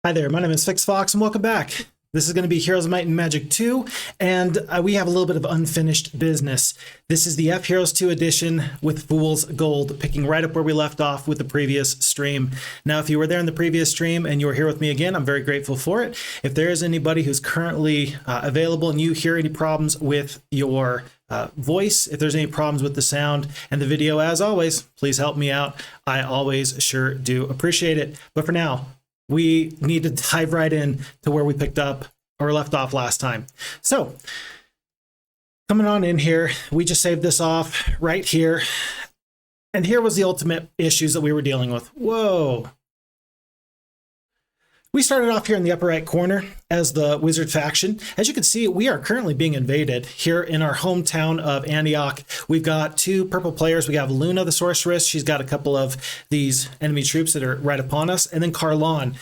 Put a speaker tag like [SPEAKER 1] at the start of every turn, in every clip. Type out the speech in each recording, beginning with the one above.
[SPEAKER 1] Hi there, my name is FixFox and welcome back. This is going to be Heroes of Might and Magic 2, and we have a little bit of unfinished business. This is the FHeroes2 edition with Fool's Gold, picking right up where we left off with the previous stream. Now, if you were there in the previous stream and you're here with me again, I'm very grateful for it. If there is anybody who's currently available and you hear any problems with your voice, if there's any problems with the sound and the video, as always, please help me out. I always sure do appreciate it. But for now, we need to dive right in to where we picked up or left off last time. So coming on in here, we just saved this off right here. And here was the ultimate issues that we were dealing with. Whoa. We started off here in the upper right corner as the wizard faction. As you can see, we are currently being invaded here in our hometown of Antioch. We've got two purple players. We have Luna, the sorceress. She's got a couple of these enemy troops that are right upon us. And then Carlon.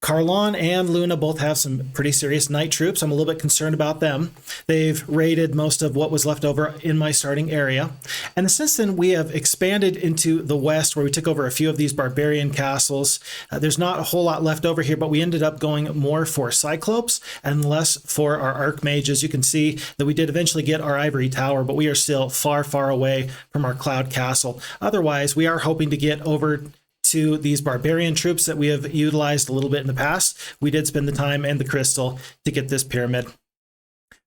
[SPEAKER 1] Carlon and Luna both have some pretty serious knight troops. I'm a little bit concerned about them. They've raided most of what was left over in my starting area. And since then, we have expanded into the west where we took over a few of these barbarian castles. There's not a whole lot left over here, but we ended up going more for Cyclopes and less for our Archmages. You can see that we did eventually get our Ivory Tower, but we are still far, far away from our Cloud Castle. Otherwise, we are hoping to get over to these barbarian troops that we have utilized a little bit in the past. We did spend the time and the crystal to get this pyramid.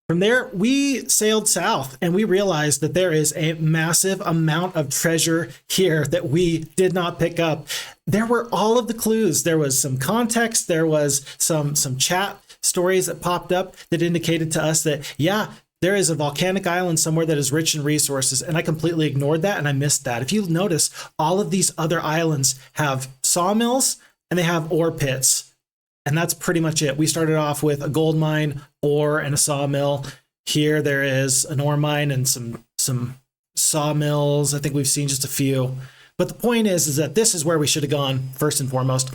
[SPEAKER 1] From there, we sailed south and we realized that there is a massive amount of treasure here that we did not pick up. There were all of the clues. There was some context. There was some chat stories that popped up that indicated to us that, yeah, there is a volcanic island somewhere that is rich in resources, and I completely ignored that and I missed that. If you notice, all of these other islands have sawmills and they have ore pits, and that's pretty much it. We started off with a gold mine, ore, and a sawmill. Here there is an ore mine and some sawmills. I think we've seen just a few. But the point is that this is where we should have gone first and foremost.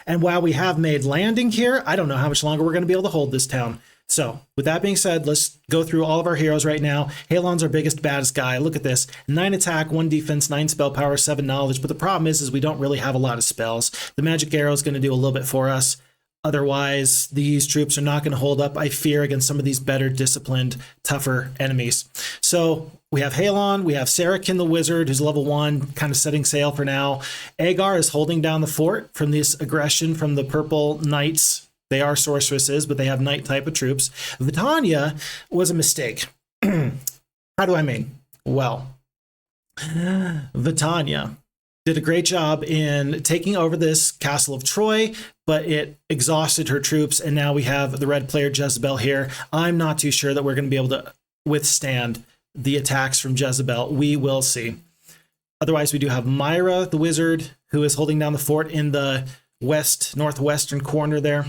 [SPEAKER 1] And while we have made landing here, I don't know how much longer we're going to be able to hold this town. So with that being said, let's go through all of our heroes right now. Halon's our biggest, baddest guy. Look at this. 9 attack, 1 defense, 9 spell power, 7 knowledge. But the problem is we don't really have a lot of spells. The magic arrow is going to do a little bit for us. Otherwise, these troops are not going to hold up, I fear, against some of these better disciplined, tougher enemies. So we have Halon, we have Sarakin the Wizard, who's level 1, kind of setting sail for now. Agar is holding down the fort from this aggression from the purple knights. They are sorceresses, but they have knight type of troops. Vitania was a mistake. How do I mean? Well, Vitania did a great job in taking over this castle of Troy, but it exhausted her troops, and now we have the red player Jezebel here. I'm not too sure that we're going to be able to withstand the attacks from Jezebel. We will see. Otherwise, we do have Myra, the wizard, who is holding down the fort in the northwestern corner there.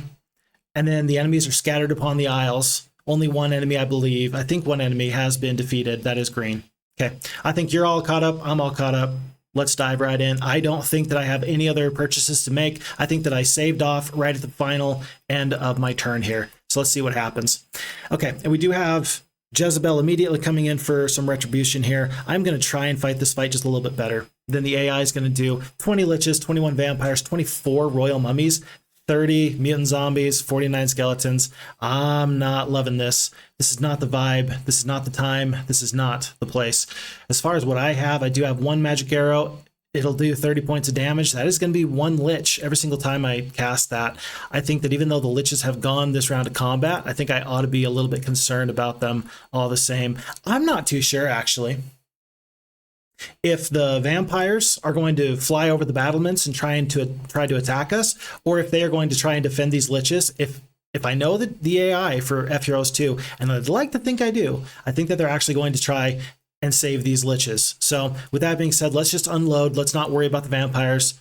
[SPEAKER 1] And then the enemies are scattered upon the isles. Only one enemy, I believe. I think one enemy has been defeated. That is green. Okay, I think you're all caught up. I'm all caught up. Let's dive right in. I don't think that I have any other purchases to make. I think that I saved off right at the final end of my turn here. So let's see what happens. Okay, and we do have Jezebel immediately coming in for some retribution here. I'm going to try and fight this fight just a little bit better than the AI is going to do. 20 liches, 21 vampires, 24 royal mummies, 30 mutant zombies, 49 skeletons. I'm not loving this. This is not the vibe. This is not the time. This is not the place. As far as what I have, I do have 1 magic arrow. It'll do 30 points of damage. That is going to be 1 lich every single time I cast that. I think that even though the liches have gone this round of combat, I think I ought to be a little bit concerned about them all the same. I'm not too sure, actually, if the vampires are going to fly over the battlements and try to attack us, or if they are going to try and defend these liches. If I know the AI for FHeroes2, and I'd like to think I do, I think that they're actually going to try and save these liches. So with that being said, let's just unload. Let's not worry about the vampires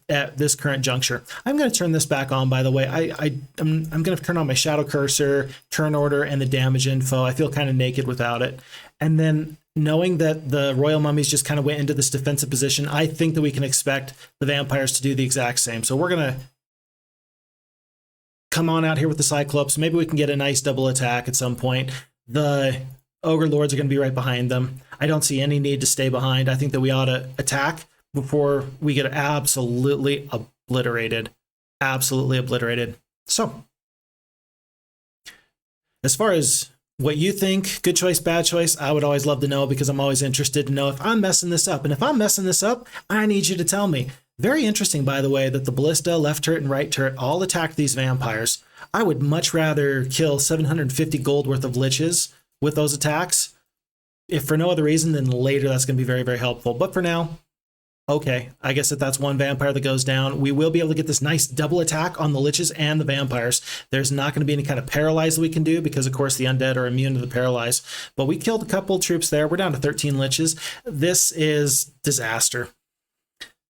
[SPEAKER 1] at this current juncture. I'm going to turn this back on, by the way. I'm going to turn on my shadow cursor, turn order, and the damage info. I feel kind of naked without it. And then knowing that the royal mummies just kind of went into this defensive position, I think that we can expect the vampires to do the exact same. So we're going to come on out here with the Cyclops. Maybe we can get a nice double attack at some point. The Ogre Lords are going to be right behind them. I don't see any need to stay behind. I think that we ought to attack before we get absolutely obliterated. Absolutely obliterated. So as far as what you think, good choice, bad choice, I would always love to know, because I'm always interested to know if I'm messing this up. And if I'm messing this up, I need you to tell me. Very interesting, by the way, that the ballista, left turret, and right turret all attack these vampires. I would much rather kill 750 gold worth of liches with those attacks, if for no other reason than later that's going to be very, very helpful. But for now, okay, I guess if that's one vampire that goes down, we will be able to get this nice double attack on the liches and the vampires. There's not going to be any kind of paralyze that we can do, because of course the undead are immune to the paralyze. But we killed a couple troops there. We're down to 13 liches. This is disaster.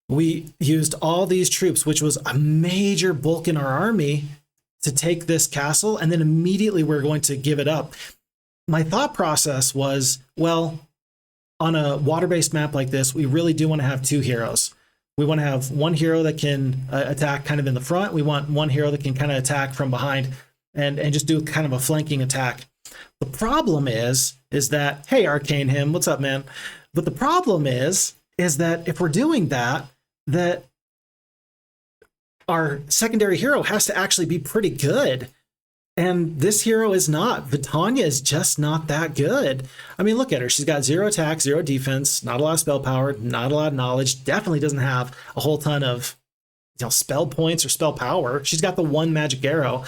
[SPEAKER 1] We used all these troops, which was a major bulk in our army, to take this castle, and then immediately we're going to give it up. My thought process was, well, on a water-based map like this, we really do want to have two heroes. We want to have one hero that can attack kind of in the front. We want one hero that can kind of attack from behind and just do kind of a flanking attack. The problem is that, hey, Arcane Him, what's up, man? But the problem is that if we're doing that our secondary hero has to actually be pretty good. And this hero is not. Vitania is just not that good. I mean, look at her. She's got 0 attack, 0 defense, not a lot of spell power, not a lot of knowledge, definitely doesn't have a whole ton of spell points or spell power. She's got the 1 magic arrow.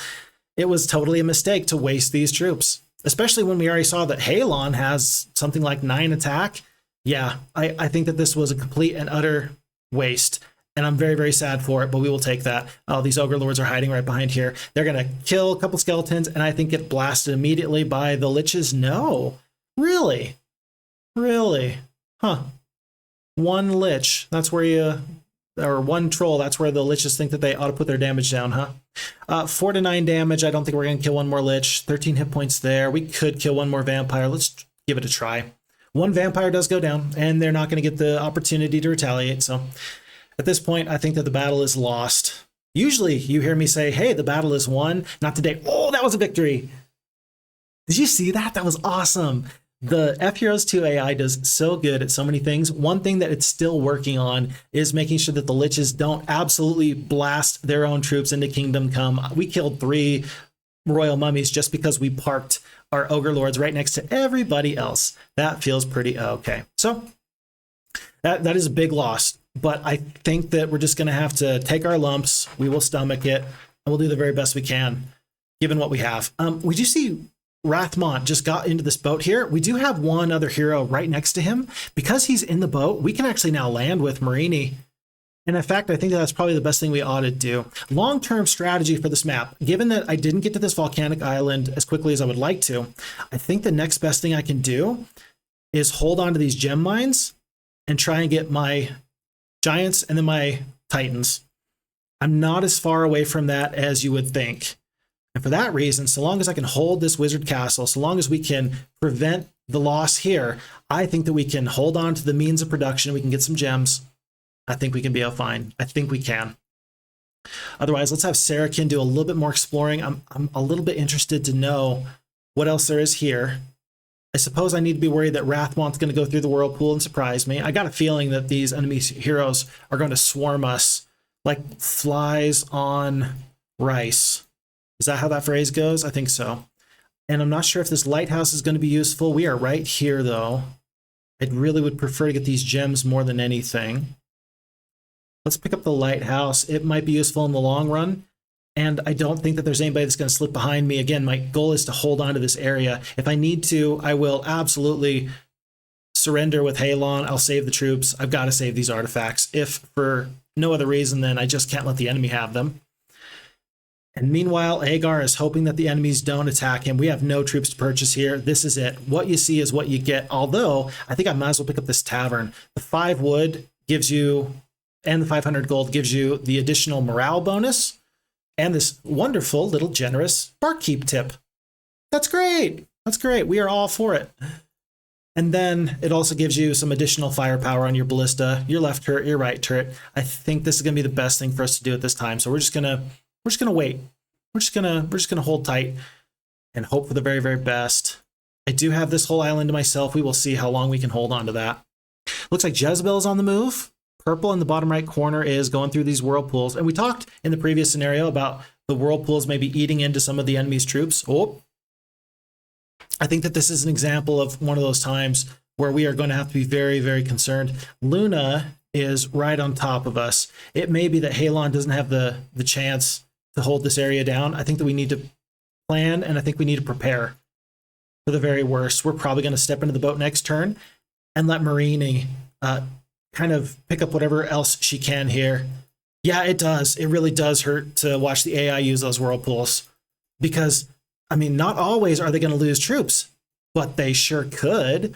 [SPEAKER 1] It was totally a mistake to waste these troops, especially when we already saw that Halon has something like 9 attack. Yeah, I think that this was a complete and utter waste. And I'm very, very sad for it, but we will take that. Oh, these Ogre Lords are hiding right behind here. They're going to kill a couple skeletons, and I think get blasted immediately by the liches. No. Really? Really? Huh. 1 lich. That's where you... Or 1 troll. That's where the liches think that they ought to put their damage down, huh? 4 to 9 damage. I don't think we're going to kill 1 more lich. 13 hit points there. We could kill 1 more vampire. Let's give it a try. 1 vampire does go down, and they're not going to get the opportunity to retaliate, so... At this point, I think that the battle is lost. Usually you hear me say, hey, the battle is won. Not today. Oh, that was a victory. Did you see that? That was awesome. The FHeroes2 AI does so good at so many things. One thing that it's still working on is making sure that the liches don't absolutely blast their own troops into Kingdom Come. We killed 3 royal mummies just because we parked our Ogre Lords right next to everybody else. That feels pretty okay. So that is a big loss. But I think that we're just going to have to take our lumps. We will stomach it, and we'll do the very best we can, given what we have. We do see Rathmont just got into this boat here. We do have 1 other hero right next to him. Because he's in the boat, we can actually now land with Marini. And in fact, I think that's probably the best thing we ought to do. Long-term strategy for this map. Given that I didn't get to this volcanic island as quickly as I would like to, I think the next best thing I can do is hold on to these gem mines and try and get my giants and then my titans. I'm not as far away from that as you would think. And for that reason, so long as I can hold this wizard castle, so long as we can prevent the loss here, I think that we can hold on to the means of production. We can get some gems. I think we can be fine. I think we can. Otherwise, let's have Sarakin do a little bit more exploring. I'm a little bit interested to know what else there is here. I suppose I need to be worried that Rathmont's going to go through the whirlpool and surprise me. I got a feeling that these enemy heroes are going to swarm us like flies on rice. Is that how that phrase goes? I think so. And I'm not sure if this lighthouse is going to be useful. We are right here, though. I really would prefer to get these gems more than anything. Let's pick up the lighthouse. It might be useful in the long run. And I don't think that there's anybody that's going to slip behind me. Again, my goal is to hold on to this area. If I need to, I will absolutely surrender with Halon. I'll save the troops. I've got to save these artifacts. If for no other reason, then I just can't let the enemy have them. And meanwhile, Agar is hoping that the enemies don't attack him. We have no troops to purchase here. This is it. What you see is what you get. Although, I think I might as well pick up this tavern. The 5 wood gives you, and the 500 gold gives you the additional morale bonus. And this wonderful little generous barkeep tip. That's great. That's great. We are all for it. And then it also gives you some additional firepower on your ballista, your left turret, your right turret. I think this is going to be the best thing for us to do at this time. So we're just gonna wait. We're just gonna hold tight and hope for the very, very best. I do have this whole island to myself. We will see how long we can hold on to that. Looks like Jezebel is on the move. Purple in the bottom right corner is going through these whirlpools. And we talked in the previous scenario about the whirlpools may be eating into some of the enemy's troops. Oh, I think that this is an example of one of those times where we are going to have to be very, very concerned. Luna is right on top of us. It may be that Halon doesn't have the chance to hold this area down. I think that we need to plan, and I think we need to prepare for the very worst. We're probably going to step into the boat next turn and let Marini kind of pick up whatever else she can here. Yeah, it does. It really does hurt to watch the AI use those whirlpools because, I mean, not always are they going to lose troops, but they sure could.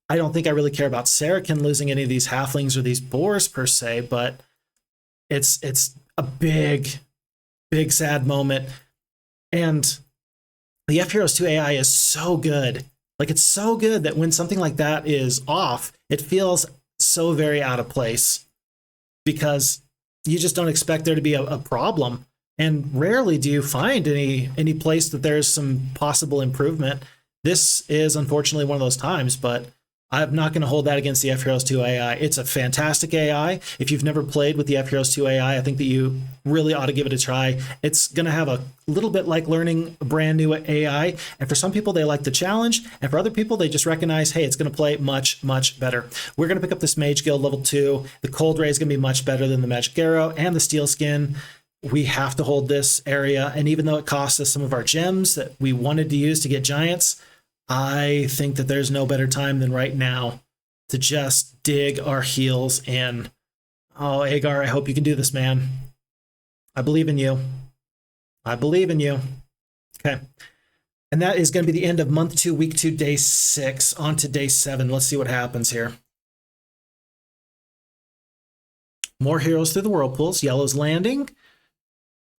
[SPEAKER 1] I don't think I really care about Saracen losing any of these halflings or these boars per se, but it's a big, big sad moment. And the FHeroes2 AI is so good. Like, it's so good that when something like that is off, it feels so very out of place because you just don't expect there to be a problem. And rarely do you find any place that there's some possible improvement. This is unfortunately one of those times, but I'm not going to hold that against the FHeroes2 AI. It's a fantastic AI. If you've never played with the FHeroes2 AI, I think that you really ought to give it a try. It's going to have a little bit like learning a brand new AI. And for some people, they like the challenge. And for other people, they just recognize, hey, it's going to play much, much better. We're going to pick up this Mage Guild level 2. The Cold Ray is going to be much better than the Magic Arrow and the Steel Skin. We have to hold this area. And even though it costs us some of our gems that we wanted to use to get giants, I think that there's no better time than right now to just dig our heels in. Oh, Agar, I hope you can do this, man. I believe in you. I believe in you. Okay. And that is going to be the end of month 2, week 2, day 6. On to day 7. Let's see what happens here. More heroes through the whirlpools. Yellow's landing.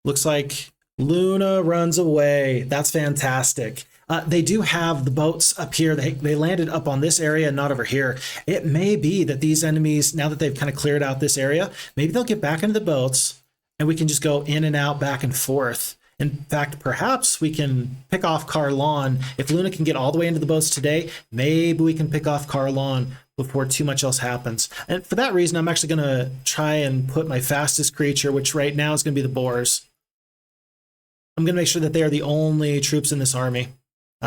[SPEAKER 1] Looks like Luna runs away. That's fantastic. They do have the boats up here. They landed up on this area and not over here. It may be that these enemies, now that they've kind of cleared out this area, maybe they'll get back into the boats and we can just go in and out, back and forth. In fact, perhaps we can pick off Carlon. If Luna can get all the way into the boats today, maybe we can pick off Carlon before too much else happens. And for that reason, I'm actually going to try and put my fastest creature, which right now is going to be the boars. I'm going to make sure that they are the only troops in this army.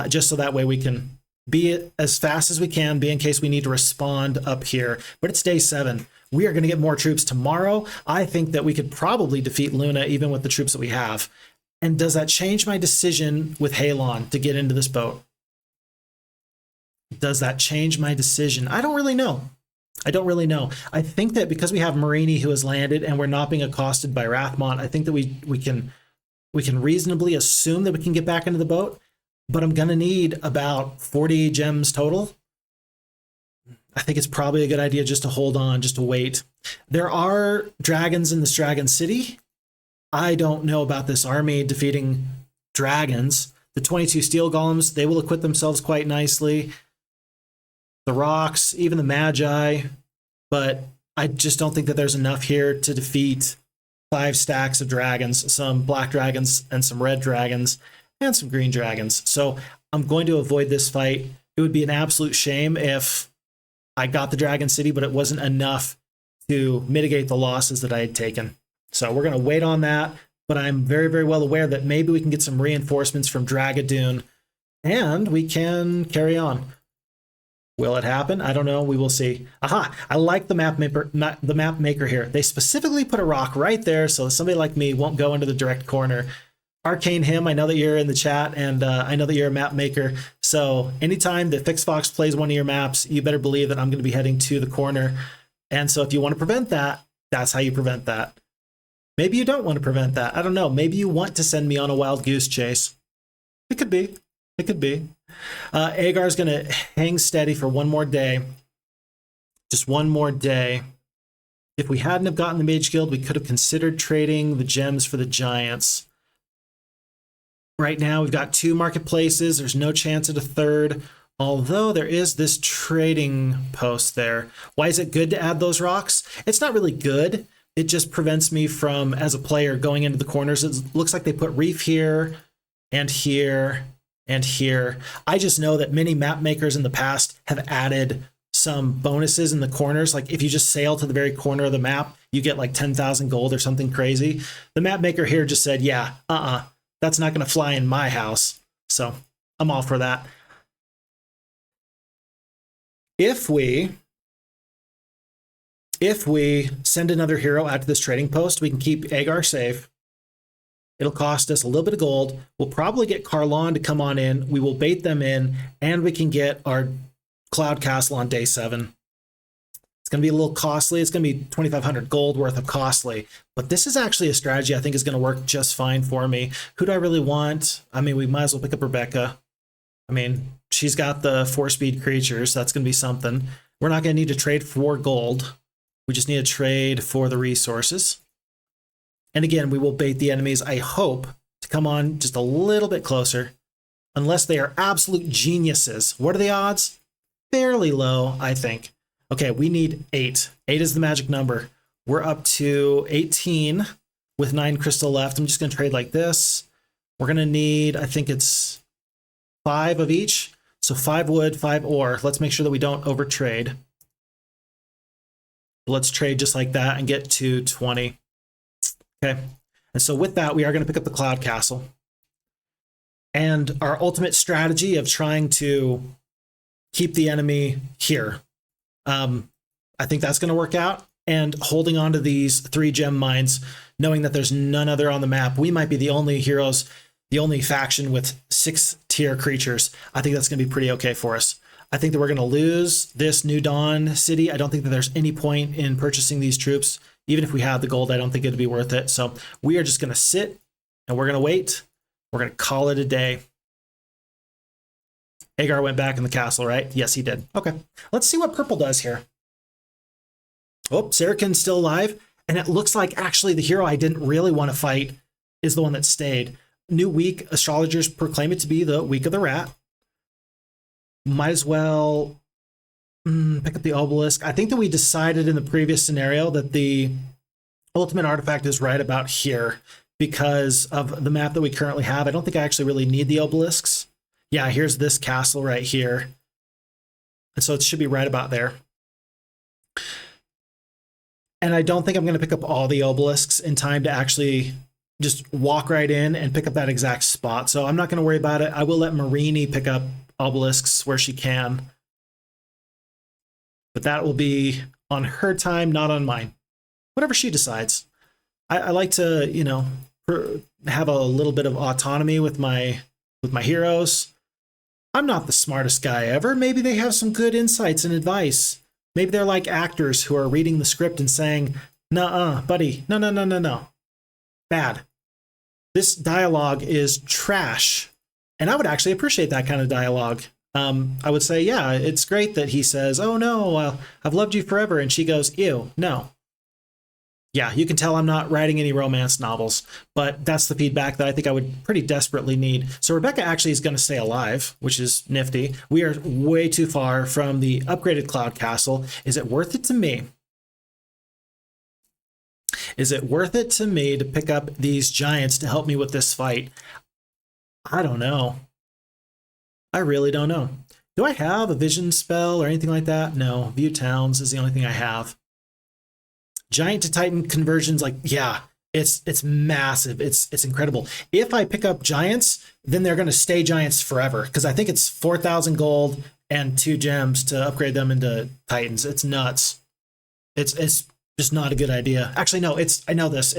[SPEAKER 1] Just so that way we can be as fast as we can, be in case we need to respond up here. But it's day 7. We are going to get more troops tomorrow. I think that we could probably defeat Luna even with the troops that we have. And does that change my decision with Halon to get into this boat? Does that change my decision? I don't really know. I don't really know. I think that because we have Marini who has landed and we're not being accosted by Rathmont, I think that we can reasonably assume that we can get back into the boat. But I'm going to need about 40 gems total. I think it's probably a good idea just to hold on, just to wait. There are dragons in this dragon city. I don't know about this army defeating dragons. The 22 steel golems, they will equip themselves quite nicely. The rocks, even the magi. But I just don't think that there's enough here to defeat 5 stacks of dragons, some black dragons and some red dragons, and some green dragons. So I'm going to avoid this fight. It would be an absolute shame if I got the Dragon City, but it wasn't enough to mitigate the losses that I had taken. So we're going to wait on that, but I'm very, very well aware that maybe we can get some reinforcements from Dragadoon and we can carry on. Will it happen? I don't know. We will see. Aha! I like the map maker here. They specifically put a rock right there so somebody like me won't go into the direct corner. Arcane Him, I know that you're in the chat, and I know that you're a map maker. So anytime that FixFox plays one of your maps, you better believe that I'm going to be heading to the corner. And so if you want to prevent that, that's how you prevent that. Maybe you don't want to prevent that. I don't know. Maybe you want to send me on a wild goose chase. It could be. It could be. Agar's going to hang steady for one more day. Just one more day. If we hadn't have gotten the Mage Guild, we could have considered trading the gems for the giants. Right now, we've got 2 marketplaces. There's no chance at a third, although there is this trading post there. Why is it good to add those rocks? It's not really good. It just prevents me from, as a player, going into the corners. It looks like they put reef here and here and here. I just know that many map makers in the past have added some bonuses in the corners. Like if you just sail to the very corner of the map, you get like 10,000 gold or something crazy. The map maker here just said, yeah, that's not going to fly in my house. So I'm all for that. If we send another hero out to this trading post, we can keep Agar safe. It'll cost us a little bit of gold. We'll probably get Carlon to come on in. We will bait them in, and we can get our Cloud Castle on day 7. It's going to be a little costly. It's going to be 2,500 gold worth of costly. But this is actually a strategy I think is going to work just fine for me. Who do I really want? I mean, we might as well pick up Rebecca. I mean, she's got the 4-speed creatures. That's going to be something. We're not going to need to trade for gold. We just need to trade for the resources. And again, we will bait the enemies, I hope, to come on just a little bit closer, unless they are absolute geniuses. What are the odds? Fairly low, I think. Okay, we need 8. 8 is the magic number. We're up to 18 with 9 crystal left. I'm just going to trade like this. We're going to need, I think it's 5 of each. So 5 wood, 5 ore. Let's make sure that we don't overtrade. Let's trade just like that and get to 20. Okay, and so with that, we are going to pick up the Cloud Castle. And our ultimate strategy of trying to keep the enemy here, I think that's going to work out. And holding on to these 3 gem mines, knowing that there's none other on the map, we might be the only heroes, the only faction with 6-tier creatures. I think that's going to be pretty okay for us. I think that we're going to lose this New Dawn city. I don't think that there's any point in purchasing these troops. Even if we had the gold, I don't think it'd be worth it. So we are just going to sit and we're going to wait. We're going to call it a day. Agar went back in the castle, right? Yes, he did. Okay, let's see what purple does here. Oh, Sarakin's still alive. And it looks like actually the hero I didn't really want to fight is the one that stayed. New week, astrologers proclaim it to be the week of the rat. Might as well pick up the obelisk. I think that we decided in the previous scenario that the ultimate artifact is right about here because of the map that we currently have. I don't think I actually really need the obelisks. Yeah, here's this castle right here. And so it should be right about there. And I don't think I'm going to pick up all the obelisks in time to actually just walk right in and pick up that exact spot. So I'm not going to worry about it. I will let Marini pick up obelisks where she can. But that will be on her time, not on mine. Whatever she decides. I like to, you know, have a little bit of autonomy with my heroes. I'm not the smartest guy ever. Maybe they have some good insights and advice. Maybe they're like actors who are reading the script and saying, "Nuh-uh, buddy, no. Bad. This dialogue is trash." And I would actually appreciate that kind of dialogue. I would say, yeah, it's great that he says, "Oh no, I've loved you forever." And she goes, "Ew, no." Yeah, you can tell I'm not writing any romance novels, but that's the feedback that I think I would pretty desperately need. So Rebecca actually is going to stay alive, which is nifty. We are way too far from the upgraded Cloud Castle. Is it worth it to me? Is it worth it to me to pick up these giants to help me with this fight? I don't know. I really don't know. Do I have a vision spell or anything like that? No. View towns is the only thing I have. Giant to Titan conversions, like, yeah, it's massive. It's incredible. If I pick up giants, then they're going to stay giants forever because I think it's 4,000 gold and 2 gems to upgrade them into Titans. It's nuts. It's just not a good idea. Actually, no, I know this.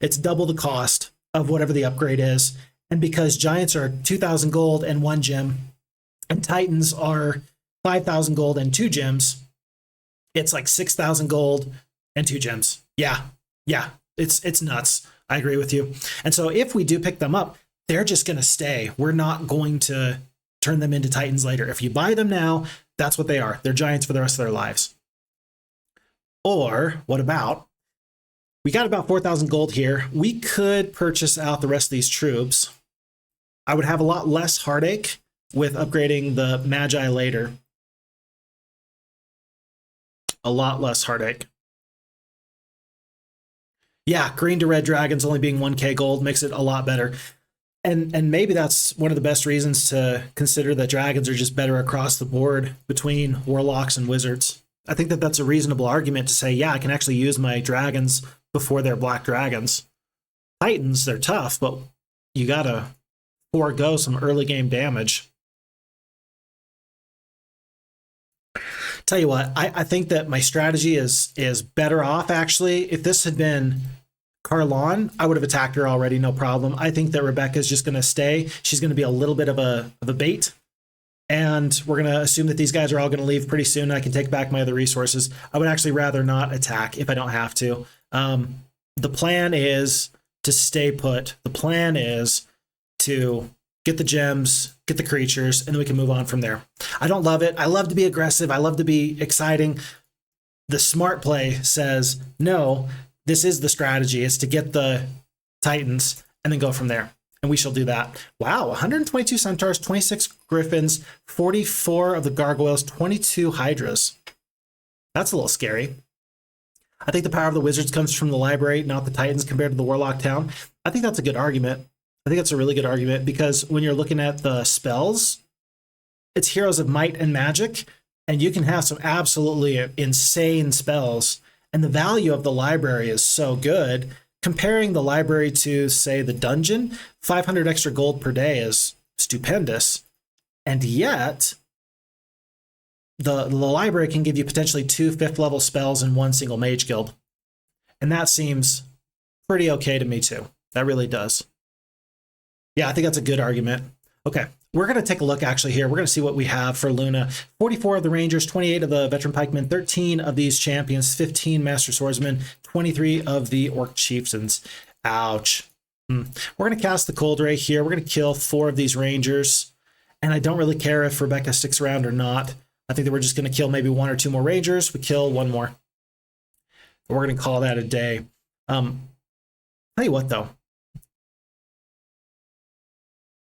[SPEAKER 1] It's double the cost of whatever the upgrade is. And because giants are 2,000 gold and 1 gem, and Titans are 5,000 gold and 2 gems, it's like 6,000 gold and 2 gems. Yeah, it's nuts. I agree with you. And so if we do pick them up, they're just going to stay. We're not going to turn them into Titans later. If you buy them now, that's what they are. They're giants for the rest of their lives. Or what about, we got about 4,000 gold here. We could purchase out the rest of these troops. I would have a lot less heartache with upgrading the Magi later. A lot less heartache. Yeah, green to red dragons only being 1k gold makes it a lot better. And maybe that's one of the best reasons to consider that dragons are just better across the board between warlocks and wizards. I think that that's a reasonable argument to say, yeah, I can actually use my dragons before they're black dragons. Titans, they're tough, but you gotta forego some early game damage. Tell you what, I think that my strategy is better off, actually. If this had been Carlon, I would have attacked her already, no problem. I think that Rebecca's just going to stay. She's going to be a little bit of a bait. And we're going to assume that these guys are all going to leave pretty soon. And I can take back my other resources. I would actually rather not attack if I don't have to. The plan is to stay put. The plan is to get the gems, get the creatures, and then we can move on from there. I don't love it. I love to be aggressive. I love to be exciting. The smart play says, no, this is the strategy. It's to get the Titans and then go from there. And we shall do that. Wow, 122 Centaurs, 26 Griffins, 44 of the Gargoyles, 22 Hydras. That's a little scary. I think the power of the Wizards comes from the library, not the Titans compared to the Warlock Town. I think that's a good argument. I think that's a really good argument because when you're looking at the spells, it's Heroes of Might and Magic, and you can have some absolutely insane spells. And the value of the library is so good. Comparing the library to, say, the dungeon, 500 extra gold per day is stupendous. And yet, the library can give you potentially 2 5th-level spells in one single mage guild. And that seems pretty okay to me, too. That really does. Yeah, I think that's a good argument. Okay, we're going to take a look actually here. We're going to see what we have for Luna. 44 of the Rangers, 28 of the Veteran Pikemen, 13 of these Champions, 15 Master Swordsmen, 23 of the Orc Chieftains. Ouch. We're going to cast the Cold Ray here. We're going to kill 4 of these Rangers. And I don't really care if Rebecca sticks around or not. I think that we're just going to kill maybe 1 or 2 more Rangers. We kill 1 more. We're going to call that a day. Tell you what, though.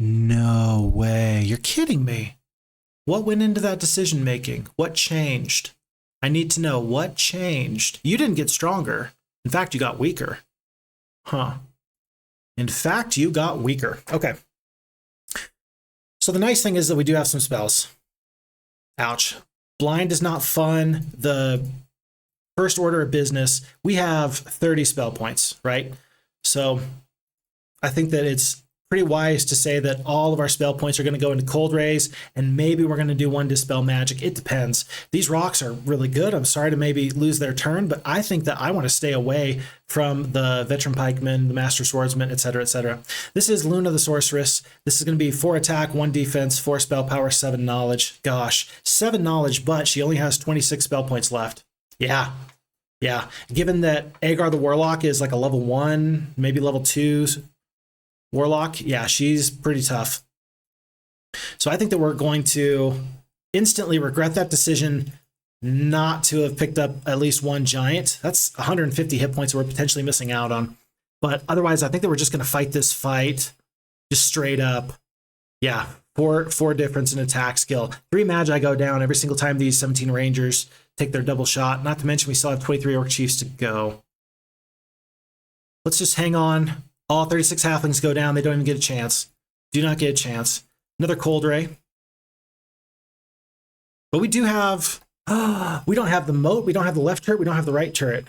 [SPEAKER 1] No way. You're kidding me. What went into that decision making? What changed? I need to know what changed. You didn't get stronger. In fact, you got weaker. Huh. In fact, you got weaker. Okay. So the nice thing is that we do have some spells. Ouch. Blind is not fun. The first order of business, we have 30 spell points, right? So I think that it's pretty wise to say that all of our spell points are going to go into Cold Rays, and maybe we're going to do 1 Dispel Magic. It depends. These rocks are really good. I'm sorry to maybe lose their turn, but I think that I want to stay away from the Veteran Pikemen, the Master Swordsman, etc., etc. This is Luna the Sorceress. This is going to be 4 attack, 1 defense, 4 spell power, 7 knowledge. Gosh, 7 knowledge, but she only has 26 spell points left. Yeah. Given that Agar the Warlock is like a level 1, maybe level 2 Warlock, yeah, she's pretty tough. So I think that we're going to instantly regret that decision not to have picked up at least 1 giant. That's 150 hit points that we're potentially missing out on. But otherwise, I think that we're just going to fight this fight just straight up. Yeah, 4 difference in attack skill. 3 Magi go down every single time these 17 Rangers take their double shot. Not to mention we still have 23 Orc Chiefs to go. Let's just hang on. All 36 halflings go down. They don't even get a chance. Do not get a chance. Another Cold Ray. But we do have... we don't have the moat. We don't have the left turret. We don't have the right turret.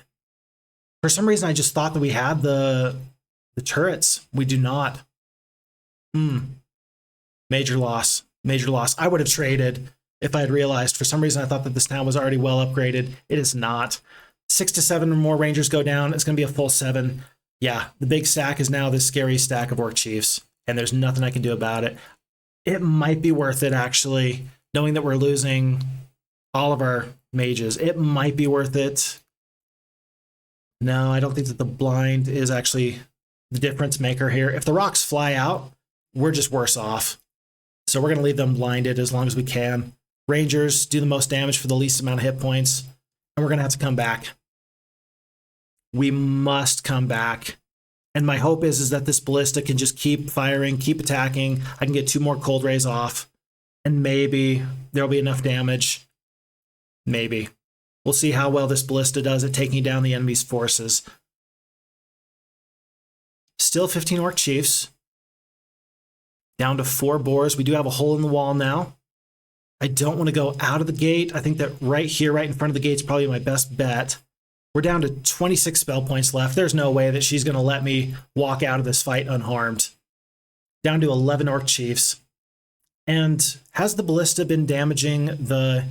[SPEAKER 1] For some reason, I just thought that we had the turrets. We do not. Major loss. Major loss. I would have traded if I had realized. For some reason, I thought that this town was already well upgraded. It is not. 6 to 7 or more Rangers go down. It's going to be a full 7. Yeah, the big stack is now this scary stack of Orc Chiefs, and there's nothing I can do about it. It might be worth it, actually, knowing that we're losing all of our mages. It might be worth it. No, I don't think that the blind is actually the difference maker here. If the rocks fly out, we're just worse off. So we're going to leave them blinded as long as we can. Rangers do the most damage for the least amount of hit points, and we're going to have to come back. We must come back. And my hope is that this ballista can just keep firing, keep attacking. I can get 2 more Cold Rays off, and maybe there'll be enough damage. Maybe. We'll see how well this ballista does at taking down the enemy's forces. Still 15 Orc Chiefs. Down to 4 boars. We do have a hole in the wall now. I don't want to go out of the gate. I think that right here, right in front of the gate is probably my best bet. We're down to 26 spell points left. There's no way that she's going to let me walk out of this fight unharmed. Down to 11 orc chiefs. And has the ballista been damaging the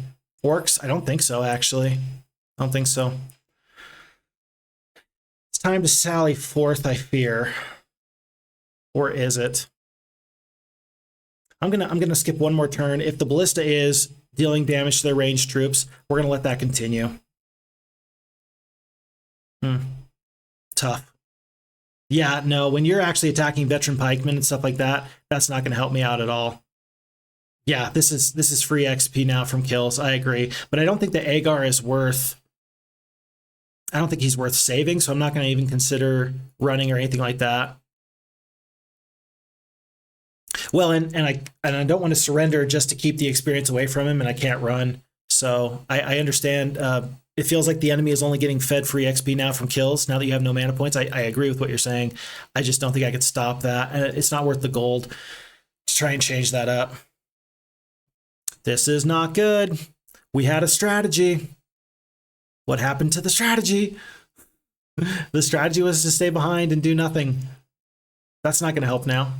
[SPEAKER 1] orcs? I don't think so, actually. I don't think so. It's time to sally forth, I fear. Or is it? I'm gonna skip one more turn. If the ballista is dealing damage to their ranged troops, we're gonna let that continue. Tough. Yeah, no, when you're actually attacking veteran pikemen and stuff like that, that's not gonna help me out at all. Yeah, this is free XP now from kills. I agree, but I don't think the Agar is worth. I don't think he's worth saving, so I'm not gonna even consider running or anything like that. Well, and I don't want to surrender just to keep the experience away from him, and I can't run. So I understand. It feels like the enemy is only getting fed free XP now from kills. Now that you have no mana points, I agree with what you're saying. I just don't think I could stop that, and it's not worth the gold to try and change that up. This is not good. We had a strategy. What happened to the strategy? The strategy was to stay behind and do nothing. That's not going to help now.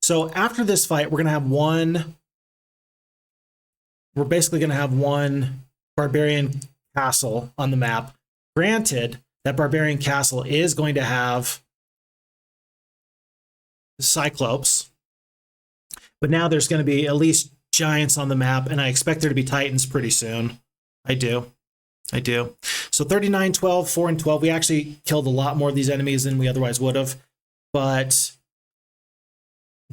[SPEAKER 1] So after this fight, we're going to have one. We're basically going to have one barbarian castle on the map. Granted, that barbarian castle is going to have Cyclopes, but now there's going to be at least giants on the map, and I expect there to be titans pretty soon. I do. So 39, 12, 4, and 12. We actually killed a lot more of these enemies than we otherwise would have, but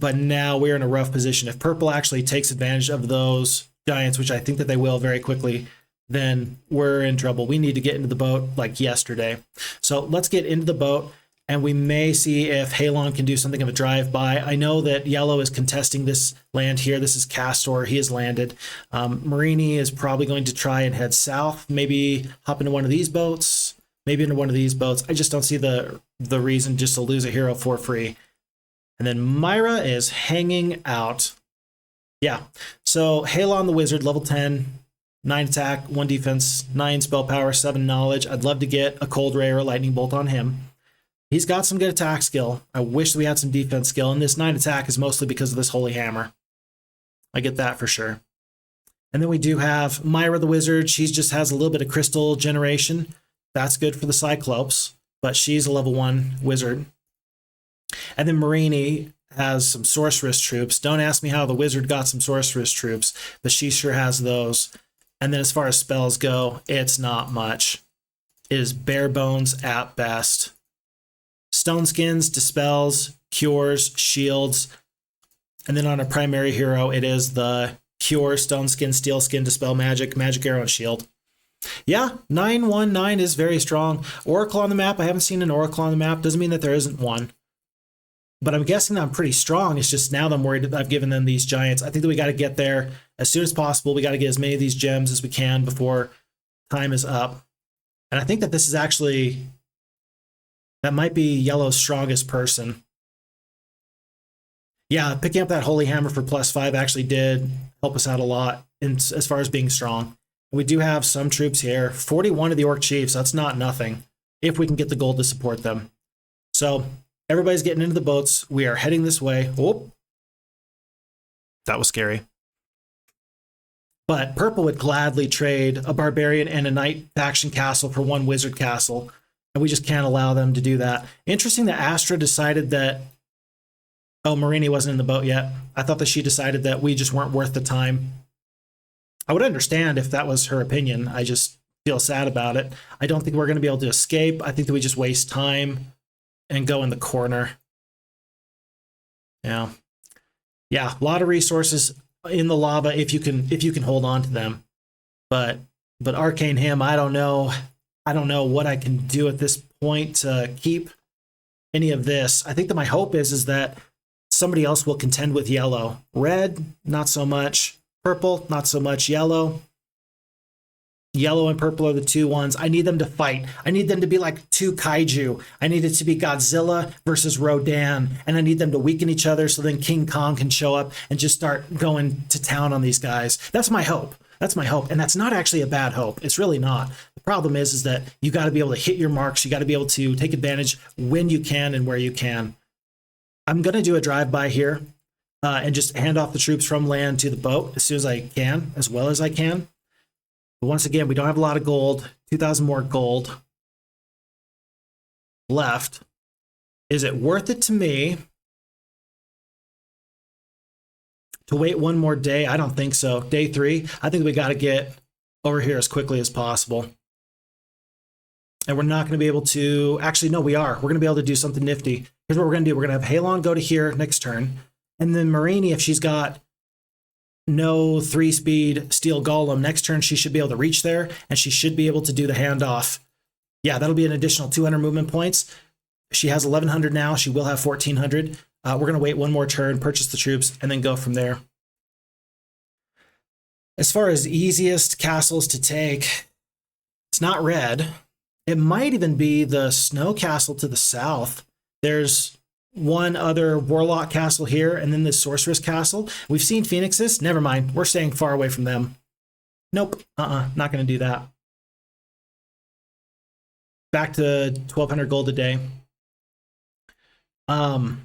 [SPEAKER 1] now we're in a rough position. If purple actually takes advantage of those giants, which I think that they will very quickly, then we're in trouble. We need to get into the boat like yesterday. So let's get into the boat, and we may see if Halon can do something of a drive-by. I know that yellow is contesting this land here. This is Kastore. He has landed. Marini is probably going to try and head south, maybe hop into one of these boats, maybe into one of these boats. I just don't see the reason just to lose a hero for free. And then Myra is hanging out. Yeah, so Halon the Wizard, level 10, 9 attack, 1 defense, 9 spell power, 7 knowledge. I'd love to get a Cold Ray or a Lightning Bolt on him. He's got some good attack skill. I wish we had some defense skill, and this 9 attack is mostly because of this Holy Hammer. I get that for sure. And then we do have Myra the Wizard. She just has a little bit of crystal generation. That's good for the Cyclopes, but she's a level 1 wizard. And then Marini has some sorceress troops. Don't ask me how the wizard got some sorceress troops, but she sure has those. And then as far as spells go, it's not much. It is bare bones at best. Stone skins, dispels, cures, shields. And then on a primary hero, it is the cure, stone skin, steel skin, dispel magic, magic arrow, and shield. Yeah, 919 is very strong. Oracle on the map. I haven't seen an Oracle on the map. Doesn't mean that there isn't one. But I'm guessing that I'm pretty strong. It's just now that I'm worried that I've given them these giants. I think that we got to get there as soon as possible. We got to get as many of these gems as we can before time is up. And I think that this is actually, that might be yellow's strongest person. Yeah, picking up that Holy Hammer for +5 actually did help us out a lot as far as being strong. We do have some troops here. 41 of the Orc Chiefs. That's not nothing if we can get the gold to support them. So everybody's getting into the boats. We are heading this way. Oh, that was scary. But purple would gladly trade a barbarian and a knight faction castle for 1 wizard castle, and we just can't allow them to do that. Interesting that Astra decided that, oh, Marini wasn't in the boat yet. I thought that she decided that we just weren't worth the time. I would understand if that was her opinion. I just feel sad about it. I don't think we're going to be able to escape. I think that we just waste time and go in the corner. Yeah, a lot of resources in the lava if you can hold on to them. But Arcane Him, I don't know what I can do at this point to keep any of this. I think that my hope is that somebody else will contend with yellow. Red, not so much. Purple, not so much. Yellow, Yellow and purple are the two ones. I need them to fight. I need them to be like two kaiju. I need it to be Godzilla versus Rodan. And I need them to weaken each other so then King Kong can show up and just start going to town on these guys. That's my hope. That's my hope. And that's not actually a bad hope. It's really not. The problem is that you got to be able to hit your marks. You got to be able to take advantage when you can and where you can. I'm going to do a drive-by here and just hand off the troops from land to the boat as soon as I can, as well as I can. But once again, we don't have a lot of gold. 2,000 more gold left. Is it worth it to me to wait one more day? I don't think so. Day 3, I think we got to get over here as quickly as possible. And we're not going to be able to... Actually, no, we are. We're going to be able to do something nifty. Here's what we're going to do. We're going to have Halon go to here next turn. And then Marini, if she's got no 3-speed steel golem, next turn she should be able to reach there, and she should be able to do the handoff. Yeah, that'll be an additional 200 movement points. She has 1,100 now. She will have 1,400. We're going to wait one more turn, purchase the troops, and then go from there. As far as easiest castles to take, it's not red. It might even be the snow castle to the south. There's one other warlock castle here, and then the sorceress castle. We've seen phoenixes. Never mind. We're staying far away from them. Nope. Not going to do that. Back to 1,200 gold a day. And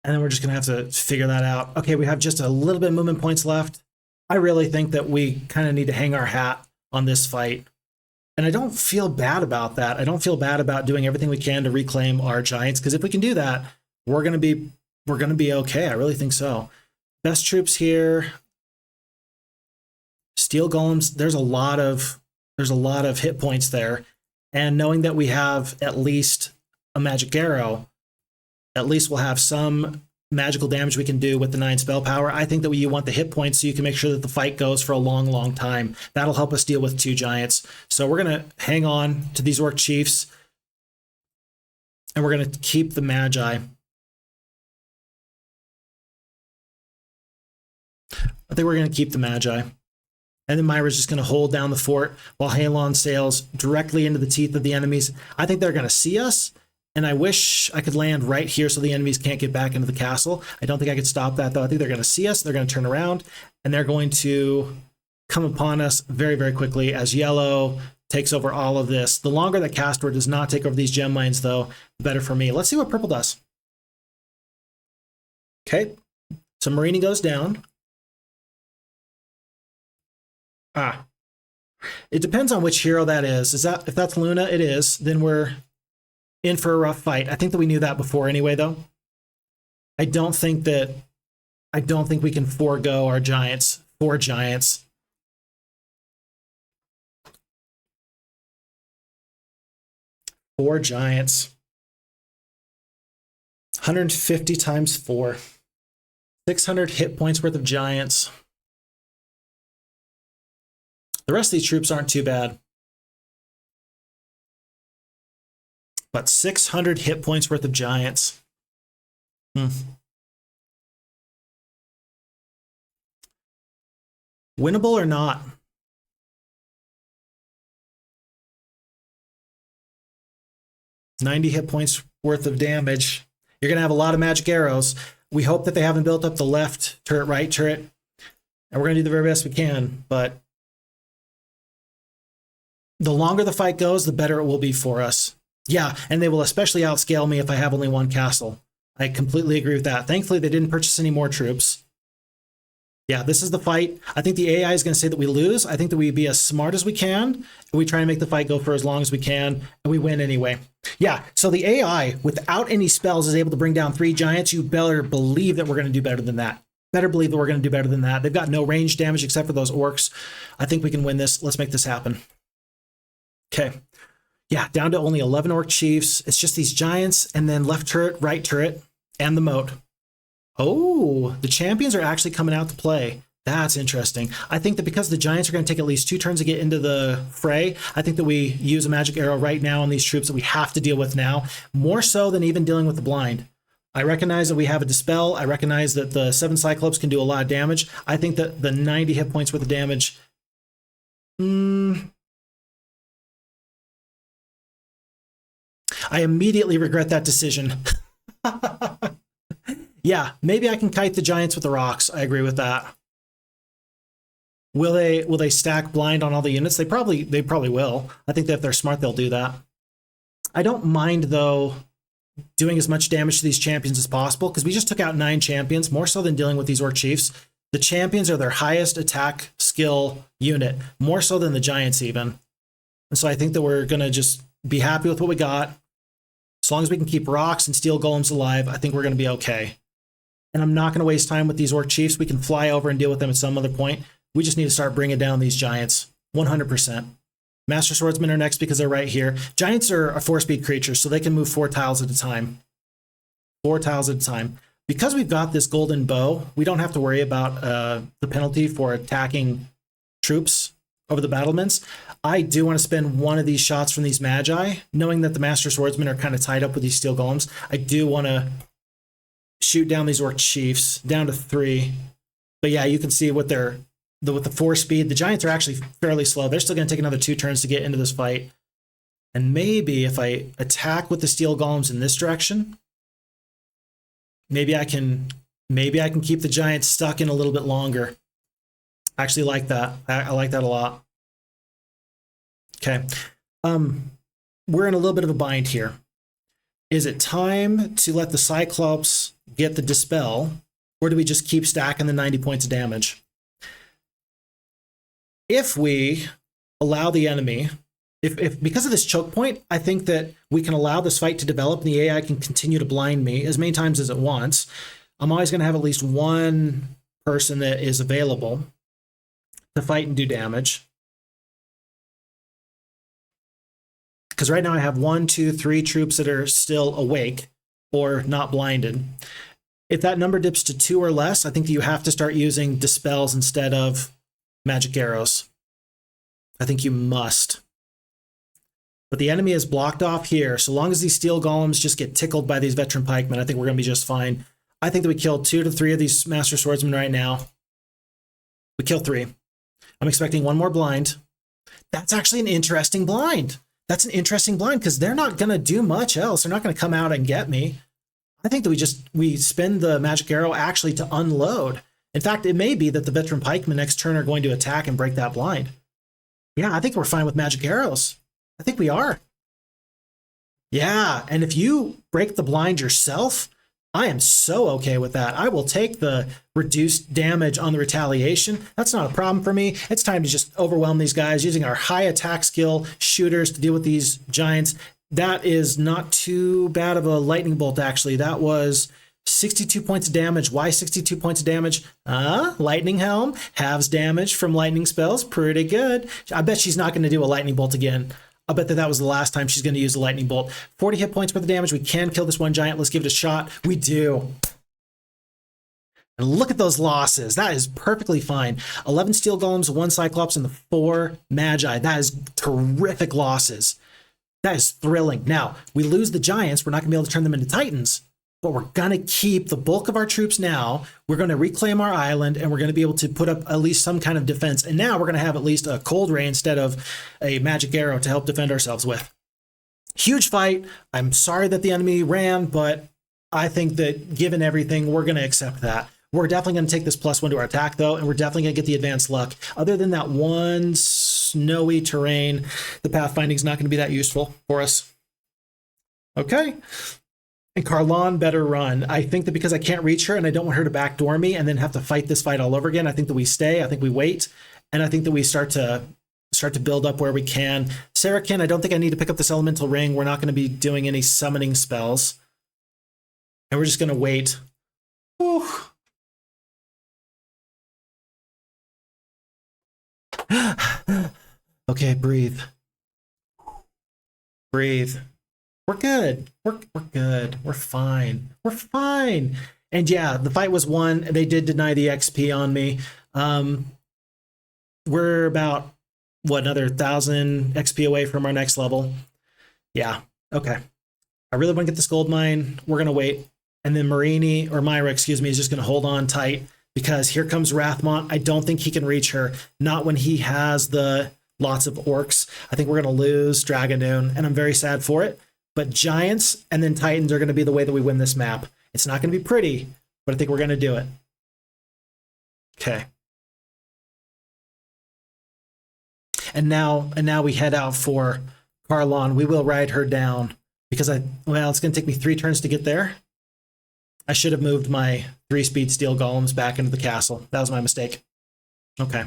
[SPEAKER 1] then we're just going to have to figure that out. Okay, we have just a little bit of movement points left. I really think that we kind of need to hang our hat on this fight. And I don't feel bad about that. I don't feel bad about doing everything we can to reclaim our giants, because if we can do that, we're going to be okay. I really think so. Best troops here. Steel golems, there's a lot of hit points there. And knowing that we have at least a magic arrow, at least we'll have some magical damage we can do with the 9 spell power. I think that you want the hit points so you can make sure that the fight goes for a long, long time. That'll help us deal with 2 giants. So we're going to hang on to these orc chiefs, and we're going to keep the magi. I think we're going to keep the magi. And then Myra's just going to hold down the fort while Halon sails directly into the teeth of the enemies. I think they're going to see us. And I wish I could land right here so the enemies can't get back into the castle. I don't think I could stop that, though. I think they're going to see us, they're going to turn around, and they're going to come upon us very, very quickly as yellow takes over all of this. The longer that Kastore does not take over these gem mines, though, the better for me. Let's see what purple does. Okay, so Marini goes down. It depends on which hero that is. If that's Luna, it is. Then we're in for a rough fight. I think that we knew that before anyway, though. I don't think we can forego our giants. 4 giants. Four giants. 150 times 4. 600 hit points worth of giants. The rest of these troops aren't too bad. But 600 hit points worth of giants. Winnable or not? $90 hit points worth of damage. You're going to have a lot of magic arrows. We hope that they haven't built up the left turret, right turret. And we're going to do the very best we can. But the longer the fight goes, the better it will be for us. Yeah, and they will especially outscale me if I have only 1 castle. I completely agree with that. Thankfully, they didn't purchase any more troops. Yeah, this is the fight. I think the AI is going to say that we lose. I think that we be as smart as we can, and we try and make the fight go for as long as we can, and we win anyway. Yeah, so the AI, without any spells, is able to bring down 3 giants. You better believe that we're going to do better than that. Better believe that we're going to do better than that. They've got no range damage except for those orcs. I think we can win this. Let's make this happen. Okay. Yeah, down to only 11 orc chiefs. It's just these giants, and then left turret, right turret, and the moat. Oh, the champions are actually coming out to play. That's interesting. I think that because the giants are going to take at least 2 turns to get into the fray, I think that we use a magic arrow right now on these troops that we have to deal with now, more so than even dealing with the blind. I recognize that we have a dispel. I recognize that the 7 cyclops can do a lot of damage. I think that the 90 hit points worth of damage I immediately regret that decision. Yeah, maybe I can kite the giants with the rocks. I agree with that. Will they stack blind on all the units? They probably will. I think that if they're smart, they'll do that. I don't mind though doing as much damage to these champions as possible, because we just took out 9 champions, more so than dealing with these Orc Chiefs. The champions are their highest attack skill unit, more so than the giants even. And so I think that we're gonna just be happy with what we got. As long as we can keep rocks and steel golems alive, I think we're gonna be okay. And I'm not gonna waste time with these Orc Chiefs. We can fly over and deal with them at some other point. We just need to start bringing down these giants, 100%. Master Swordsmen are next because they're right here. Giants are a 4-speed creature, so they can move 4 tiles at a time. 4 tiles at a time. Because we've got this golden bow, we don't have to worry about the penalty for attacking troops over the battlements. I do want to spend one of these shots from these Magi, knowing that the Master Swordsmen are kind of tied up with these steel golems. I do want to shoot down these Orc Chiefs down to 3. But yeah, you can see with the 4 speed, the giants are actually fairly slow. They're still going to take another 2 turns to get into this fight. And maybe if I attack with the steel golems in this direction, maybe I can keep the giants stuck in a little bit longer. I actually like that. I like that a lot. Okay. We're in a little bit of a bind here. Is it time to let the Cyclops get the Dispel, or do we just keep stacking the 90 points of damage? If we allow the enemy, if because of this choke point, I think that we can allow this fight to develop and the AI can continue to blind me as many times as it wants. I'm always going to have at least one person that is available to fight and do damage. Because right now I have 1, 2, 3 troops that are still awake or not blinded. If that number dips to 2 or less, I think that you have to start using Dispels instead of magic arrows. I think you must. But the enemy is blocked off here. So long as these steel golems just get tickled by these veteran pikemen, I think we're going to be just fine. I think that we kill 2 to 3 of these Master Swordsmen right now. We kill 3. I'm expecting 1 more blind. That's actually an interesting blind. That's an interesting blind because they're not going to do much else. They're not going to come out and get me. I think that we spend the magic arrow actually to unload. In fact, it may be that the veteran pikemen next turn are going to attack and break that blind. Yeah, I think we're fine with magic arrows. I think we are. Yeah, and if you break the blind yourself, I am so okay with that. I will take the reduced damage on the retaliation. That's not a problem for me. It's time to just overwhelm these guys using our high attack skill shooters to deal with these giants. That is not too bad of a lightning bolt, actually. That was 62 points of damage. Why 62 points of damage? Lightning Helm, halves damage from lightning spells. Pretty good. I bet she's not going to do a lightning bolt again. I bet that was the last time she's going to use a lightning bolt. 40 hit points worth of damage. We can kill this one giant. Let's give it a shot. We do. And look at those losses. That is perfectly fine. 11 steel golems, 1 cyclops, and the 4 magi. That is terrific losses. That is thrilling. Now, we lose the giants. We're not going to be able to turn them into titans. But we're going to keep the bulk of our troops now. We're going to reclaim our island, and we're going to be able to put up at least some kind of defense. And now we're going to have at least a cold ray instead of a magic arrow to help defend ourselves with. Huge fight. I'm sorry that the enemy ran, but I think that given everything, we're going to accept that. We're definitely going to take this +1 to our attack, though, and we're definitely going to get the advanced luck. Other than that one snowy terrain, the pathfinding is not going to be that useful for us. Okay. And Carlon better run. I think that because I can't reach her and I don't want her to backdoor me and then have to fight this fight all over again, I think that we stay. I think we wait. And I think that we start to build up where we can. Sarakin, I don't think I need to pick up this elemental ring. We're not going to be doing any summoning spells. And we're just going to wait. Whew. Okay, breathe. Breathe. We're good. We're good. We're fine. We're fine. And yeah, the fight was won. They did deny the XP on me. We're about, another 1,000 XP away from our next level. Yeah. Okay. I really want to get this gold mine. We're going to wait. And then Myra, is just going to hold on tight because here comes Rathmont. I don't think he can reach her. Not when he has the lots of orcs. I think we're going to lose Dragonoon, and I'm very sad for it. But giants and then titans are going to be the way that we win this map. It's not going to be pretty, but I think we're going to do it. Okay. And now we head out for Karlon. We will ride her down because well, it's going to take me 3 turns to get there. I should have moved my 3-speed steel golems back into the castle. That was my mistake. Okay.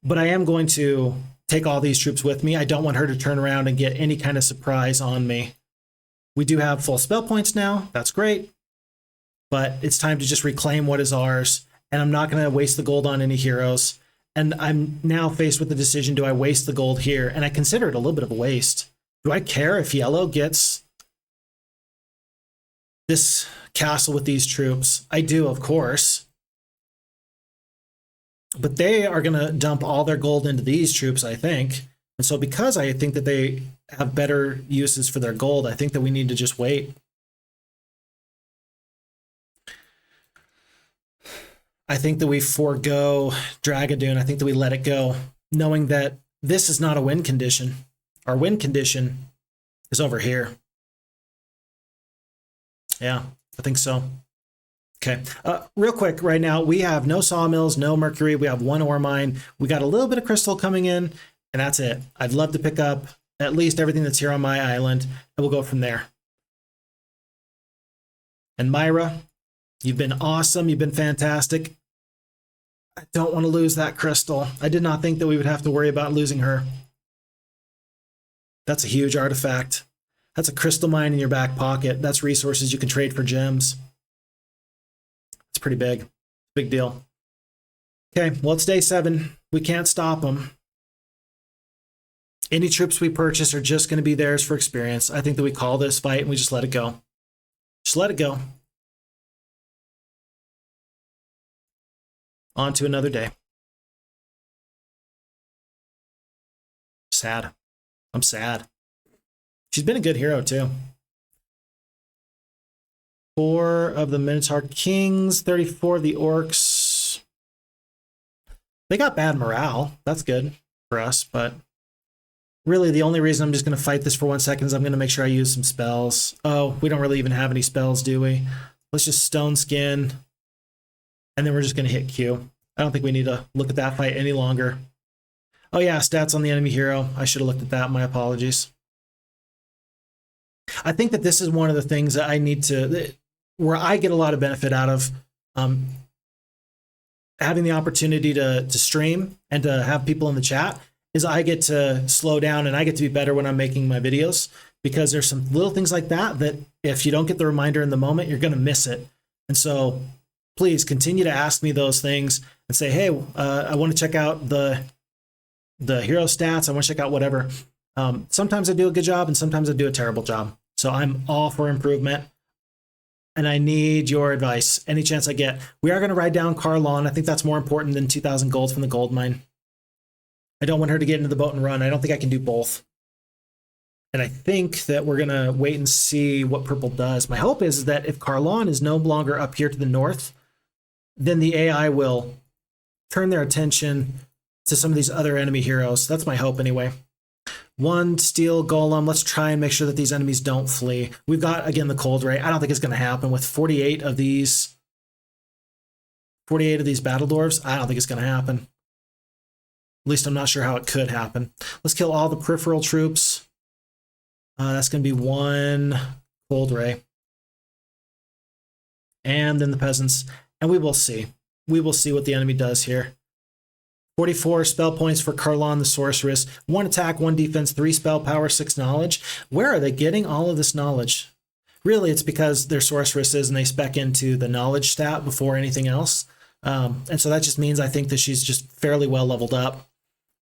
[SPEAKER 1] But I am going to take all these troops with me. I don't want her to turn around and get any kind of surprise on me. We do have full spell points now. That's great. But it's time to just reclaim what is ours. And I'm not going to waste the gold on any heroes. And I'm now faced with the decision, do I waste the gold here? And I consider it a little bit of a waste. Do I care if yellow gets this castle with these troops? I do, of course. But they are going to dump all their gold into these troops, I think. And so because I think that they have better uses for their gold, I think that we need to just wait. I think that we forego Dragonoon. I think that we let it go, knowing that this is not a win condition. Our win condition is over here. Yeah, I think so. Okay, real quick right now, we have no sawmills, no mercury. We have 1 ore mine. We got a little bit of crystal coming in, and that's it. I'd love to pick up at least everything that's here on my island, and we'll go from there. And Myra, you've been awesome. You've been fantastic. I don't want to lose that crystal. I did not think that we would have to worry about losing her. That's a huge artifact. That's a crystal mine in your back pocket. That's resources you can trade for gems. It's pretty big. Big deal. Okay, well, it's day 7. We can't stop them. Any troops we purchase are just going to be theirs for experience. I think that we call this fight and we just let it go. Just let it go. On to another day. Sad. I'm sad. She's been a good hero too. 4 of the Minotaur Kings, 34 of the Orcs. They got bad morale. That's good for us, but really the only reason I'm just going to fight this for 1 second is I'm going to make sure I use some spells. Oh, we don't really even have any spells, do we? Let's just Stone Skin. And then we're just going to hit Q. I don't think we need to look at that fight any longer. Oh yeah, stats on the enemy hero. I should have looked at that. My apologies. I think that this is one of the things that I need to, where I get a lot of benefit out of having the opportunity to stream and to have people in the chat, is I get to slow down and I get to be better when I'm making my videos, because there's some little things like that that if you don't get the reminder in the moment, you're going to miss it. And so please continue to ask me those things and say, hey, I want to check out the hero stats. I want to check out whatever. Sometimes I do a good job and sometimes I do a terrible job. So I'm all for improvement and I need your advice any chance I get. We are going to ride down Karlon. I think that's more important than 2,000 gold from the gold mine. I don't want her to get into the boat and run. I don't think I can do both. And I think that we're going to wait and see what purple does. My hope is that if Karlon is no longer up here to the north, then the AI will turn their attention to some of these other enemy heroes. That's my hope anyway. 1 steel golem. Let's try and make sure that these enemies don't flee. We've got, again, the cold ray. I don't think it's going to happen with 48 of these battle dwarves. I don't think it's going to happen. At least I'm not sure how it could happen. Let's kill all the peripheral troops. That's going to be 1 cold ray. And then the peasants. And we will see. We will see what the enemy does here. 44 spell points for Karlon the Sorceress. 1 attack, 1 defense, 3 spell power, 6 knowledge. Where are they getting all of this knowledge? Really, it's because they're sorceresses and they spec into the knowledge stat before anything else. And so that just means I think that she's just fairly well leveled up.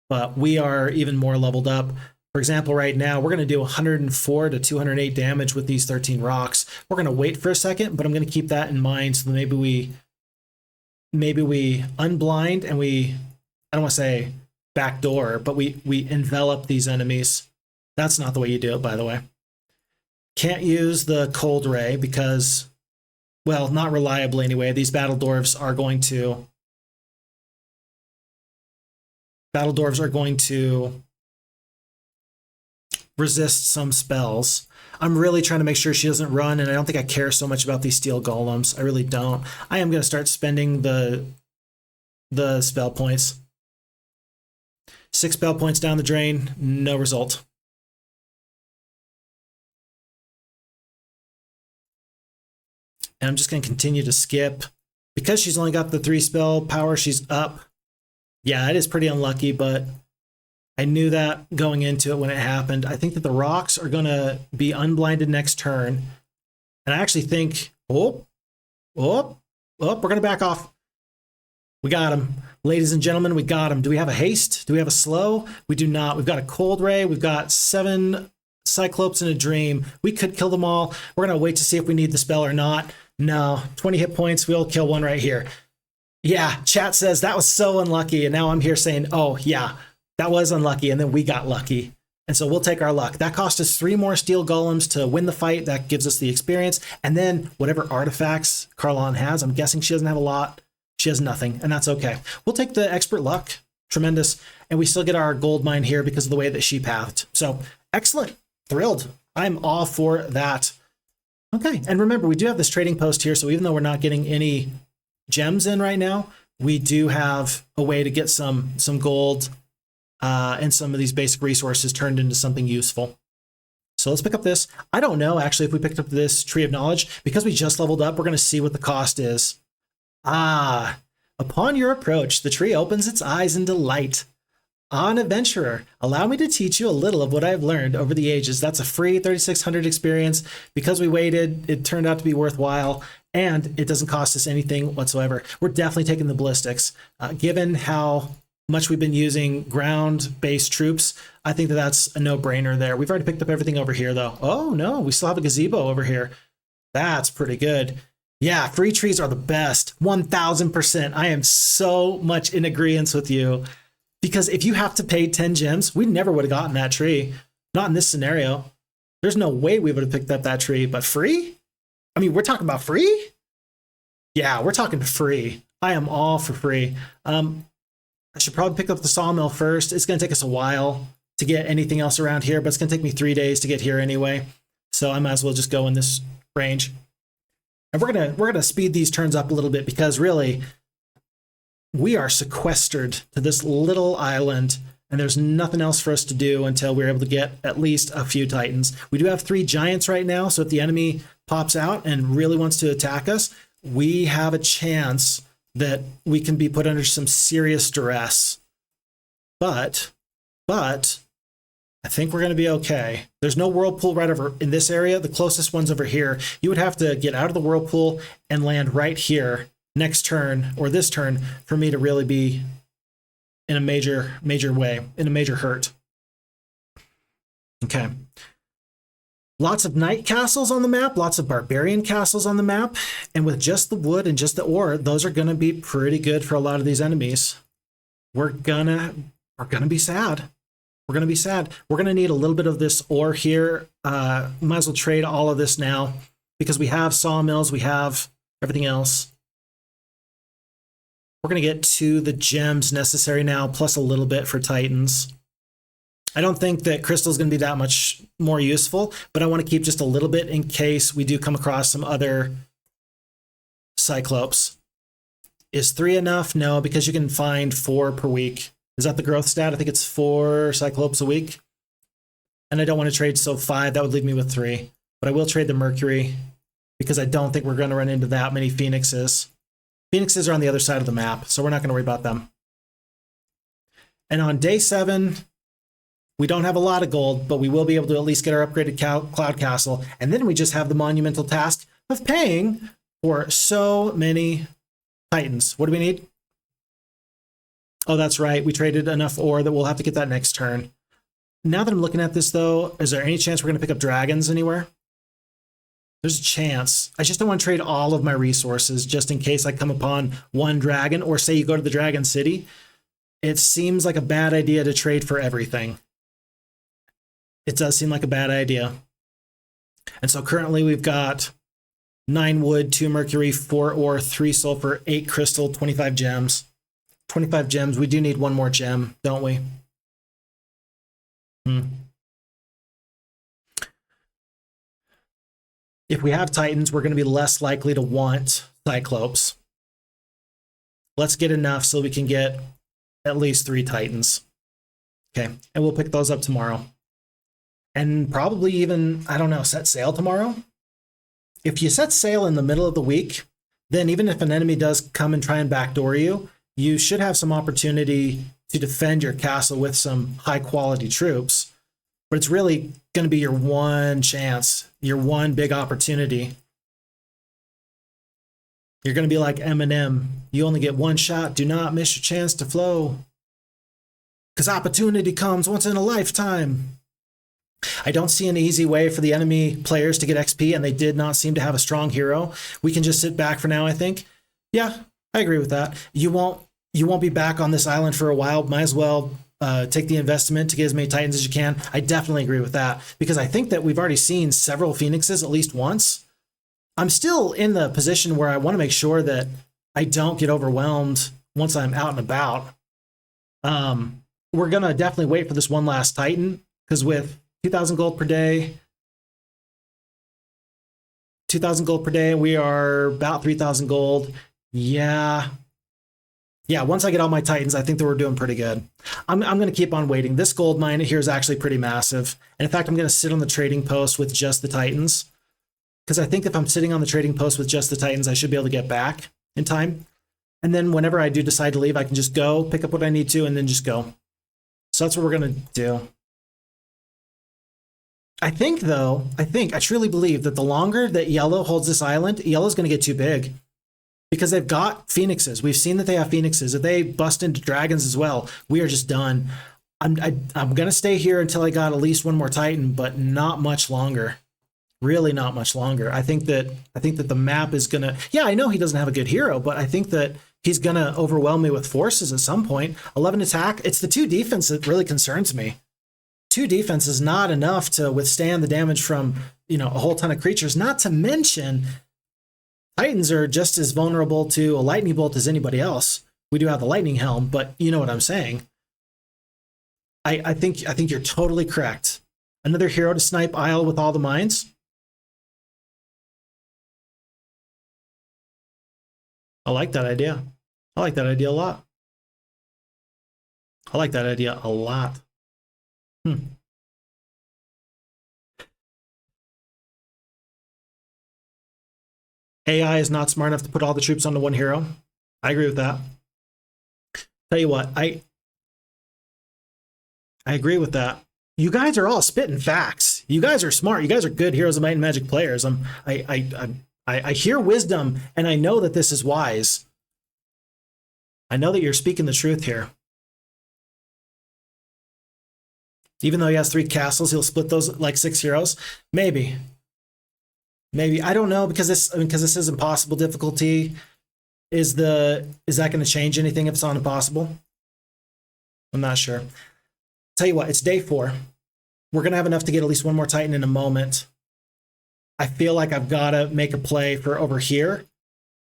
[SPEAKER 1] But we are even more leveled up. For example, right now, we're going to do 104 to 208 damage with these 13 rocks. We're going to wait for a second, but I'm going to keep that in mind so that maybe we unblind and we, I don't want to say backdoor, but we envelop these enemies. That's not the way you do it, by the way. Can't use the cold ray because, well, not reliably anyway. These battle dwarves are going to resist some spells. I'm really trying to make sure she doesn't run, and I don't think I care so much about these steel golems. I really don't. I am going to start spending the spell points. 6 spell points down the drain, no result. And I'm just going to continue to skip. Because she's only got the 3 spell power, she's up. Yeah, it is pretty unlucky, but I knew that going into it when it happened. I think that the rocks are going to be unblinded next turn. And I actually think, we're going to back off. We got him. Ladies and gentlemen, we got him. Do we have a haste? Do we have a slow? We do not. We've got a cold ray. We've got 7 cyclopes in a dream. We could kill them all. We're going to wait to see if we need the spell or not. No, 20 hit points. We'll kill one right here. Yeah, chat says that was so unlucky. And now I'm here saying, oh, yeah, that was unlucky. And then we got lucky. And so we'll take our luck. That cost us 3 more steel golems to win the fight. That gives us the experience. And then whatever artifacts Carlon has, I'm guessing she doesn't have a lot. She has nothing, and that's okay. We'll take the expert luck. Tremendous. And we still get our gold mine here because of the way that she pathed. So excellent. Thrilled. I'm all for that. Okay, and remember, we do have this trading post here, so even though we're not getting any gems in right now, we do have a way to get some gold and some of these basic resources turned into something useful. So let's pick up this. I don't know, actually, if we picked up this Tree of Knowledge. Because we just leveled up, we're going to see what the cost is. Upon your approach, the tree opens its eyes in delight. On adventurer, allow me to teach you a little of what I've learned over the ages. That's a free 3600 experience. Because we waited, it turned out to be worthwhile, and it doesn't cost us anything whatsoever. We're definitely taking the ballistics. Given how much we've been using ground-based troops, I think that that's a no-brainer there. We've already picked up everything over here, though. Oh, no, we still have a gazebo over here. That's pretty good. Yeah, free trees are the best. 1000%. I am so much in agreement with you. Because if you have to pay 10 gems, we never would have gotten that tree. Not in this scenario. There's no way we would have picked up that tree. But free? I mean, we're talking about free? Yeah, we're talking free. I am all for free. I should probably pick up the sawmill first. It's going to take us a while to get anything else around here, but it's going to take me 3 days to get here anyway. So I might as well just go in this range. And we're gonna speed these turns up a little bit because really we are sequestered to this little island and there's nothing else for us to do until we're able to get at least a few titans. We do have 3 giants right now, so if the enemy pops out and really wants to attack us, we have a chance that we can be put under some serious duress. But I think we're going to be okay. There's no whirlpool right over in this area. The closest one's over here. You would have to get out of the whirlpool and land right here next turn or this turn for me to really be in a major way, in a major hurt. Okay. Lots of knight castles on the map, lots of barbarian castles on the map, and with just the wood and just the ore, those are going to be pretty good for a lot of these enemies. We're gonna be sad. We're going to be sad. We're going to need a little bit of this ore here. Might as well trade all of this now because we have sawmills. We have everything else. We're going to get to the gems necessary now, plus a little bit for titans. I don't think that crystal is going to be that much more useful, but I want to keep just a little bit in case we do come across some other cyclopes. Is 3 enough? No, because you can find 4 per week. Is that the growth stat? I think it's 4 cyclopes a week. And I don't want to trade, so 5. That would leave me with 3. But I will trade the mercury because I don't think we're going to run into that many phoenixes. Phoenixes are on the other side of the map, so we're not going to worry about them. And on day 7, we don't have a lot of gold, but we will be able to at least get our upgraded cloud castle. And then we just have the monumental task of paying for so many titans. What do we need? Oh, that's right. We traded enough ore that we'll have to get that next turn. Now that I'm looking at this, though, is there any chance we're going to pick up dragons anywhere? There's a chance. I just don't want to trade all of my resources just in case I come upon one dragon, or say you go to the Dragon City. It seems like a bad idea to trade for everything. It does seem like a bad idea. And so currently we've got 9 wood, 2 mercury, 4 ore, 3 sulfur, 8 crystal, 25 gems. 25 gems. We do need one more gem, don't we? if we have Titans, we're going to be less likely to want Cyclopes. Let's get enough so we can get at least 3 Titans. Okay, and we'll pick those up tomorrow. And probably even, I don't know, set sail tomorrow? If you set sail in the middle of the week, then even if an enemy does come and try and backdoor you, you should have some opportunity to defend your castle with some high-quality troops. But it's really going to be your one chance, your one big opportunity. You're going to be like Eminem. You only get one shot. Do not miss your chance to flow. Because opportunity comes once in a lifetime. I don't see an easy way for the enemy players to get XP, and they did not seem to have a strong hero. We can just sit back for now, I think. Yeah, I agree with that. You won't be back on this island for a while. Might as well take the investment to get as many Titans as you can. I definitely agree with that, because I think that we've already seen several Phoenixes at least once. I'm still in the position where I want to make sure that I don't get overwhelmed once I'm out and about. We're going to definitely wait for this one last Titan, because with 2,000 gold per day, 2,000 gold per day, we are about 3,000 gold. Yeah, once I get all my Titans, I think that we're doing pretty good. I'm going to keep on waiting. This gold mine here is actually pretty massive. And in fact, I'm going to sit on the trading post with just the Titans, because I think if I'm sitting on the trading post with just the Titans, I should be able to get back in time. And then whenever I do decide to leave, I can just go, pick up what I need to, and then just go. So that's what we're going to do. I think, though, I truly believe that the longer that Yellow holds this island, Yellow's going to get too big. Because they've got Phoenixes. We've seen that they have Phoenixes. If they bust into Dragons as well, we are just done. I'm going to stay here until I got at least one more Titan, but not much longer. Really not much longer. I think that the map is going to... Yeah, I know he doesn't have a good hero, but I think that he's going to overwhelm me with forces at some point. 11 attack. It's the 2 defense that really concerns me. 2 defense is not enough to withstand the damage from, a whole ton of creatures, not to mention... Titans are just as vulnerable to a lightning bolt as anybody else. We do have the lightning helm, but you know what I'm saying. I think you're totally correct. Another hero to snipe Isle with all the mines. I like that idea. I like that idea a lot. I like that idea a lot. AI is not smart enough to put all the troops onto one hero. I agree with that. Tell you what, I agree with that. You guys are all spitting facts. You guys are smart. You guys are good Heroes of Might and Magic players. I hear wisdom, and I know that this is wise. I know that you're speaking the truth here. Even though he has 3 castles, he'll split those like 6 heroes. Maybe. I don't know, because this is impossible difficulty. Is that going to change anything if it's on impossible? I'm not sure. Tell you what, it's day 4. We're going to have enough to get at least one more Titan in a moment. I feel like I've got to make a play for over here,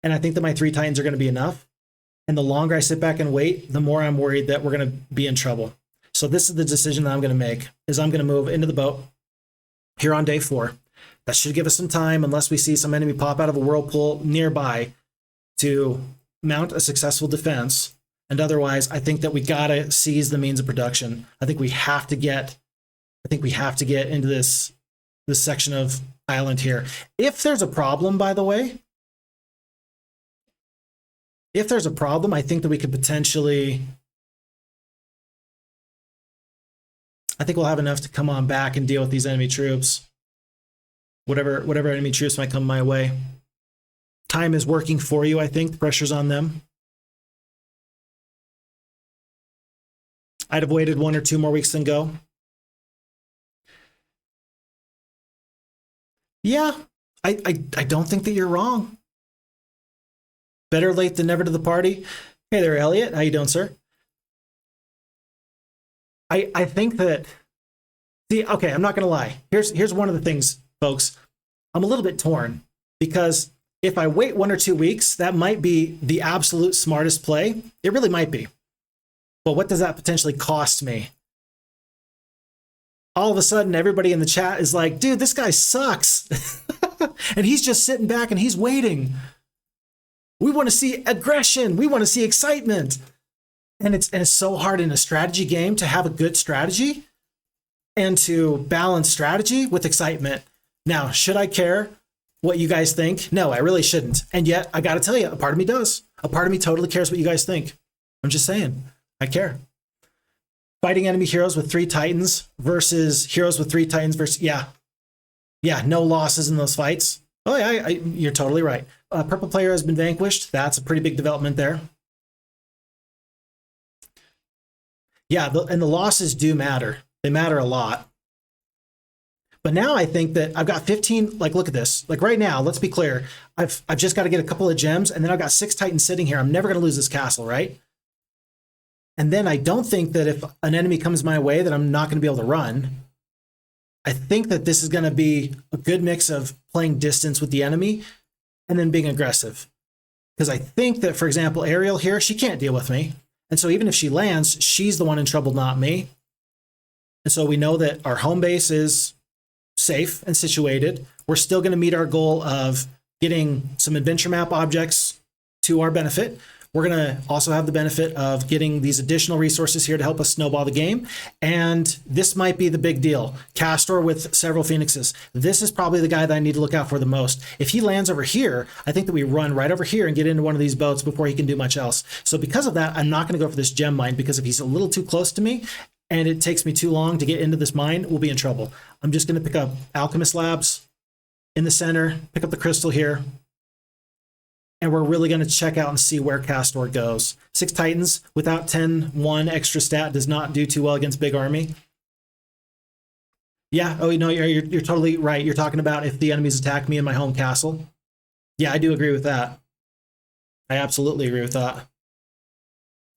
[SPEAKER 1] and I think that my 3 Titans are going to be enough. And the longer I sit back and wait, the more I'm worried that we're going to be in trouble. So this is the decision that I'm going to make, is I'm going to move into the boat here on day 4. That should give us some time, unless we see some enemy pop out of a whirlpool nearby, to mount a successful defense. And otherwise, I think that we gotta seize the means of production. I think we have to get into this section of island here. If there's a problem, by the way, I think that we could potentially... I think we'll have enough to come on back and deal with these enemy troops. Whatever enemy troops might come my way. Time is working for you, I think. The pressure's on them. I'd have waited 1 or 2 more weeks than go. Yeah, I don't think that you're wrong. Better late than never to the party. Hey there, Elliot. How you doing, sir? I think that... See, okay, I'm not going to lie. Here's one of the things, folks. I'm a little bit torn, because if I wait 1 or 2 weeks, that might be the absolute smartest play. It really might be. But what does that potentially cost me? All of a sudden, everybody in the chat is like, dude, this guy sucks. And he's just sitting back and he's waiting. We want to see aggression. We want to see excitement. And it's so hard in a strategy game to have a good strategy and to balance strategy with excitement. Now, should I care what you guys think? No, I really shouldn't. And yet, I got to tell you, a part of me does. A part of me totally cares what you guys think. I'm just saying, I care. Fighting enemy heroes with 3 titans versus heroes with 3 titans versus, yeah, no losses in those fights. Oh yeah, you're totally right. Purple player has been vanquished. That's a pretty big development there. Yeah, and the losses do matter. They matter a lot. But now I think that I've got 15, like, look at this. Like right now, let's be clear. I've just got to get a couple of gems, and then I've got 6 titans sitting here. I'm never going to lose this castle, right? And then I don't think that if an enemy comes my way that I'm not going to be able to run. I think that this is going to be a good mix of playing distance with the enemy and then being aggressive. Because I think that, for example, Ariel here, she can't deal with me. And so even if she lands, she's the one in trouble, not me. And so we know that our home base is safe and situated. We're still going to meet our goal of getting some adventure map objects to our benefit. We're going to also have the benefit of getting these additional resources here to help us snowball the game. And this might be the big deal. Kastore with several phoenixes. This is probably the guy that I need to look out for the most. If he lands over here, I think that we run right over here and get into one of these boats before he can do much else. So because of that, I'm not going to go for this gem mine, because if he's a little too close to me and it takes me too long to get into this mine, we'll be in trouble. I'm just going to pick up Alchemist Labs in the center, pick up the crystal here. And we're really going to check out and see where Kastore goes. 6 titans without 10-1 extra stat does not do too well against big army. Yeah, oh, no, you're totally right. You're talking about if the enemies attack me in my home castle. Yeah, I do agree with that. I absolutely agree with that.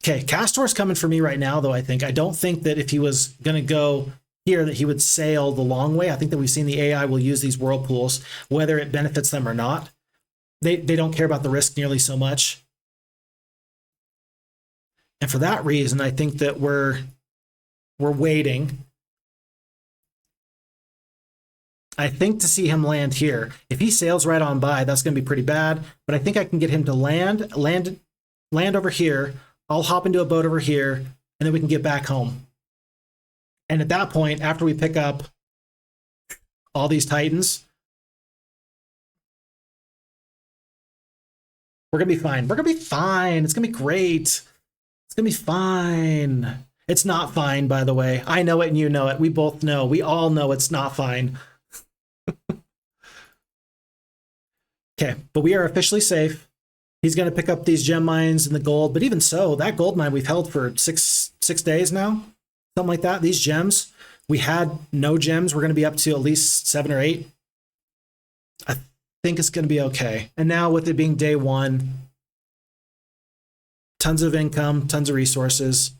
[SPEAKER 1] Okay, Kastore's coming for me right now, though, I think. I don't think that if he was going to go here that he would sail the long way. I think that we've seen the AI will use these whirlpools, whether it benefits them or not. They don't care about the risk nearly so much. And for that reason, I think that we're waiting. I think to see him land here. If he sails right on by, that's going to be pretty bad. But I think I can get him to land over here. I'll hop into a boat over here, and then we can get back home. And at that point, after we pick up all these titans, we're going to be fine. We're going to be fine. It's going to be great. It's going to be fine. It's not fine, by the way. I know it and you know it. We both know. We all know it's not fine. Okay, but we are officially safe. He's going to pick up these gem mines and the gold. But even so, that gold mine we've held for six days now. Something like that. These gems, we had no gems. We're going to be up to at least 7 or 8. I think it's going to be okay. And now with it being day 1, tons of income, tons of resources.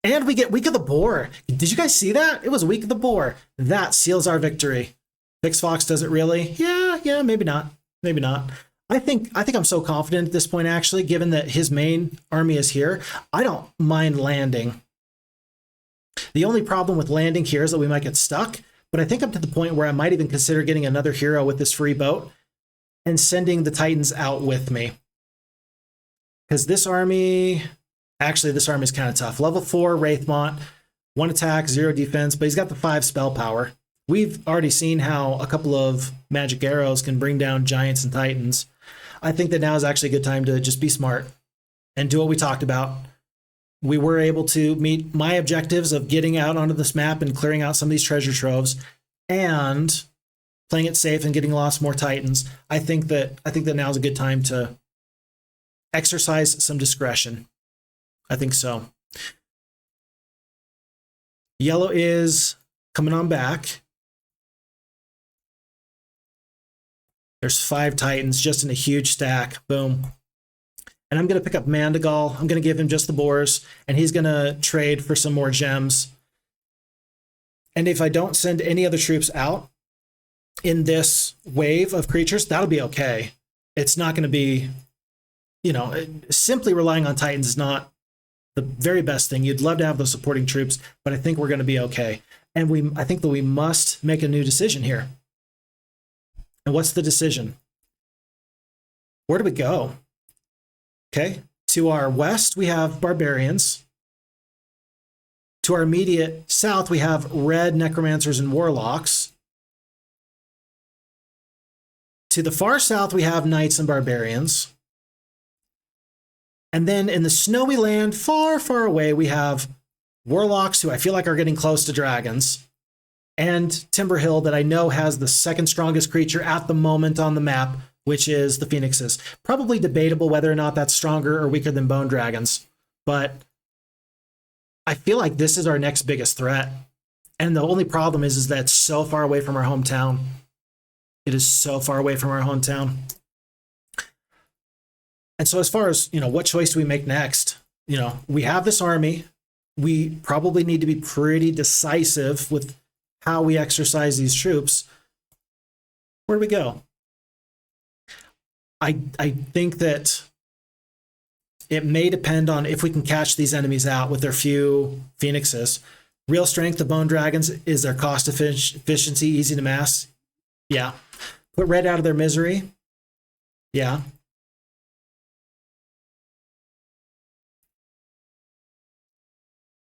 [SPEAKER 1] And we get Week of the Boar. Did you guys see that? It was Week of the Boar. That seals our victory. Fix Fox does it really? Yeah, maybe not. Maybe not. I think I'm so confident at this point, actually, given that his main army is here. I don't mind landing. The only problem with landing here is that we might get stuck, but I think I'm to the point where I might even consider getting another hero with this free boat and sending the Titans out with me. Because this army, actually this army is kind of tough. Level 4 Wraithmont, 1 attack, 0 defense, but he's got the 5 spell power. We've already seen how a couple of magic arrows can bring down giants and titans. I think that now is actually a good time to just be smart and do what we talked about. We were able to meet my objectives of getting out onto this map and clearing out some of these treasure troves and playing it safe and getting lost more titans. I think that now is a good time to exercise some discretion. I think so. Yellow is coming on back. There's 5 titans just in a huge stack. Boom. And I'm going to pick up Mandigal. I'm going to give him just the boars, and he's going to trade for some more gems. And if I don't send any other troops out in this wave of creatures, that'll be okay. It's not going to be, simply relying on titans is not the very best thing. You'd love to have those supporting troops, but I think we're going to be okay. And I think that we must make a new decision here. And what's the decision? Where do we go? Okay, to our west, we have barbarians. To our immediate south, we have red necromancers and warlocks. To the far south, we have knights and barbarians. And then in the snowy land, far, far away, we have warlocks, who I feel like are getting close to dragons, and Timber Hill, that I know has the second strongest creature at the moment on the map, which is the Phoenixes. Probably debatable whether or not that's stronger or weaker than Bone Dragons, but I feel like this is our next biggest threat. And the only problem is that it's so far away from our hometown. It is so far away from our hometown. And so as far as, what choice do we make next? We have this army. We probably need to be pretty decisive with how we exercise these troops. Where do we go? I think that it may depend on if we can catch these enemies out with their few Phoenixes. Real strength of Bone Dragons is their cost efficiency, easy to mass. Yeah. Put red out of their misery. Yeah.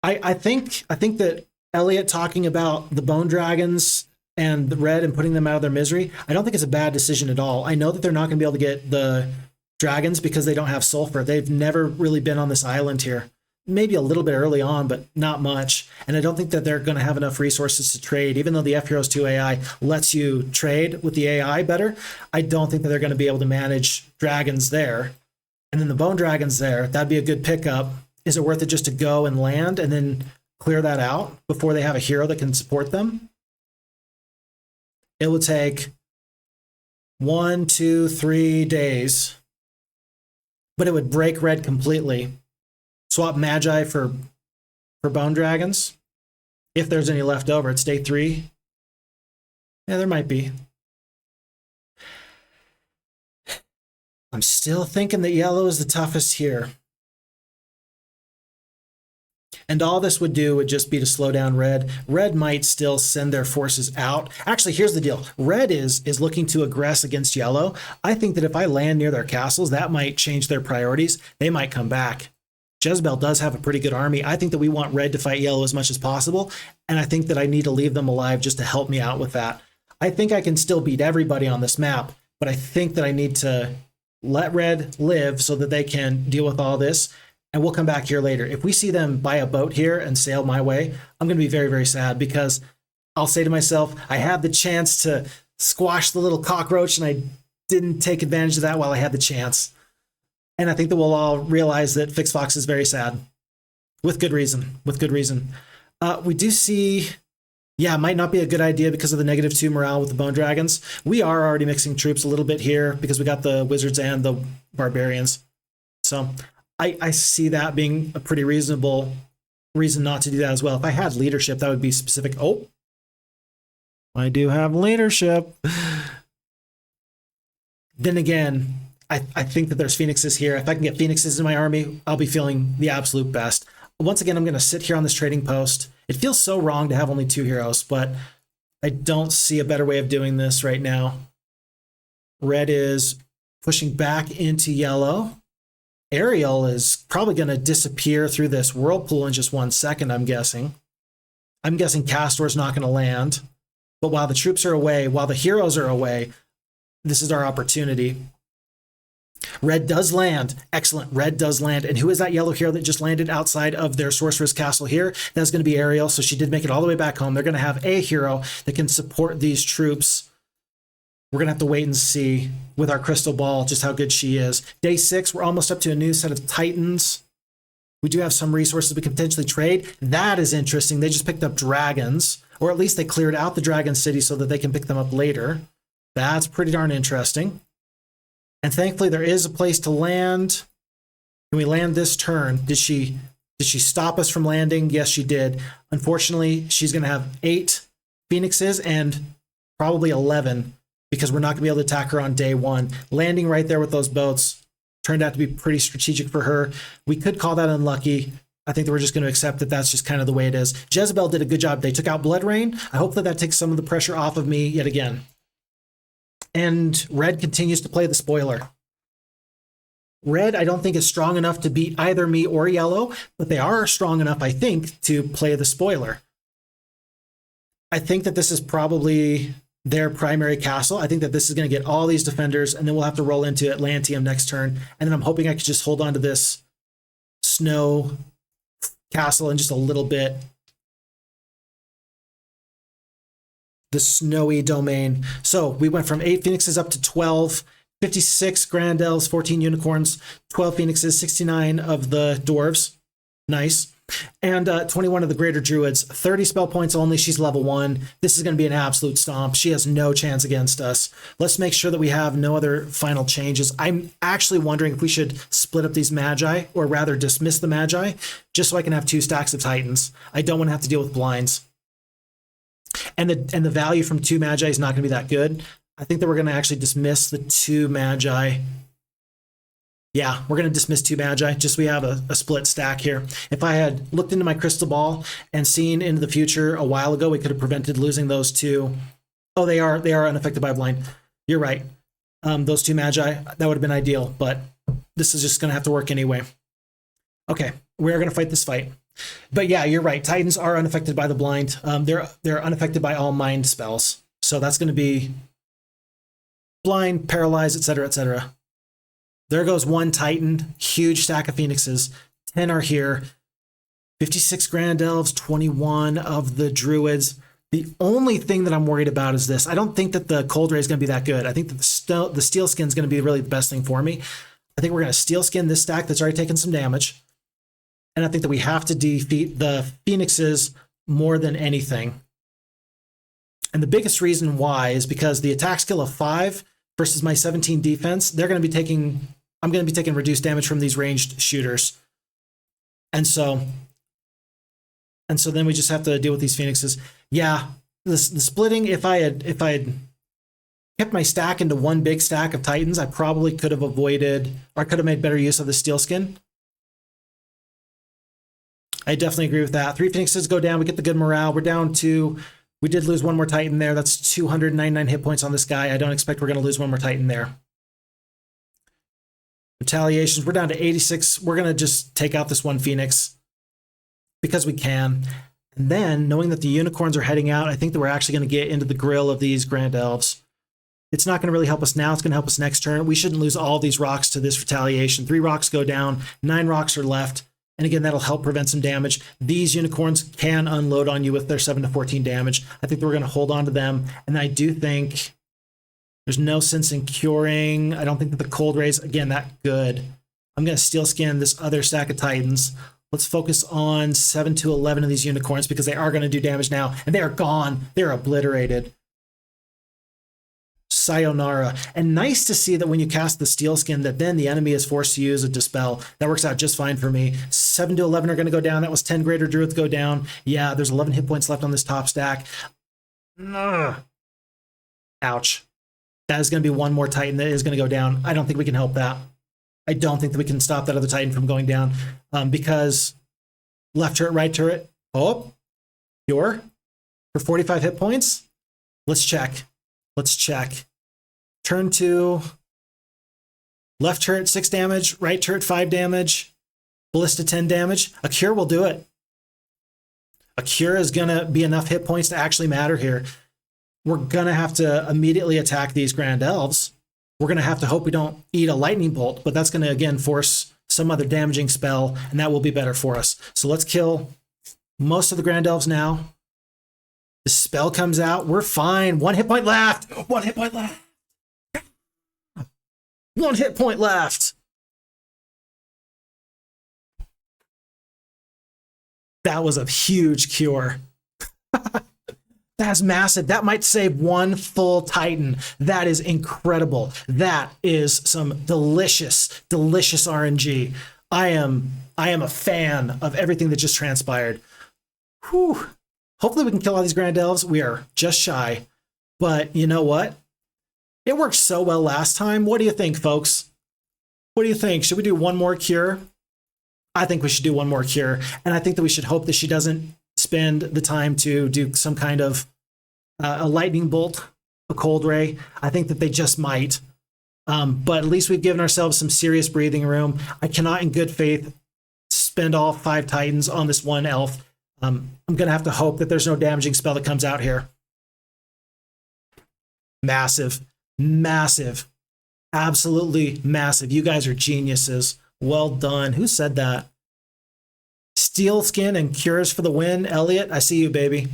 [SPEAKER 1] I think that Elliot talking about the Bone Dragons and the red and putting them out of their misery, I don't think it's a bad decision at all. I know that they're not going to be able to get the dragons because they don't have sulfur. They've never really been on this island here. Maybe a little bit early on, but not much. And I don't think that they're going to have enough resources to trade. Even though the FHeroes2 AI lets you trade with the AI better, I don't think that they're going to be able to manage dragons there. And then the Bone Dragons there, that'd be a good pickup. Is it worth it just to go and land and then clear that out before they have a hero that can support them? It will take 1, 2, 3 days, but it would break red completely. Swap Magi for Bone Dragons. If there's any left over, it's day 3. Yeah, there might be. I'm still thinking that yellow is the toughest here. And all this would do would just be to slow down red. Red might still send their forces out. Actually, here's the deal. Red is looking to aggress against yellow. I think that if I land near their castles, that might change their priorities. They might come back. Jezebel does have a pretty good army. I think that we want red to fight yellow as much as possible. And I think that I need to leave them alive just to help me out with that. I think I can still beat everybody on this map, but I think that I need to let red live so that they can deal with all this. And we'll come back here later. If we see them buy a boat here and sail my way, I'm going to be very, very sad because I'll say to myself, I had the chance to squash the little cockroach and I didn't take advantage of that while I had the chance. And I think that we'll all realize that Fix Fox is very sad. With good reason. With good reason. We do see, yeah, it might not be a good idea because of the -2 morale with the Bone Dragons. We are already mixing troops a little bit here because we got the Wizards and the Barbarians. So I see that being a pretty reasonable reason not to do that as well. If I had leadership, that would be specific. Oh, I do have leadership. Then again, I think that there's Phoenixes here. If I can get Phoenixes in my army, I'll be feeling the absolute best. Once again, I'm going to sit here on this trading post. It feels so wrong to have only 2 heroes, but I don't see a better way of doing this right now. Red is pushing back into yellow. Ariel is probably going to disappear through this whirlpool in just 1 second, I'm guessing. I'm guessing Kastore's not going to land. But while the troops are away, while the heroes are away, this is our opportunity. Red does land. Excellent. Red does land. And who is that yellow hero that just landed outside of their sorceress castle here? That's going to be Ariel. So she did make it all the way back home. They're going to have a hero that can support these troops. We're going to have to wait and see with our crystal ball just how good she is. Day 6, we're almost up to a new set of Titans. We do have some resources we can potentially trade. That is interesting. They just picked up dragons, or at least they cleared out the dragon city so that they can pick them up later. That's pretty darn interesting. And thankfully, there is a place to land. Can we land this turn? Did she stop us from landing? Yes, she did. Unfortunately, she's going to have 8 Phoenixes and probably 11 because we're not going to be able to attack her on day 1. Landing right there with those boats turned out to be pretty strategic for her. We could call that unlucky. I think that we're just going to accept that that's just kind of the way it is. Jezebel did a good job. They took out Blood Rain. I hope that that takes some of the pressure off of me yet again. And red continues to play the spoiler. Red, I don't think is strong enough to beat either me or yellow, but they are strong enough, I think, to play the spoiler. I think that this is probably their primary castle. I think that this is going to get all these defenders, and then we'll have to roll into Atlantium next turn. And then I'm hoping I could just hold on to this snow castle in just a little bit. The snowy domain. So we went from 8 phoenixes up to 12, 56 grand elves, 14 unicorns, 12 phoenixes, 69 of the dwarves. Nice. And 21 of the greater druids, 30 spell points only. She's level 1. This is going to be an absolute stomp. She has no chance against us. Let's make sure that we have no other final changes. I'm actually wondering if we should split up these magi, or rather dismiss the magi, just so I can have 2 stacks of titans. I don't want to have to deal with blinds. And the value from 2 magi is not going to be that good. I think that we're going to actually dismiss the 2 magi. Yeah, we're going to dismiss 2 magi, just so we have a split stack here. If I had looked into my crystal ball and seen into the future a while ago, we could have prevented losing those 2. Oh, they are unaffected by blind. You're right. Those 2 magi, that would have been ideal, but this is just going to have to work anyway. Okay, we're going to fight this fight. But yeah, you're right. Titans are unaffected by the blind. They're unaffected by all mind spells. So that's going to be blind, paralyzed, etc., etc. There goes 1 Titan, huge stack of phoenixes. 10 are here. 56 grand elves, 21 of the druids. The only thing that I'm worried about is this. I don't think that the cold ray is going to be that good. I think that the steel skin is going to be really the best thing for me. I think we're going to steel skin this stack that's already taken some damage. And I think that we have to defeat the phoenixes more than anything. And the biggest reason why is because the attack skill of 5 versus my 17 defense, I'm going to be taking reduced damage from these ranged shooters. And so then we just have to deal with these phoenixes. Yeah, the splitting, if I had kept my stack into 1 big stack of titans, I probably could have avoided, or I could have made better use of the steel skin. I definitely agree with that. 3 phoenixes go down, we get the good morale. We're down to, we did lose 1 more titan there. That's 299 hit points on this guy. I don't expect we're going to lose 1 more titan there. Retaliations, we're down to 86. We're going to just take out this 1 phoenix because we can. And then, knowing that the unicorns are heading out, I think that we're actually going to get into the grill of these grand elves. It's not going to really help us now. It's going to help us next turn. We shouldn't lose all these rocks to this retaliation. 3 rocks go down. 9 rocks are left. And again, that'll help prevent some damage. These unicorns can unload on you with their 7 to 14 damage. I think we're going to hold on to them. And I do think there's no sense in curing. I don't think that the cold rays, again, that good. I'm going to steel skin this other stack of titans. Let's focus on 7 to 11 of these unicorns because they are going to do damage now. And they are gone. They're obliterated. Sayonara. And nice to see that when you cast the steel skin that then the enemy is forced to use a dispel. That works out just fine for me. 7 to 11 are going to go down. That was 10 greater druids go down. Yeah, there's 11 hit points left on this top stack. Ugh. Ouch. That is going to be 1 more titan that is going to go down. I don't think we can help that. I don't think that we can stop that other titan from going down because left turret, right turret. Oh, pure for 45 hit points. Let's check. Let's check. Turn 2. Left turret 6 damage, right turret 5 damage, ballista 10 damage. A cure will do it. A cure is going to be enough hit points to actually matter here. We're going to have to immediately attack these grand elves. We're going to have to hope we don't eat a lightning bolt, but that's going to again force some other damaging spell, and that will be better for us. So let's kill most of the grand elves now. The spell comes out. We're fine. 1 hit point left. 1 hit point left. 1 hit point left. That was a huge cure. That's massive. That might save 1 full Titan. That is incredible. That is some delicious, delicious RNG. I am a fan of everything that just transpired. Whew. Hopefully we can kill all these grand elves. We are just shy. But you know what? It worked so well last time. What do you think, folks? What do you think? Should we do 1 more cure? I think we should do 1 more cure. And I think that we should hope that she doesn't spend the time to do some kind of a lightning bolt a cold ray. I think that they just might. But at least we've given ourselves some serious breathing room. I cannot in good faith spend all 5 Titans on this one elf. I'm going to have to hope that there's no damaging spell that comes out here. Massive, massive, absolutely massive. You guys are geniuses. Well done. Who said that? Steel skin and cures for the win. Elliot, I see you, baby.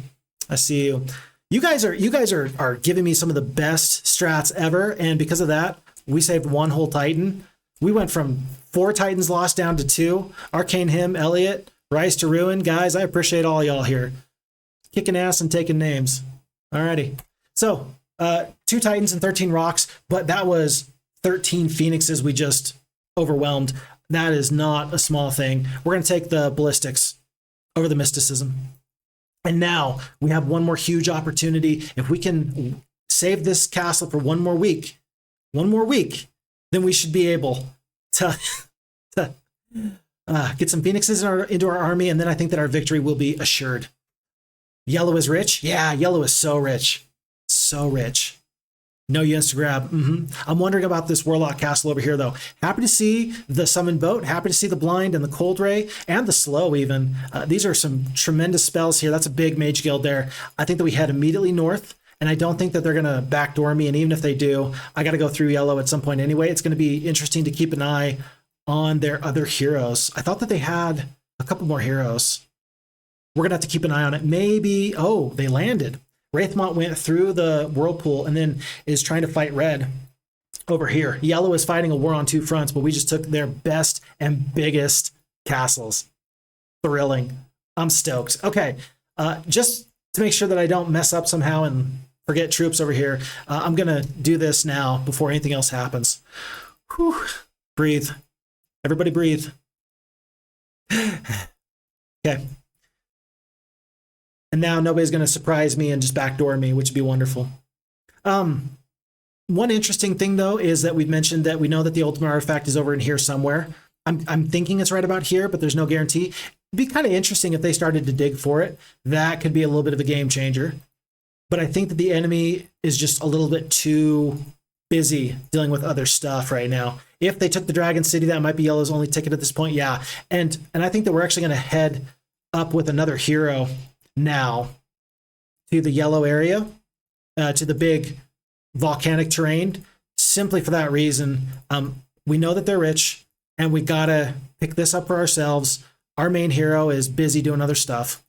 [SPEAKER 1] I see you. You guys are giving me some of the best strats ever, and because of that, we saved 1 whole Titan. We went from 4 Titans lost down to 2. Arcane Hymn, Elliot, Rise to Ruin. Guys, I appreciate all y'all here. Kicking ass and taking names. Alrighty. So, 2 Titans and 13 rocks, but that was 13 Phoenixes we just overwhelmed. That is not a small thing. We're going to take the ballistics over the mysticism. And now we have one more huge opportunity. If we can save this castle for one more week, then we should be able to get some Phoenixes into our army, and then I think that our victory will be assured. Yellow is rich? Yeah, yellow is so rich. So rich. No units to grab. I'm wondering about this Warlock Castle over here, though. Happy to see the Summon Boat. Happy to see the Blind and the Cold Ray and the Slow, even. These are some tremendous spells here. That's a big Mage Guild there. I think that we head immediately north, and I don't think that they're going to backdoor me. And even if they do, I got to go through yellow at some point anyway. It's going to be interesting to keep an eye on their other heroes. I thought that they had a couple more heroes. We're going to have to keep an eye on it. Maybe, oh, they landed. Wraithmont went through the Whirlpool and then is trying to fight red over here. Yellow is fighting a war on 2 fronts, but we just took their best and biggest castles. Thrilling. I'm stoked. Okay, just to make sure that I don't mess up somehow and forget troops over here, I'm going to do this now before anything else happens. Whew. Breathe. Everybody breathe. Okay. And now nobody's going to surprise me and just backdoor me, which would be wonderful. One interesting thing, though, is that we've mentioned that we know that the ultimate artifact is over in here somewhere. I'm thinking it's right about here, but there's no guarantee. It'd be kind of interesting if they started to dig for it. That could be a little bit of a game changer. But I think that the enemy is just a little bit too busy dealing with other stuff right now. If they took the Dragon City, that might be Yellow's only ticket at this point. Yeah. And I think that we're actually going to head up with another hero now to the yellow area, to the big volcanic terrain, simply for that reason. We know that they're rich, and we gotta pick this up for ourselves. Our main hero is busy doing other stuff.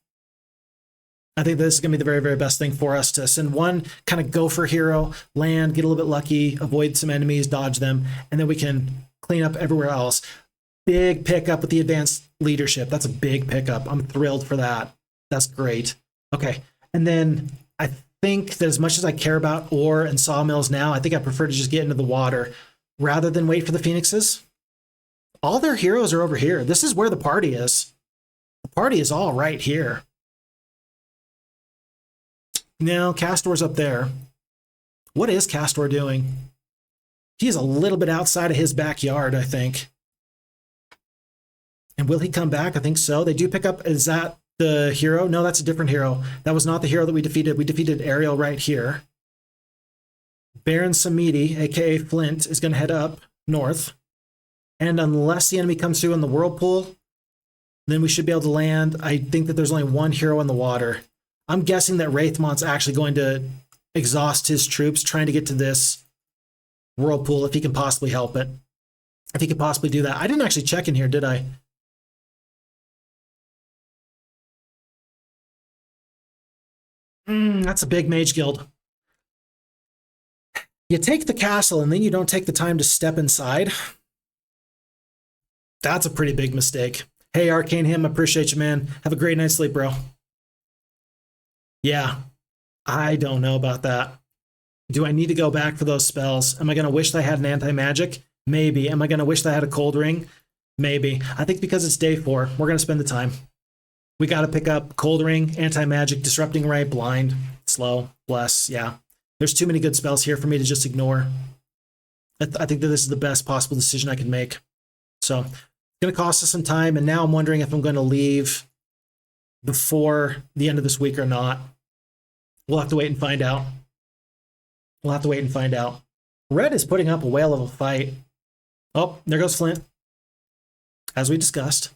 [SPEAKER 1] I think this is gonna be the very, very best thing for us, to send one kind of gopher hero, land, get a little bit lucky, avoid some enemies, dodge them, and then we can clean up everywhere else. Big pickup with the advanced leadership. That's a big pickup. I'm thrilled for that. That's great. Okay. And then I think that as much as I care about ore and sawmills now, I think I prefer to just get into the water rather than wait for the Phoenixes. All their heroes are over here. This is where the party is. The party is all right here. Now, Kastore's up there. What is Kastore doing? He's a little bit outside of his backyard, I think. And will he come back? I think so. They do pick up, is that the hero? No, that's a different hero. That was not the hero that we defeated. We defeated Ariel right here. Baron Samedi, aka Flint, is going to head up north. And unless the enemy comes through in the Whirlpool, then we should be able to land. I think that there's only one hero in the water. I'm guessing that Wraithmont's actually going to exhaust his troops trying to get to this Whirlpool if he can possibly help it. If he could possibly do that. I didn't actually check in here, did I? That's a big Mage Guild. You take the castle and then you don't take the time to step inside. That's a pretty big mistake. Hey, Arcane Hymn, appreciate you, man. Have a great night's sleep, bro. Yeah, I don't know about that. Do I need to go back for those spells? Am I going to wish that I had an anti-magic? Maybe. Am I going to wish that I had a cold ring? Maybe. I think because it's day 4, we're going to spend the time. We got to pick up cold ring, anti-magic, disrupting ray, blind, slow, bless. Yeah, there's too many good spells here for me to just ignore. I think that this is the best possible decision I can make. So it's going to cost us some time. And now I'm wondering if I'm going to leave before the end of this week or not. We'll have to wait and find out. We'll have to wait and find out. Red is putting up a whale of a fight. Oh, there goes Flint, as we discussed.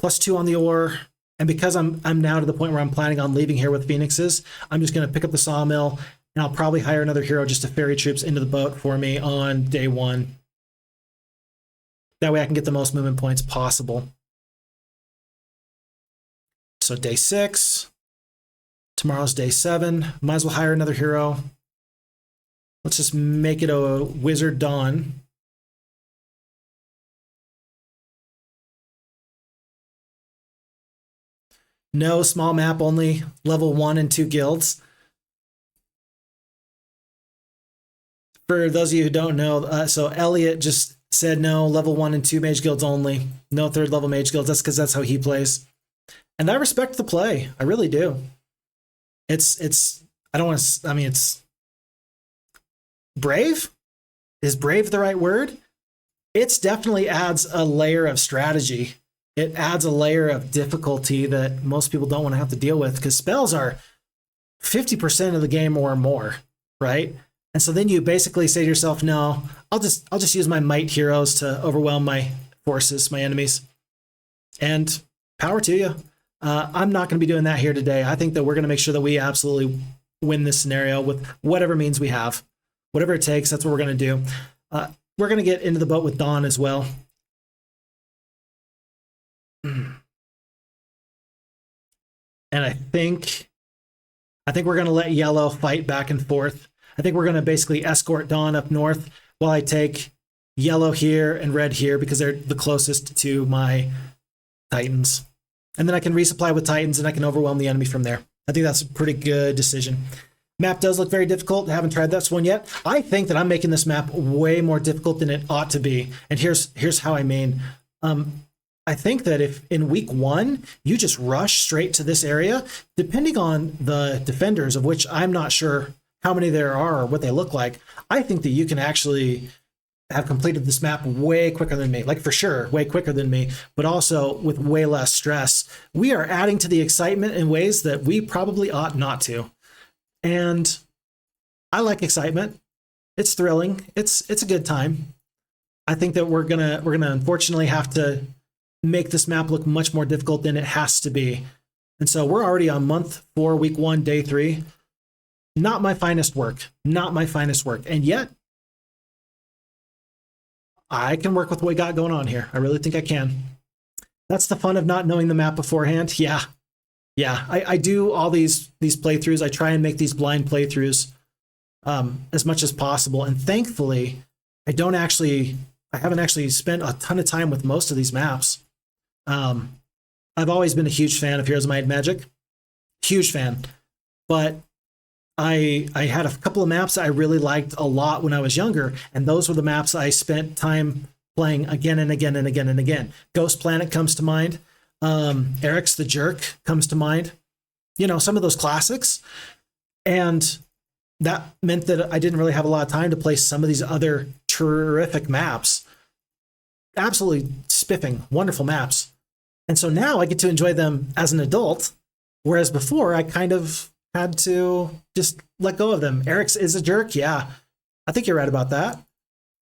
[SPEAKER 1] +2 on the ore. And because I'm now to the point where I'm planning on leaving here with Phoenixes, I'm just going to pick up the sawmill, and I'll probably hire another hero just to ferry troops into the boat for me on day 1. That way I can get the most movement points possible. So day 6. Tomorrow's day 7. Might as well hire another hero. Let's just make it a Wizard Dawn. No, small map, only level 1 and 2 guilds. For those of you who don't know, so Elliot just said no, level 1 and 2 mage guilds only. No 3rd level mage guilds. That's because that's how he plays. And I respect the play. I really do. It's I don't want to, I mean, it's brave? Is brave the right word? It's definitely adds a layer of strategy. It adds a layer of difficulty that most people don't want to have to deal with, because spells are 50% of the game or more, right? And so then you basically say to yourself, no, I'll just use my might heroes to overwhelm my forces, my enemies. And power to you. I'm not going to be doing that here today. I think that we're going to make sure that we absolutely win this scenario with whatever means we have. Whatever it takes, that's what we're going to do. We're going to get into the boat with Dawn as well. And I think we're going to let yellow fight back and forth. I think we're going to basically escort Dawn up north while I take yellow here and red here because they're the closest to my Titans. And then I can resupply with Titans and I can overwhelm the enemy from there. I think that's a pretty good decision. Map does look very difficult. I haven't tried this one yet. I think that I'm making this map way more difficult than it ought to be. And here's how I mean. I think that if in week 1, you just rush straight to this area, depending on the defenders, of which I'm not sure how many there are or what they look like, I think that you can actually have completed this map way quicker than me. Like, for sure, way quicker than me, but also with way less stress. We are adding to the excitement in ways that we probably ought not to. And I like excitement. It's thrilling. It's a good time. I think that we're gonna unfortunately have to make this map look much more difficult than it has to be. And so we're already on month 4, week 1, day 3. Not my finest work. Not my finest work. And yet, I can work with what we got going on here. I really think I can. That's the fun of not knowing the map beforehand. Yeah. I do all these playthroughs. I try and make these blind playthroughs as much as possible. And thankfully, I haven't actually spent a ton of time with most of these maps. I've always been a huge fan of Heroes of Might and Magic. Huge fan. But I had a couple of maps I really liked a lot when I was younger, and those were the maps I spent time playing again and again and again and again. Ghost Planet comes to mind. Eric's the Jerk comes to mind. You know, some of those classics. And that meant that I didn't really have a lot of time to play some of these other terrific maps. Absolutely spiffing, wonderful maps. And so now I get to enjoy them as an adult, whereas before I kind of had to just let go of them. Eric's is a jerk, yeah. I think you're right about that.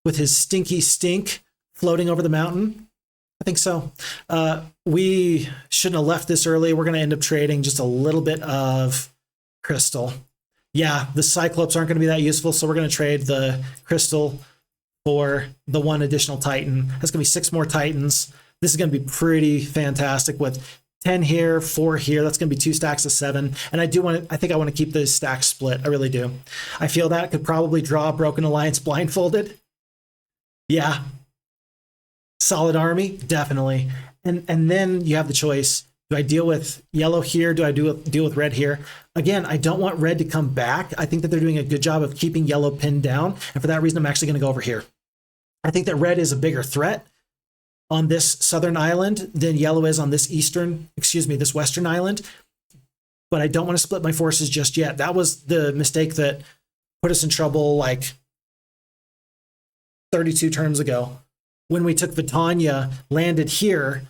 [SPEAKER 1] With his stinky stink floating over the mountain. I think so. We shouldn't have left this early. We're going to end up trading just a little bit of crystal. Yeah, the Cyclops aren't going to be that useful, so we're going to trade the crystal for the 1 additional Titan. That's going to be 6 more Titans. This is going to be pretty fantastic with 10 here, 4 here. That's going to be 2 stacks of 7. And I think I want to keep the stack split. I really do. I feel that could probably draw Broken Alliance blindfolded. Yeah. Solid army, definitely. And then you have the choice. Do I deal with yellow here? Do I deal with red here? Again, I don't want red to come back. I think that they're doing a good job of keeping yellow pinned down. And for that reason, I'm actually going to go over here. I think that red is a bigger threat on this southern island than yellow is on this this western island. But I don't want to split my forces just yet. That was the mistake that put us in trouble like 32 terms ago when we took Vitania, landed here,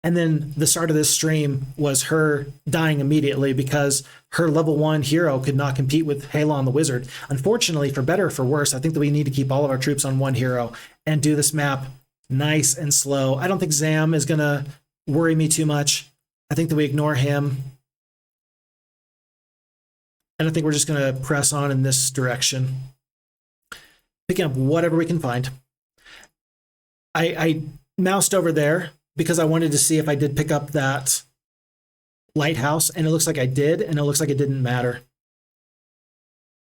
[SPEAKER 1] And then the start of this stream was her dying immediately because her level 1 hero could not compete with Halon the Wizard. Unfortunately, for better or for worse, I think that we need to keep all of our troops on one hero and do this map nice and slow. I don't think Zam is going to worry me too much. I think that we ignore him. And I think we're just going to press on in this direction, picking up whatever we can find. I moused over there because I wanted to see if I did pick up that lighthouse, and it looks like I did, and it looks like it didn't matter.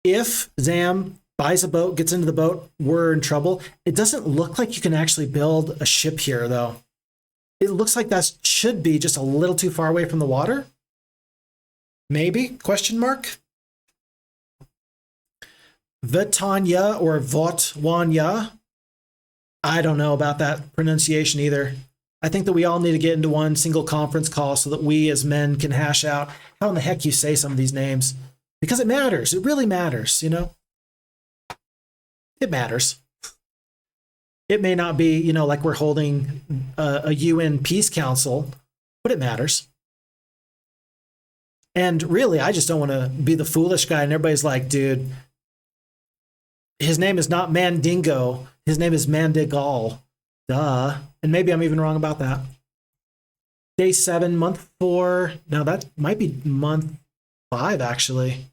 [SPEAKER 1] If Zam buys a boat, gets into the boat, we're in trouble. It doesn't look like you can actually build a ship here, though. It looks like that should be just a little too far away from the water. Maybe? Question mark? Vitanya or Votwanya. I don't know about that pronunciation either. I think that we all need to get into one single conference call so that we as men can hash out how in the heck you say some of these names. Because it matters. It really matters, you know? It matters. It may not be, you know, like we're holding a UN Peace Council, but it matters. And really, I just don't want to be the foolish guy. And everybody's like, dude, his name is not Mandingo. His name is Mandigal. Duh. And maybe I'm even wrong about that. Day 7, month 4. No, that might be month 5, actually.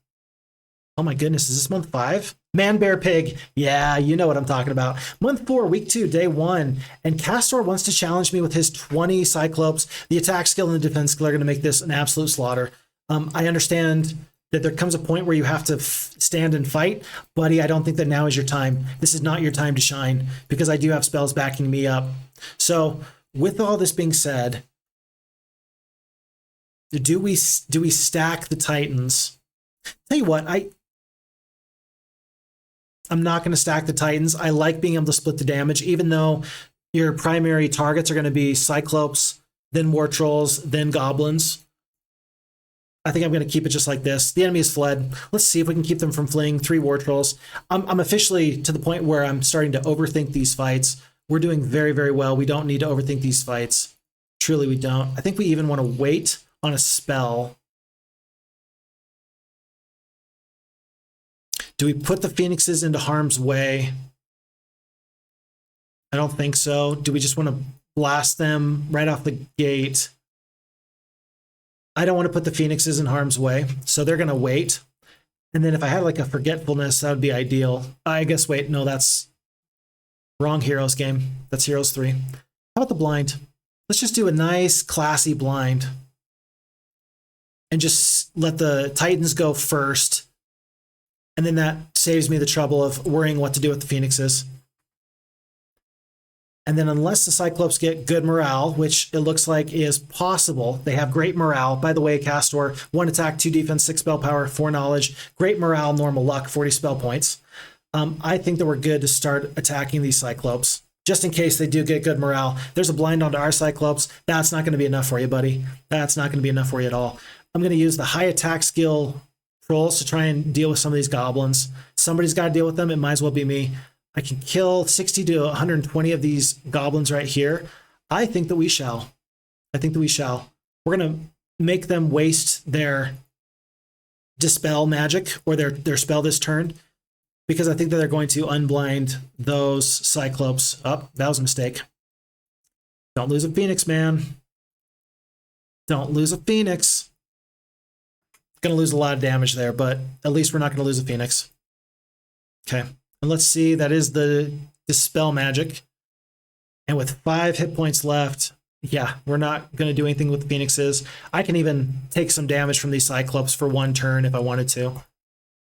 [SPEAKER 1] Oh my goodness, is this month 5? Man, Bear, Pig. Yeah, you know what I'm talking about. Month 4, week 2, day 1. And Kastore wants to challenge me with his 20 Cyclopes. The attack skill and the defense skill are going to make this an absolute slaughter. I understand that there comes a point where you have to stand and fight. Buddy, I don't think that now is your time. This is not your time to shine because I do have spells backing me up. So with all this being said, do we stack the Titans? Tell you what, I'm not going to stack the Titans. I like being able to split the damage, even though your primary targets are going to be Cyclopes, then War Trolls, then Goblins. I think I'm going to keep it just like this. The enemy has fled. Let's see if we can keep them from fleeing. 3 War Trolls. I'm officially to the point where I'm starting to overthink these fights. We're doing very, very well. We don't need to overthink these fights. Truly, we don't. I think we even want to wait on a spell. Do we put the Phoenixes into harm's way? I don't think so. Do we just want to blast them right off the gate? I don't want to put the Phoenixes in harm's way, so they're going to wait. And then if I had like a forgetfulness, that would be ideal. I guess, wait, no, that's wrong Heroes game. That's Heroes 3. How about the blind? Let's just do a nice, classy blind. And just let the Titans go first. And then that saves me the trouble of worrying what to do with the Phoenixes. And then unless the Cyclopes get good morale, which it looks like is possible, they have great morale. By the way, Kastore, 1 attack, 2 defense, 6 spell power, 4 knowledge, great morale, normal luck, 40 spell points. I think that we're good to start attacking these Cyclopes, just in case they do get good morale. There's a blind onto our Cyclopes. That's not going to be enough for you, buddy. That's not going to be enough for you at all. I'm going to use the high attack skill trolls to try and deal with some of these goblins. Somebody's got to deal with them. It might as well be me. I can kill 60 to 120 of these goblins right here. I think that we shall. I think that we shall. We're going to make them waste their dispel magic or their spell this turn because I think that they're going to unblind those Cyclopes. Oh, that was a mistake. Don't lose a Phoenix, man. Don't lose a Phoenix. Going to lose a lot of damage there, but at least we're not going to lose a Phoenix. Okay. And let's see, that is the dispel magic. And with 5 hit points left, yeah, we're not going to do anything with the Phoenixes. I can even take some damage from these Cyclopes for 1 turn if I wanted to.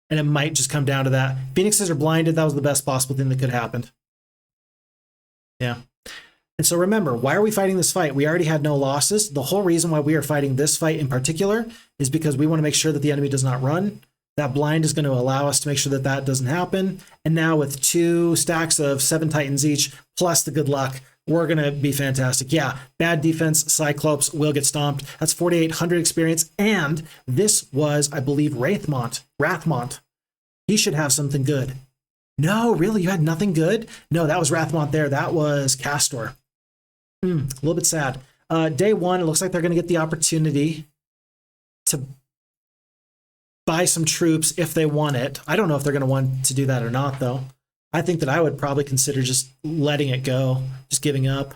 [SPEAKER 1] And it might just come down to that. Phoenixes are blinded. That was the best possible thing that could happen. Yeah. And so remember, why are we fighting this fight? We already had no losses. The whole reason why we are fighting this fight in particular is because we want to make sure that the enemy does not run. That blind is going to allow us to make sure that that doesn't happen. And now with 2 stacks of 7 Titans each, plus the good luck, we're going to be fantastic. Yeah, bad defense, Cyclopes will get stomped. That's 4,800 experience. And this was, I believe, Rathmont. He should have something good. No, really? You had nothing good? No, that was Rathmont there. That was Kastore. A little bit sad. Day one, it looks like they're going to get the opportunity to buy some troops if they want it. I don't know if they're going to want to do that or not, though. I think that I would probably consider just letting it go, just giving up.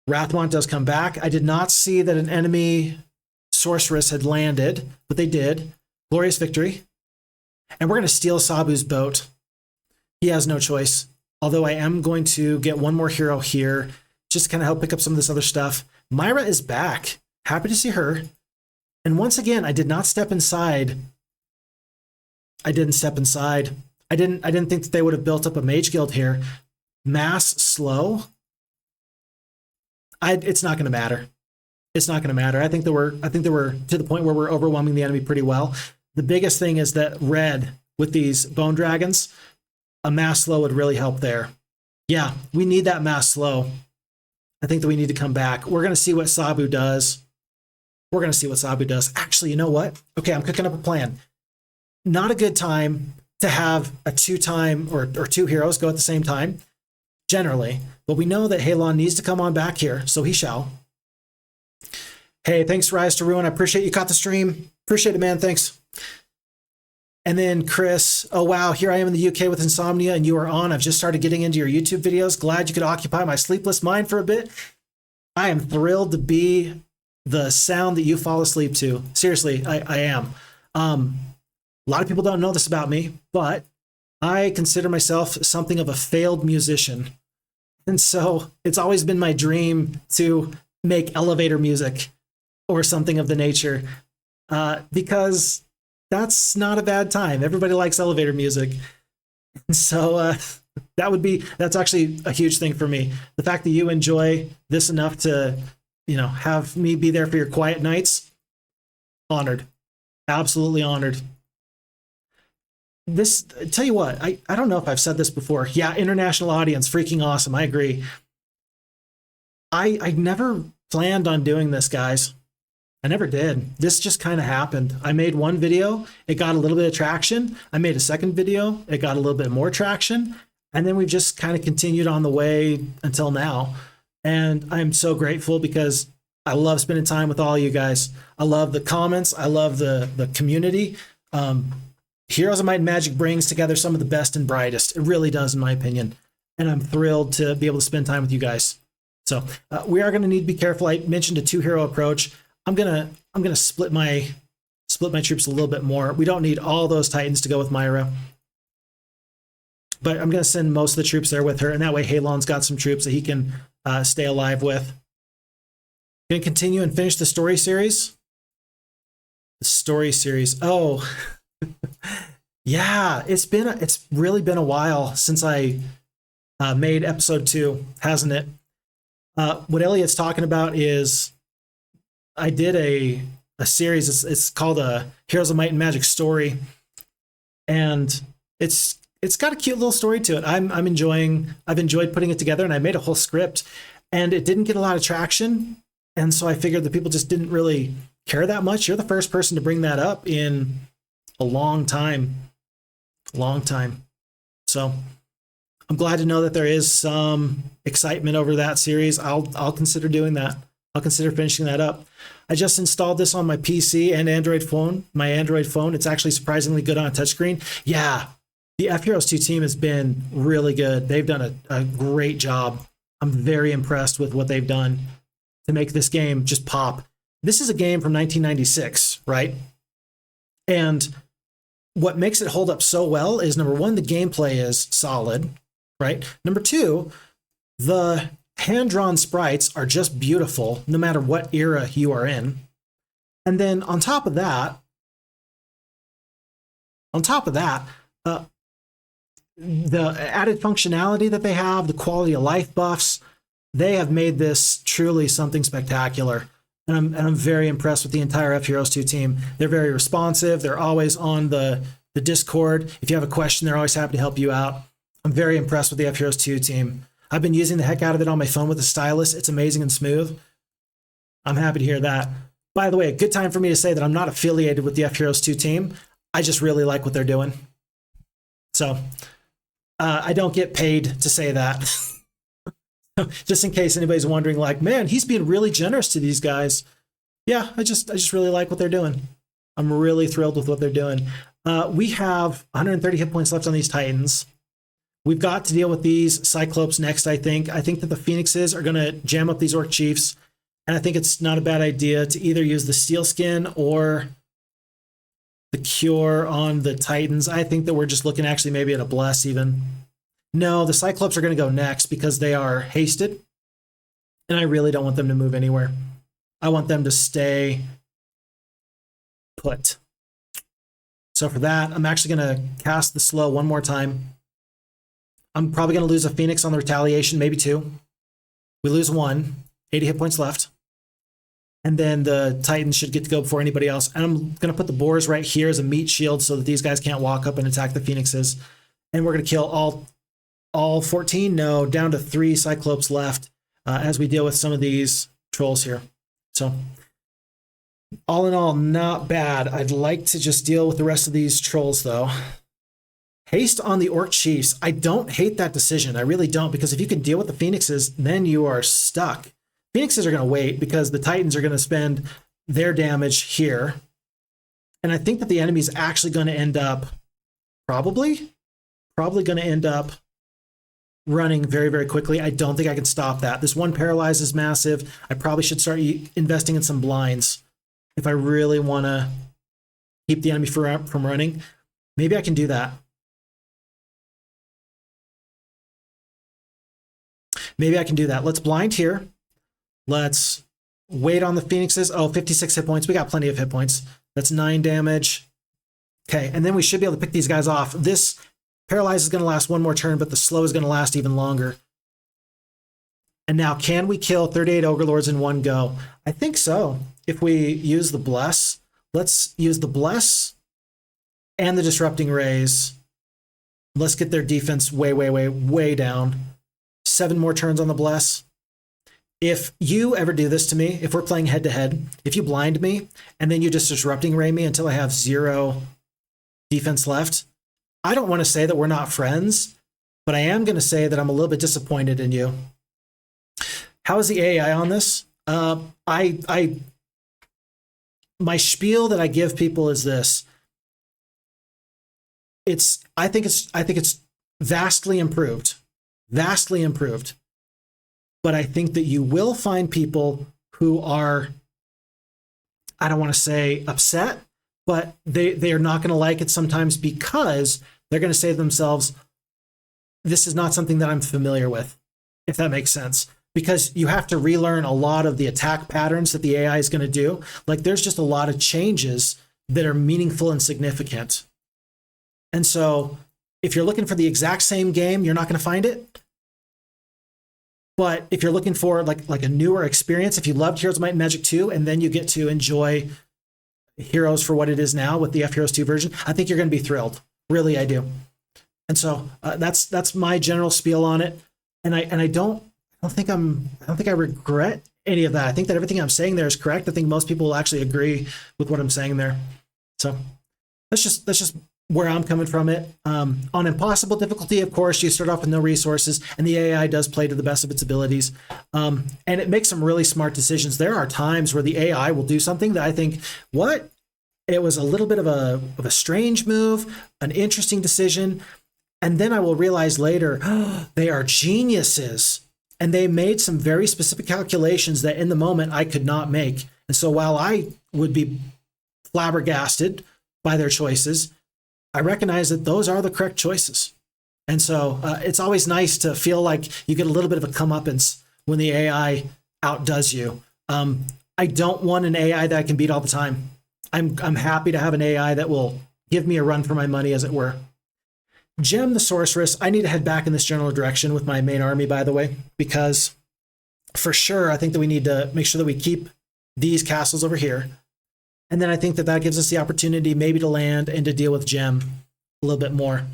[SPEAKER 1] Rathmont does come back. I did not see that an enemy sorceress had landed, but they did. Glorious victory. And we're going to steal Sabu's boat. He has no choice. Although I am going to get one more hero here, just to kind of help pick up some of this other stuff. Myra is back. Happy to see her. And once again, I did not step inside. I didn't step inside. I didn't think that they would have built up a mage guild here. Mass slow. It's not going to matter. It's not going to matter. I think that we're to the point where we're overwhelming the enemy pretty well. The biggest thing is that red with these bone dragons, a mass slow would really help there. Yeah, we need that mass slow. I think that we need to come back. We're going to see what Sabu does. We're going to see what Sabu does. Actually, you know what? Okay, I'm cooking up a plan. Not a good time to have a two-time or two heroes go at the same time, generally. But we know that Halon needs to come on back here, so he shall. Hey, thanks, Rise to Ruin. I appreciate you caught the stream. Appreciate it, man. Thanks. And then Chris, oh, wow, here I am in the UK with insomnia and you are on. I've just started getting into your YouTube videos. Glad you could occupy my sleepless mind for a bit. I am thrilled to be the sound that you fall asleep to. Seriously, I am. A lot of people don't know this about me, but I consider myself something of a failed musician. And so it's always been my dream to make elevator music or something of the nature, because that's not a bad time. Everybody likes elevator music. And so that's actually a huge thing for me. The fact that you enjoy this enough to, have me be there for your quiet nights, honored. Absolutely honored. Tell you what, I don't know if I've said this before. Yeah, international audience, freaking awesome. I agree. I never planned on doing this, guys. I never did. This just kind of happened. I made one video, it got a little bit of traction. I made a second video, it got a little bit more traction. And then we've just kind of continued on the way until now. And I'm so grateful because I love spending time with all you guys. I love the comments. I love the community. Heroes of Might and Magic brings together some of the best and brightest. It really does, in my opinion. And I'm thrilled to be able to spend time with you guys. So we are going to need to be careful. I mentioned a two-hero approach. I'm gonna split my troops a little bit more. We don't need all those Titans to go with Myra, but I'm gonna send most of the troops there with her, and that way Halon's got some troops that he can stay alive with. Gonna continue and finish the story series. The story series. Oh, yeah. It's really been a while since I made episode 2, hasn't it? What Elliot's talking about is I did a series. It's called Heroes of Might and Magic story, and it's got a cute little story to it. I've enjoyed putting it together, and I made a whole script, and it didn't get a lot of traction, and so I figured that people just didn't really care that much. You're the first person to bring that up in a long time. So I'm glad to know that there is some excitement over that series. I'll consider doing that. I'll consider finishing that up. I just installed this on my PC and Android phone, my Android phone. It's actually surprisingly good on a touchscreen. Yeah, the FHeroes2 team has been really good. They've done a great job. I'm very impressed with what they've done to make this game just pop. This is a game from 1996, right? And what makes it hold up so well is, number one, the gameplay is solid, right? Number two, the hand-drawn sprites are just beautiful, no matter what era you are in. And then on top of that, the added functionality that they have, the quality of life buffs, they have made this truly something spectacular. And I'm very impressed with the entire FHeroes2 team. They're very responsive. They're always on the Discord. If you have a question, they're always happy to help you out. I'm very impressed with the FHeroes2 team. I've been using the heck out of it on my phone with the stylus. It's amazing and smooth. I'm happy to hear that. By the way, a good time for me to say that I'm not affiliated with the FHeroes2 team. I just really like what they're doing. So I don't get paid to say that. Just in case anybody's wondering, like, man, he's being really generous to these guys. Yeah, I just really like what they're doing. I'm really thrilled with what they're doing. We have 130 hit points left on these Titans. We've got to deal with these Cyclopes next, I think. I think that the Phoenixes are going to jam up these Orc Chiefs. And I think it's not a bad idea to either use the Steel Skin or the Cure on the Titans. I think that we're just looking actually maybe at a Bless even. No, the Cyclopes are going to go next because they are hasted. And I really don't want them to move anywhere. I want them to stay put. So for that, I'm actually going to cast the slow one more time. I'm probably going to lose a Phoenix on the retaliation, maybe 2. We lose 1, 80 hit points left. And then the Titans should get to go before anybody else. And I'm going to put the Boars right here as a meat shield so that these guys can't walk up and attack the Phoenixes. And we're going to kill all 14? No, down to 3 Cyclopes left as we deal with some of these trolls here. So all in all, not bad. I'd like to just deal with the rest of these trolls, though. Haste on the Orc Chiefs. I don't hate that decision. I really don't, because if you can deal with the Phoenixes, then you are stuck. Phoenixes are going to wait because the Titans are going to spend their damage here. And I think that the enemy's actually going to end up, probably going to end up running very, very quickly. I don't think I can stop that. This one paralyze is massive. I probably should start investing in some blinds if I really want to keep the enemy from running. Maybe I can do that. Maybe I can do that. Let's blind here. Let's wait on the Phoenixes. Oh, 56 hit points. We got plenty of hit points. That's 9 damage. Okay, and then we should be able to pick these guys off. This paralyze is going to last 1 more turn, but the slow is going to last even longer. And now, can we kill 38 Ogre Lords in one go? I think so. If we use the Bless, let's use the Bless and the Disrupting Rays. Let's get their defense way, way, way, way down. 7 more turns on the Bless. If you ever do this to me, if we're playing head-to-head, if you blind me and then you just Disrupting Ray me until I have 0 defense left, I don't want to say that we're not friends, but I am going to say that I'm a little bit disappointed in you. How is the AI on this? My spiel that I give people is this. I think it's vastly improved. Vastly improved. But I think that you will find people who are, I don't want to say upset, but they are not going to like it sometimes because they're going to say to themselves, this is not something that I'm familiar with, if that makes sense. Because you have to relearn a lot of the attack patterns that the AI is going to do. Like, there's just a lot of changes that are meaningful and significant. And so if you're looking for the exact same game, you're not going to find it. But if you're looking for like a newer experience, if you loved Heroes of Might and Magic 2, and then you get to enjoy Heroes for what it is now with the FHeroes2 version, I think you're going to be thrilled. Really, I do. And so that's my general spiel on it. And I don't think I regret any of that. I think that everything I'm saying there is correct. I think most people will actually agree with what I'm saying there. So that's just where I'm coming from it. On impossible difficulty, of course, you start off with no resources, and the AI does play to the best of its abilities. And it makes some really smart decisions. There are times where the AI will do something that I think, what? It was a little bit of a strange move, an interesting decision. And then I will realize later, they are geniuses. And they made some very specific calculations that in the moment I could not make. And so while I would be flabbergasted by their choices, I recognize that those are the correct choices. And so it's always nice to feel like you get a little bit of a comeuppance when the AI outdoes you. I don't want an AI that I can beat all the time. I'm happy to have an AI that will give me a run for my money, as it were. Gem the Sorceress. I need to head back in this general direction with my main army, by the way, because for sure, I think that we need to make sure that we keep these castles over here. And then I think that that gives us the opportunity maybe to land and to deal with Gem a little bit more.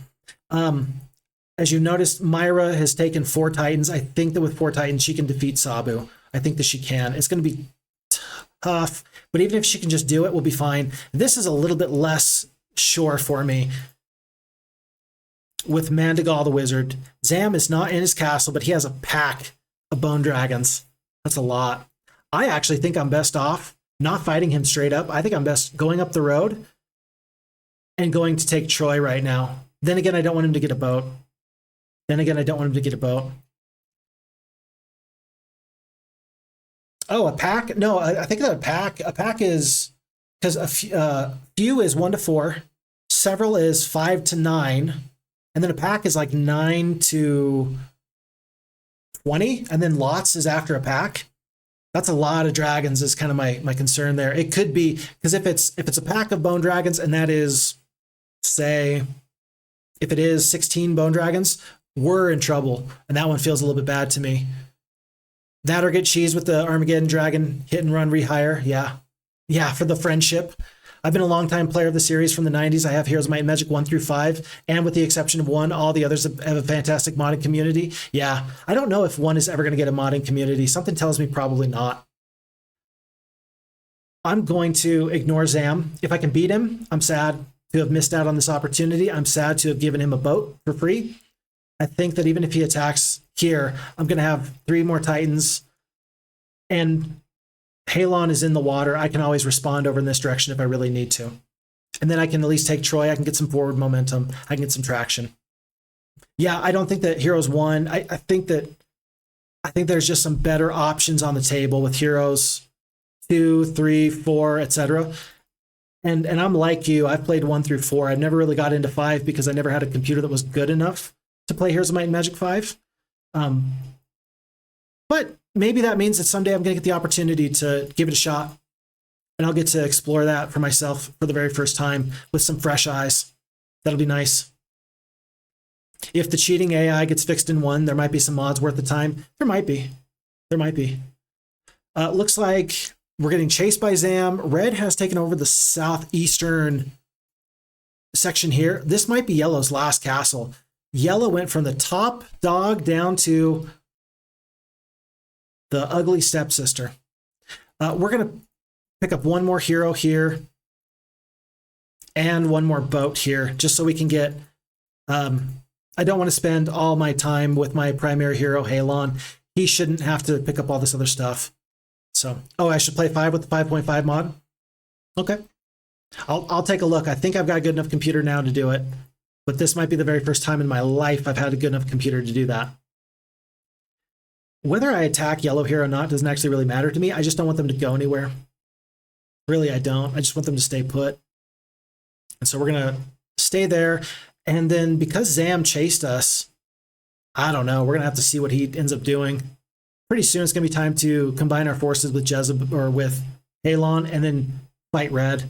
[SPEAKER 1] As you noticed, Myra has taken 4 Titans. I think that with 4 Titans, she can defeat Sabu. I think that she can. It's going to be tough, but even if she can just do it, we'll be fine. This is a little bit less sure for me. With Mandigal the Wizard, Zam is not in his castle, but he has a pack of bone dragons. That's a lot. I actually think I'm best off not fighting him straight up. I think I'm best going up the road and going to take Troy right now. Then again, I don't want him to get a boat. Oh, a pack? No, I think that a pack is, because a few is 1 to 4, several is 5 to 9, and then a pack is like 9 to 20, and then lots is after a pack. That's a lot of dragons is kind of my concern there. It could be, because if it's a pack of bone dragons, and that is, say, if it is 16 bone dragons, we're in trouble, and that one feels a little bit bad to me. That or get cheese with the Armageddon Dragon hit and run rehire. Yeah, for the friendship. I've been a long-time player of the series from the 90s. I have Heroes of Might and Magic 1 through 5, and with the exception of 1, all the others have a fantastic modding community. Yeah, I don't know if 1 is ever going to get a modding community. Something tells me probably not. I'm going to ignore Zam. If I can beat him, I'm sad to have missed out on this opportunity. I'm sad to have given him a boat for free. I think that even if he attacks here, I'm going to have 3 more Titans, and Halon is in the water. I can always respond over in this direction if I really need to. And then I can at least take Troy. I can get some forward momentum. I can get some traction. Yeah, I don't think that Heroes won. I think there's just some better options on the table with Heroes 2, 3, 4, etc. And I'm like you. I've played 1 through 4. I've never really got into 5 because I never had a computer that was good enough to play Heroes of Might and Magic 5. But maybe that means that someday I'm going to get the opportunity to give it a shot, and I'll get to explore that for myself for the very first time with some fresh eyes. That'll be nice. If the cheating AI gets fixed in 1, there might be some mods worth the time. There might be. Looks like we're getting chased by Zam. Red has taken over the southeastern section here. This might be Yellow's last castle. Yellow went from the top dog down to the ugly stepsister. We're going to pick up 1 more hero here and 1 more boat here, just so we can get... I don't want to spend all my time with my primary hero, Halon. He shouldn't have to pick up all this other stuff. So, oh, I should play 5 with the 5.5 mod? Okay. I'll take a look. I think I've got a good enough computer now to do it, but this might be the very first time in my life I've had a good enough computer to do that. Whether I attack yellow here or not doesn't actually really matter to me. I just don't want them to go anywhere. Really, I don't. I just want them to stay put. And so we're going to stay there. And then because Zam chased us, I don't know. We're going to have to see what he ends up doing. Pretty soon it's going to be time to combine our forces with Jezebel or with Halon and then fight Red.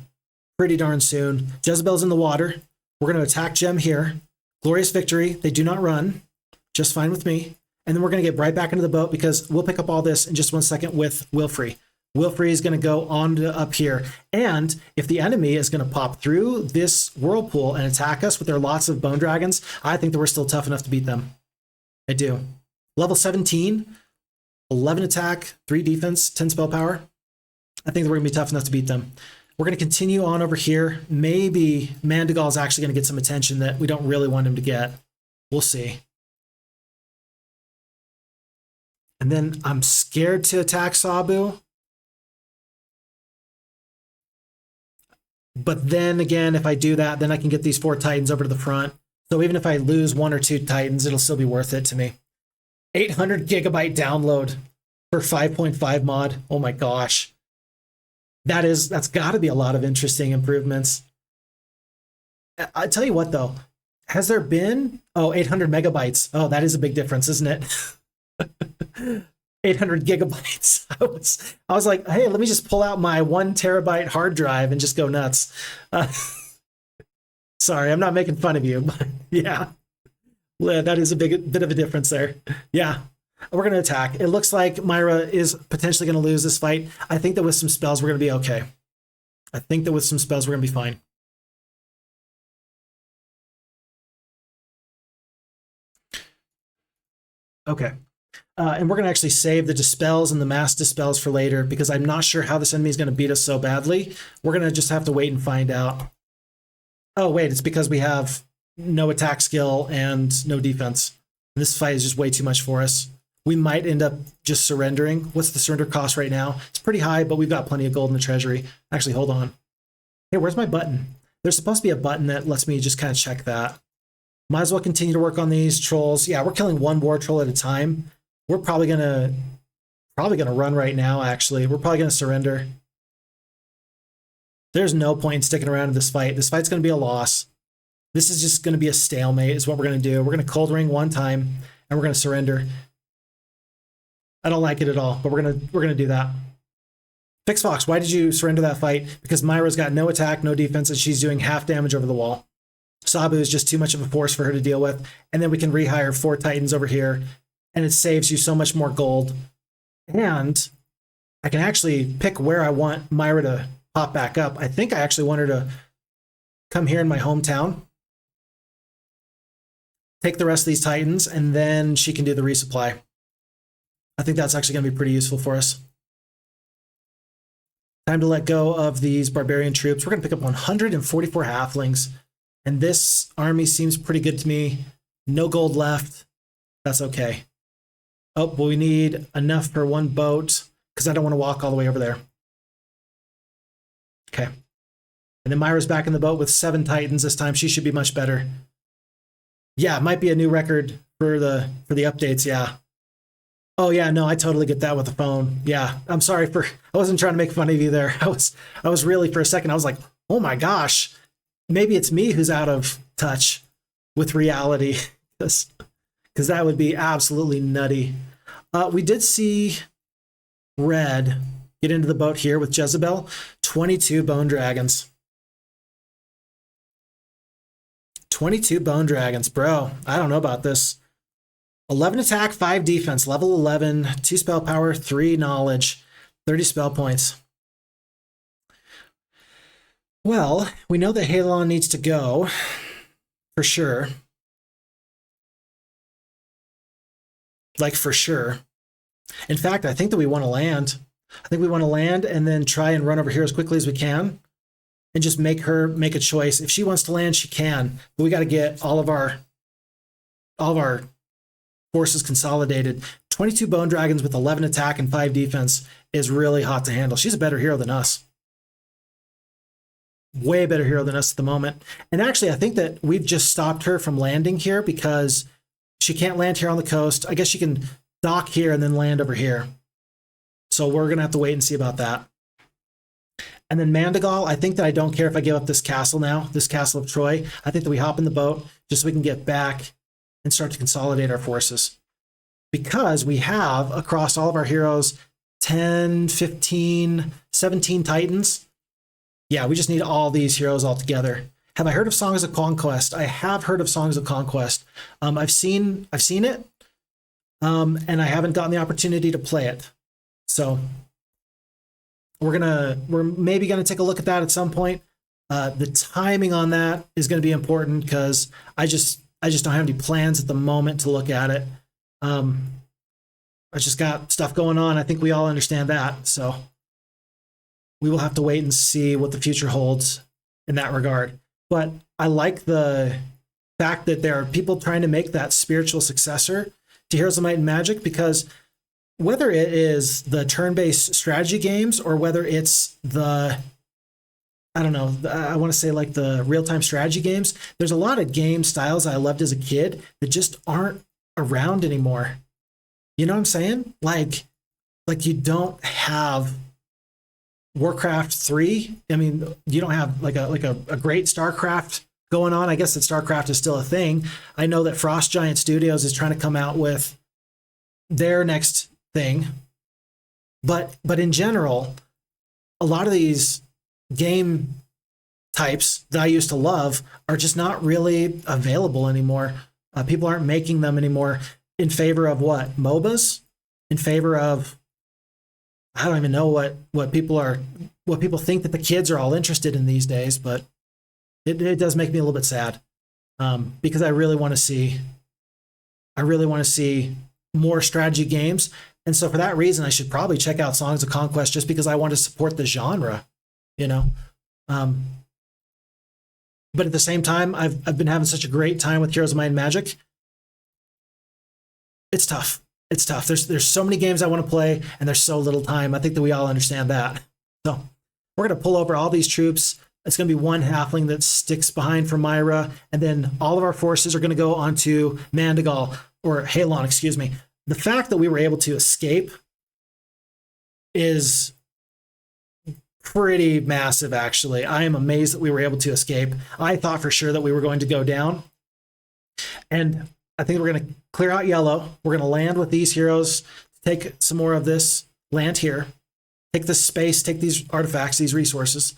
[SPEAKER 1] Pretty darn soon. Jezebel's in the water. We're going to attack Gem here. Glorious victory. They do not run. Just fine with me. And then we're going to get right back into the boat because we'll pick up all this in just 1 second with Wilfrey. Wilfrey is going to go on to up here. And if the enemy is going to pop through this whirlpool and attack us with their lots of bone dragons, I think that we're still tough enough to beat them. I do. Level 17, 11 attack, 3 defense, 10 spell power. I think that we're going to be tough enough to beat them. We're going to continue on over here. Maybe Mandigal is actually going to get some attention that we don't really want him to get. We'll see. And then I'm scared to attack Sabu. But then again, if I do that, then I can get these 4 Titans over to the front. So even if I lose 1 or 2 Titans, it'll still be worth it to me. 800 gigabyte download for 5.5 mod. Oh my gosh. That's got to be a lot of interesting improvements. I tell you what though, has there been 800 megabytes? Oh, that is a big difference, isn't it? 800 gigabytes. I was like, hey, let me just pull out my 1 terabyte hard drive and just go nuts. Sorry, I'm not making fun of you, but yeah, that is a bit of a difference there. Yeah, we're going to attack. It looks like Myra is potentially going to lose this fight. I think that with some spells, we're going to be okay. I think that with some spells, we're going to be fine. Okay. And we're going to actually save the dispels and the mass dispels for later because I'm not sure how this enemy is going to beat us so badly. We're going to just have to wait and find out. Oh, wait, it's because we have no attack skill and no defense. This fight is just way too much for us. we might end up just surrendering. What's the surrender cost right now? It's pretty high, but we've got plenty of gold in the treasury. Actually, hold on. Hey, where's my button? There's supposed to be a button that lets me just kind of check that. Might as well continue to work on these trolls. Yeah, we're killing one war troll at a time. We're probably gonna run right now, actually. We're probably gonna surrender. There's no point in sticking around in this fight. This fight's gonna be a loss. This is just gonna be a stalemate, is what we're gonna do. We're gonna cold ring one time, and we're gonna surrender. I don't like it at all, but we're gonna do that. Fix Fox, why did you surrender that fight? Because Myra's got no attack, no defense, and she's doing half damage over the wall. Sabu is just too much of a force for her to deal with, and then we can rehire 4 Titans over here, and it saves you so much more gold. And I can actually pick where I want Myra to pop back up. I think I actually want her to come here in my hometown, take the rest of these Titans, and then she can do the resupply. I think that's actually going to be pretty useful for us. Time to let go of these barbarian troops. We're going to pick up 144 halflings, and this army seems pretty good to me. No gold left. That's okay. Oh, but we need enough for 1 boat because I don't want to walk all the way over there. Okay. And then Myra's back in the boat with 7 Titans this time. She should be much better. Yeah, it might be a new record for the updates, yeah. Oh yeah, no, I totally get that with the phone. Yeah, I'm sorry I wasn't trying to make fun of you there. I was really, for a second, I was like, oh my gosh, maybe it's me who's out of touch with reality, because that would be absolutely nutty. We did see Red get into the boat here with Jezebel. 22 bone dragons. 22 bone dragons, bro. I don't know about this. 11 attack, 5 defense, level 11, 2 spell power, 3 knowledge, 30 spell points. Well, we know that Halon needs to go, for sure. Like, for sure. In fact, I think that we want to land. I think we want to land and then try and run over here as quickly as we can and just make her make a choice. If she wants to land, she can. But we got to get all of our forces consolidated. 22 bone dragons with 11 attack and 5 defense is really hot to handle. She's a better hero than us. Way better hero than us at the moment. And actually, I think that we've just stopped her from landing here because she can't land here on the coast. I guess she can dock here and then land over here. So we're going to have to wait and see about that. And then Mandagal, I think that I don't care if I give up this castle now, this castle of Troy. I think that we hop in the boat just so we can get back and start to consolidate our forces. Because we have, across all of our heroes, 10, 15, 17 Titans. Yeah, we just need all these heroes all together. Have I heard of Songs of Conquest? I have heard of Songs of Conquest. I've seen it, and I haven't gotten the opportunity to play it. So we're maybe gonna take a look at that at some point. The timing on that is going to be important because I just don't have any plans at the moment to look at it. I just got stuff going on. I think we all understand that. So we will have to wait and see what the future holds in that regard. But I like the fact that there are people trying to make that spiritual successor to Heroes of Might and Magic, because whether it is the turn-based strategy games or whether it's the, I don't know, I want to say like the real-time strategy games, there's a lot of game styles I loved as a kid that just aren't around anymore. You know what I'm saying? Like you don't have Warcraft 3. I mean, you don't have like a great StarCraft going on. I guess that StarCraft is still a thing. I know that Frost Giant Studios is trying to come out with their next thing. But in general, a lot of these game types that I used to love are just not really available anymore. People aren't making them anymore in favor of what? MOBAs? In favor of, I don't even know what people think that the kids are all interested in these days, but it does make me a little bit sad, because I really want to see more strategy games. And so for that reason, I should probably check out Songs of Conquest just because I want to support the genre, you know? But at the same time, I've been having such a great time with Heroes of Might and Magic. It's tough. it's tough. There's so many games I want to play, and there's so little time. I think that we all understand that. So we're going to pull over all these troops. It's going to be one halfling that sticks behind for Myra, and then all of our forces are going to go onto Mandigal, or Halon, excuse me. The fact that we were able to escape is pretty massive, actually. I am amazed that we were able to escape. I thought for sure that we were going to go down. And I think we're going to clear out yellow. We're going to land with these heroes, take some more of this, land here, take this space, take these artifacts, these resources.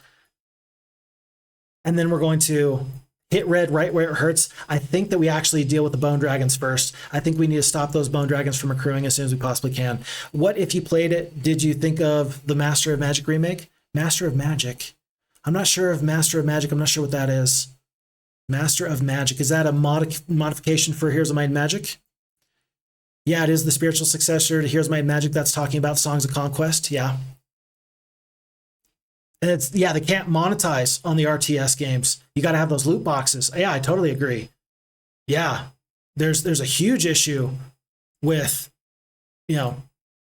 [SPEAKER 1] And then we're going to hit red right where it hurts. I think that we actually deal with the bone dragons first. I think we need to stop those bone dragons from accruing as soon as we possibly can. What if you played it? Did you think of the Master of Magic remake? Master of Magic. I'm not sure of Master of Magic. I'm not sure what that is. Master of Magic. Is that a modification for Heroes of Might and Magic? Yeah, it is the spiritual successor to Heroes of Might and Magic. That's talking about Songs of Conquest. Yeah. And it's, yeah, they can't monetize on the RTS games. You got to have those loot boxes. Yeah, I totally agree. Yeah, there's a huge issue with, you know,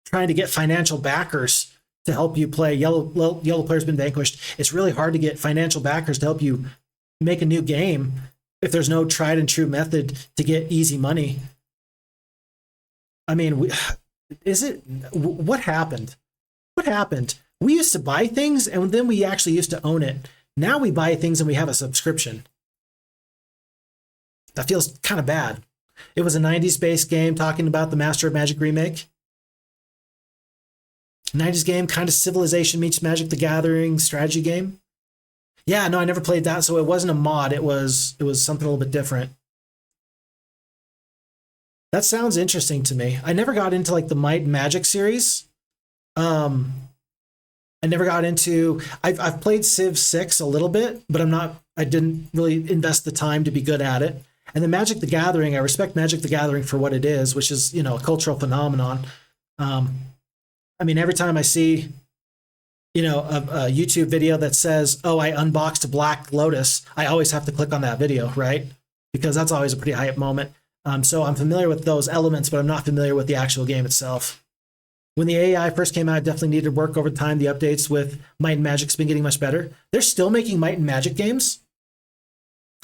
[SPEAKER 1] trying to get financial backers to help you play. Yellow Player's been vanquished. It's really hard to get financial backers to help you make a new game if there's no tried and true method to get easy money. I mean, what happened? What happened? We used to buy things and then we actually used to own it. Now we buy things and we have a subscription. That feels kind of bad. It was a 90s based game talking about the Master of Magic remake. 90s game, kind of Civilization meets Magic the Gathering strategy game. Yeah, no, I never played that, so it wasn't a mod. It was something a little bit different. That sounds interesting to me. I never got into like the Might and Magic series. I never got into. I've played Civ 6 a little bit, but I didn't really invest the time to be good at it. And then Magic the Gathering, I respect Magic the Gathering for what it is, which is, you know, a cultural phenomenon. I mean, every time I see, you know, a YouTube video that says, "Oh, I unboxed a Black Lotus," I always have to click on that video, right? Because that's always a pretty hype moment. So I'm familiar with those elements, but I'm not familiar with the actual game itself. When the AI first came out, it definitely needed work over time. The updates with Might and Magic's been getting much better. They're still making Might and Magic games?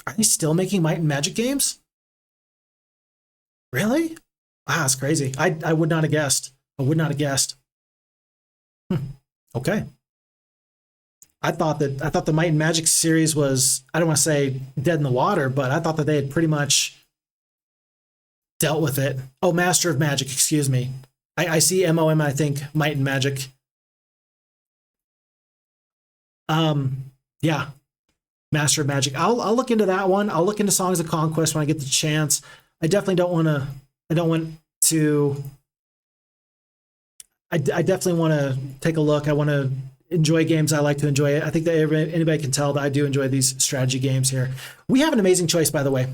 [SPEAKER 1] Are they still making Might and Magic games? Really? Wow, that's crazy. I would not have guessed. I would not have guessed. Okay. I thought the Might and Magic series was, I don't want to say dead in the water, but I thought that they had pretty much dealt with it. Oh, Master of Magic, excuse me. I see MOM, I think, Might and Magic. Yeah. Master of Magic. I'll look into that one. I'll look into Songs of Conquest when I get the chance. I definitely don't want to, I definitely want to take a look. I want to enjoy games. I like to enjoy it. I think that anybody can tell that I do enjoy these strategy games here. We have an amazing choice, by the way.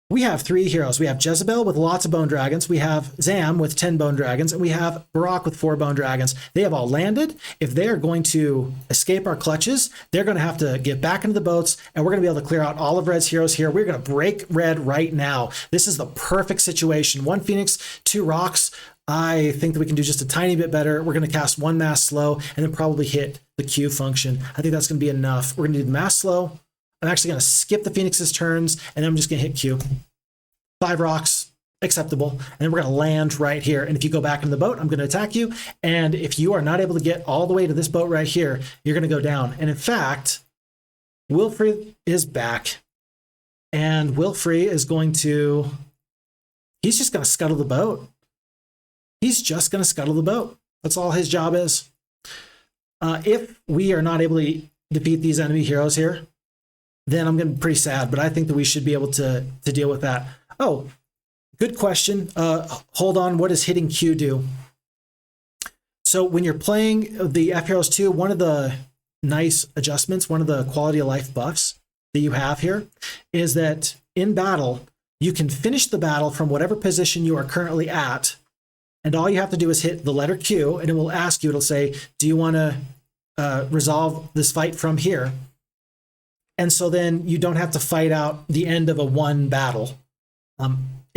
[SPEAKER 1] We have 3 heroes. We have Jezebel with lots of bone dragons. We have Zam with 10 bone dragons. And we have Barak with 4 bone dragons. They have all landed. If they are going to escape our clutches, they're going to have to get back into the boats, and we're going to be able to clear out all of Red's heroes here. We're going to break Red right now. This is the perfect situation. 1 Phoenix, 2 rocks. I think that we can do just a tiny bit better. We're going to cast 1 mass slow and then probably hit the Q function. I think that's going to be enough. We're going to do the mass slow. I'm actually going to skip the Phoenix's turns, and then I'm just going to hit Q. 5 rocks, acceptable. And then we're going to land right here. And if you go back in the boat, I'm going to attack you. And if you are not able to get all the way to this boat right here, you're going to go down. And in fact, Wilfrey is back. And Wilfrey is going to, he's just going to scuttle the boat. He's just going to scuttle the boat. That's all his job is. If we are not able to defeat these enemy heroes here, then I'm going to be pretty sad, but I think that we should be able to deal with that. Oh, good question. Hold on. What does hitting Q do? So when you're playing the FHeroes2, one of the nice adjustments, one of the quality of life buffs that you have here is that in battle, you can finish the battle from whatever position you are currently at. And all you have to do is hit the letter Q, and it will ask you, it'll say, do you want to resolve this fight from here? And so then you don't have to fight out the end of a 1 battle.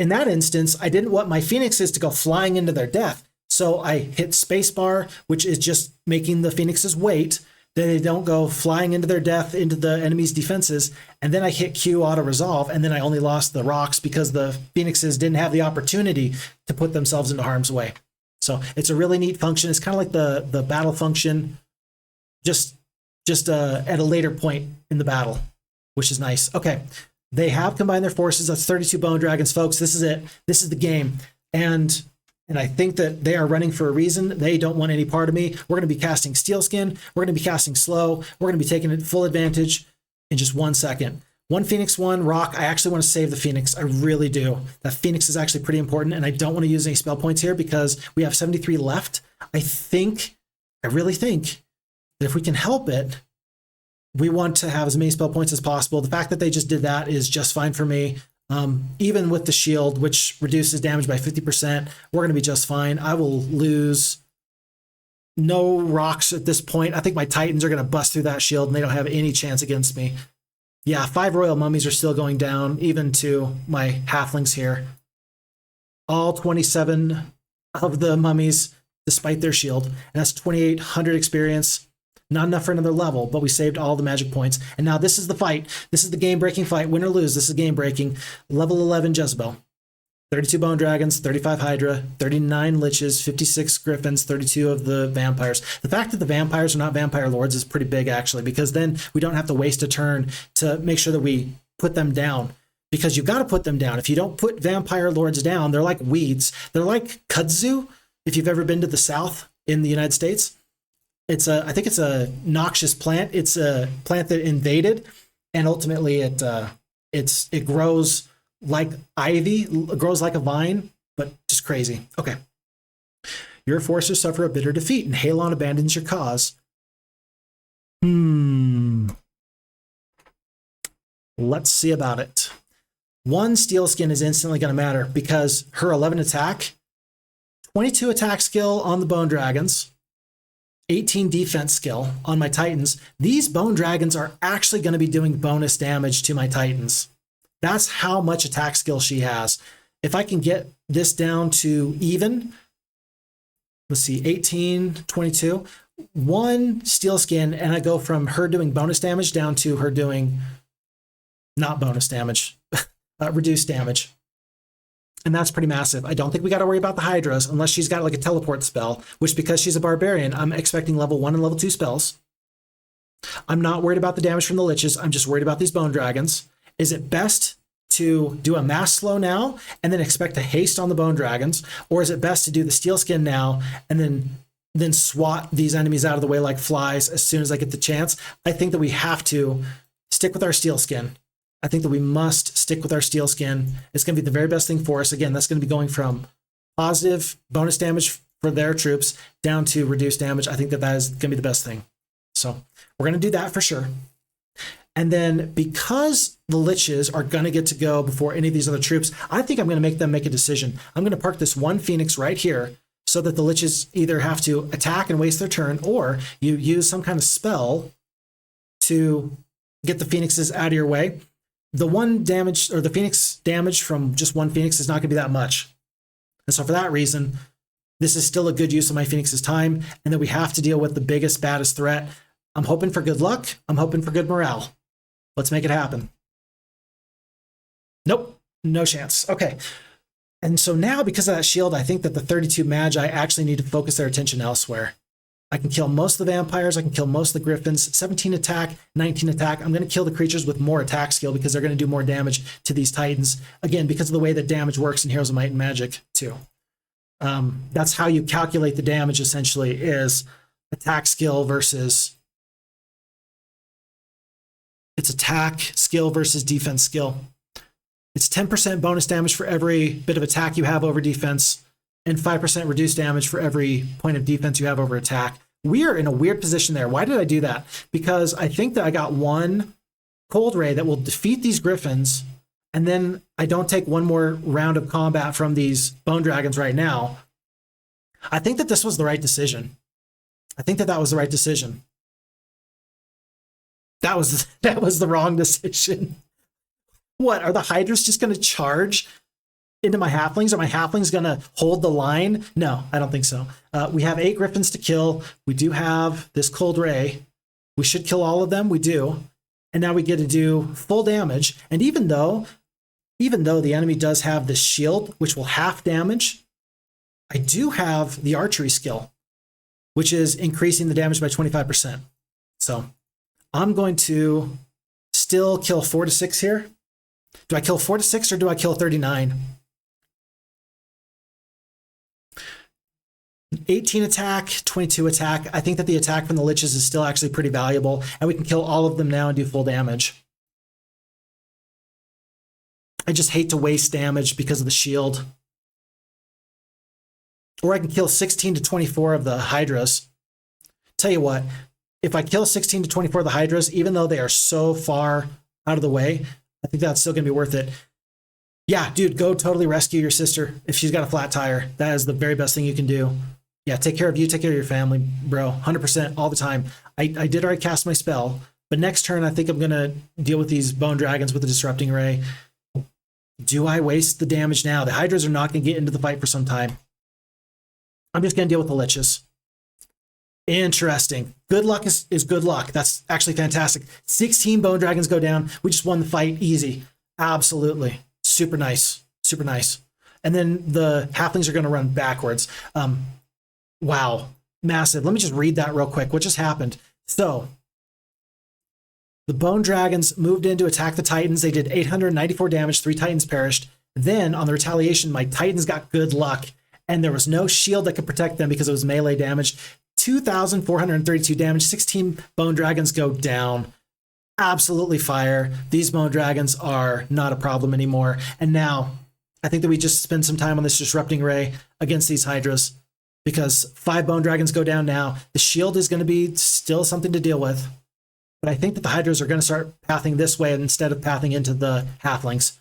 [SPEAKER 1] in that instance, I didn't want my phoenixes to go flying into their death. So I hit spacebar, which is just making the phoenixes wait. Then they don't go flying into their death into the enemy's defenses. And then I hit Q auto resolve. And then I only lost the rocks because the phoenixes didn't have the opportunity to put themselves into harm's way. So it's a really neat function. It's kind of like the battle function, just at a later point in the battle, which is nice. Okay. They have combined their forces. That's 32 bone dragons, folks. This is it. This is the game. And I think that they are running for a reason. They don't want any part of me. We're going to be casting Steel Skin. We're going to be casting Slow. We're going to be taking full advantage in just 1 second. One Phoenix, one Rock. I actually want to save the Phoenix. I really do. That Phoenix is actually pretty important, and I don't want to use any spell points here because we have 73 left. I really think that if we can help it, we want to have as many spell points as possible. The fact that they just did that is just fine for me. Even with the shield, which reduces damage by 50%, we're going to be just fine. I will lose no rocks at this point. I think my Titans are going to bust through that shield, and they don't have any chance against me. Yeah, 5 Royal Mummies are still going down, even to my Halflings here. All 27 of the Mummies, despite their shield. And that's 2,800 experience. Not enough for another level, but we saved all the magic points. And now this is the fight. This is the game-breaking fight. Win or lose, this is game-breaking. Level 11 Jezebel. 32 Bone Dragons, 35 Hydra, 39 Liches, 56 Griffins, 32 of the Vampires. The fact that the Vampires are not Vampire Lords is pretty big, actually, because then we don't have to waste a turn to make sure that we put them down. Because you've got to put them down. If you don't put Vampire Lords down, they're like weeds. They're like kudzu, if you've ever been to the South in the United States. I think it's a noxious plant. It's a plant that invaded, and ultimately it grows like ivy, grows like a vine, but just crazy. Okay. Your forces suffer a bitter defeat, and Halon abandons your cause. Let's see about it. 1 Steel Skin is instantly going to matter because her 11 attack, 22 attack skill on the Bone Dragons, 18 defense skill on my Titans. These Bone Dragons are actually going to be doing bonus damage to my Titans. That's how much attack skill she has. If I can get this down to even, let's see, 18, 22, 1 Steel Skin, and I go from her doing bonus damage down to her doing not bonus damage, reduced damage. And that's pretty massive. I don't think we got to worry about the Hydras unless she's got like a teleport spell, which because she's a barbarian, I'm expecting level 1 and level 2 spells. I'm not worried about the damage from the Liches. I'm just worried about these Bone Dragons. Is it best to do a mass slow now and then expect a haste on the Bone Dragons? Or is it best to do the Steel Skin now and then swat these enemies out of the way like flies as soon as I get the chance? I think that we have to stick with our Steel Skin. I think that we must stick with our Steel Skin. It's going to be the very best thing for us. Again, that's going to be going from positive bonus damage for their troops down to reduced damage. I think that is going to be the best thing. So we're going to do that for sure. And then because the Liches are going to get to go before any of these other troops, I think I'm going to make them make a decision. I'm going to park this 1 Phoenix right here so that the Liches either have to attack and waste their turn, or you use some kind of spell to get the Phoenixes out of your way. The 1 damage, or the Phoenix damage from just 1 Phoenix is not going to be that much. And so for that reason, this is still a good use of my Phoenix's time, and that we have to deal with the biggest, baddest threat. I'm hoping for good luck. I'm hoping for good morale. Let's make it happen. Nope, no chance. Okay. And so now, because of that shield, I think that the 32 Magi actually need to focus their attention elsewhere. I can kill most of the vampires. I can kill most of the griffins. 17 attack, 19 attack. I'm going to kill the creatures with more attack skill because they're going to do more damage to these titans. Again, because of the way that damage works in Heroes of Might and Magic too. That's how you calculate the damage, essentially, is attack skill versus... It's attack skill versus defense skill. It's 10% bonus damage for every bit of attack you have over defense, and 5% reduced damage for every point of defense you have over attack. We are in a weird position there. Why did I do that? Because I think that I got 1 Cold Ray that will defeat these Griffins, and then I don't take 1 more round of combat from these Bone Dragons right now. I think that this was the right decision. I think that that was the right decision. That was the wrong decision. What, are the Hydras just going to charge into my halflings? Are my halflings going to hold the line? No, I don't think so. We have 8 griffins to kill. We do have this cold ray. We should kill all of them. We do. And now we get to do full damage. And even though the enemy does have this shield, which will half damage, I do have the archery skill, which is increasing the damage by 25%. So I'm going to still kill 4 to 6 here. Do I kill 4 to 6 or do I kill 39? 18 attack, 22 attack. I think that the attack from the liches is still actually pretty valuable, and we can kill all of them now and do full damage. I just hate to waste damage because of the shield. Or I can kill 16 to 24 of the hydras. Tell you what, if I kill 16 to 24 of the hydras, even though they are so far out of the way, I think that's still going to be worth it. Yeah, dude, go totally rescue your sister if she's got a flat tire. That is the very best thing you can do. Yeah, take care of you, take care of your family, bro. 100% all the time. I did already cast my spell, but next turn I think I'm going to deal with these bone dragons with the disrupting ray. Do I waste the damage now? The hydras are not going to get into the fight for some time. I'm just going to deal with the liches. Interesting. Good luck is good luck. That's actually fantastic. 16 bone dragons go down. We just won the fight easy. Absolutely. Super nice. Super nice. And then the halflings are going to run backwards. Wow. Massive. Let me just read that real quick. What just happened? So the bone dragons moved in to attack the titans. They did 894 damage. 3 titans perished. Then on the retaliation, my titans got good luck, and there was no shield that could protect them because it was melee damage. 2,432 damage. 16 bone dragons go down. Absolutely fire. These bone dragons are not a problem anymore. And now I think that we just spend some time on this disrupting ray against these hydras, because 5 bone dragons go down now. The shield is going to be still something to deal with, but I think that the hydras are going to start pathing this way instead of pathing into the halflings.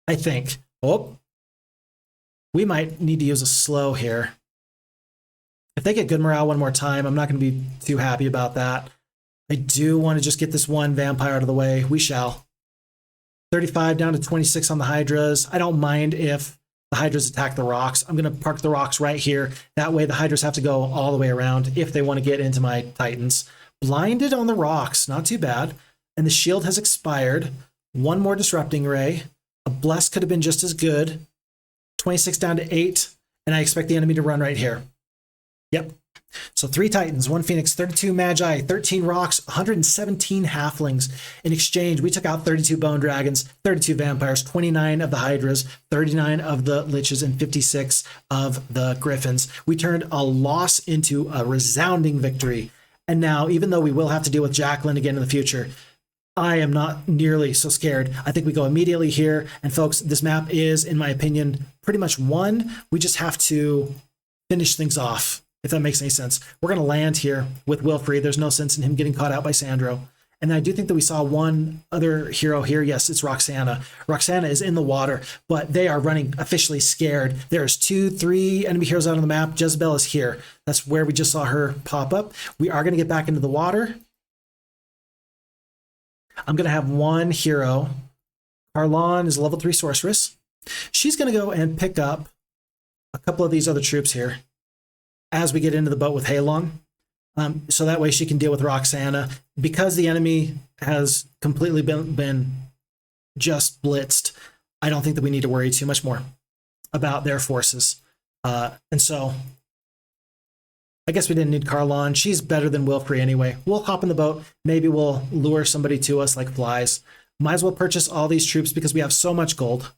[SPEAKER 1] I think. Oh, we might need to use a slow here. If they get good morale one more time, I'm not going to be too happy about that. I do want to just get this one vampire out of the way. We shall. 35 down to 26 on the hydras. I don't mind if the hydras attack the rocks. I'm going to park the rocks right here. That way the hydras have to go all the way around if they want to get into my titans. Blinded on the rocks. Not too bad. And the shield has expired. One more disrupting ray. A bless could have been just as good. 26 down to 8. And I expect the enemy to run right here. Yep. So 3 titans, 1 phoenix, 32 magi, 13 rocks, 117 halflings. In exchange, we took out 32 bone dragons, 32 vampires, 29 of the hydras, 39 of the liches, and 56 of the griffins. We turned a loss into a resounding victory. And now, even though we will have to deal with Jacqueline again in the future, I am not nearly so scared. I think we go immediately here. And folks, this map is, in my opinion, pretty much won. We just have to finish things off, if that makes any sense. We're going to land here with Wilfrey. There's no sense in him getting caught out by Sandro. And I do think that we saw one other hero here. Yes, it's Roxana. Roxana is in the water, but they are running officially scared. There's 2, 3 enemy heroes out on the map. Jezebel is here. That's where we just saw her pop up. We are going to get back into the water. I'm going to have one hero. Carlon is a level 3 sorceress. She's going to go and pick up a couple of these other troops here as we get into the boat with Halon. So that way she can deal with Roxana. Because the enemy has completely been just blitzed, I don't think that we need to worry too much more about their forces. And so I guess we didn't need Carlon. She's better than Wilfrey anyway. We'll hop in the boat. Maybe we'll lure somebody to us like flies. Might as well purchase all these troops because we have so much gold.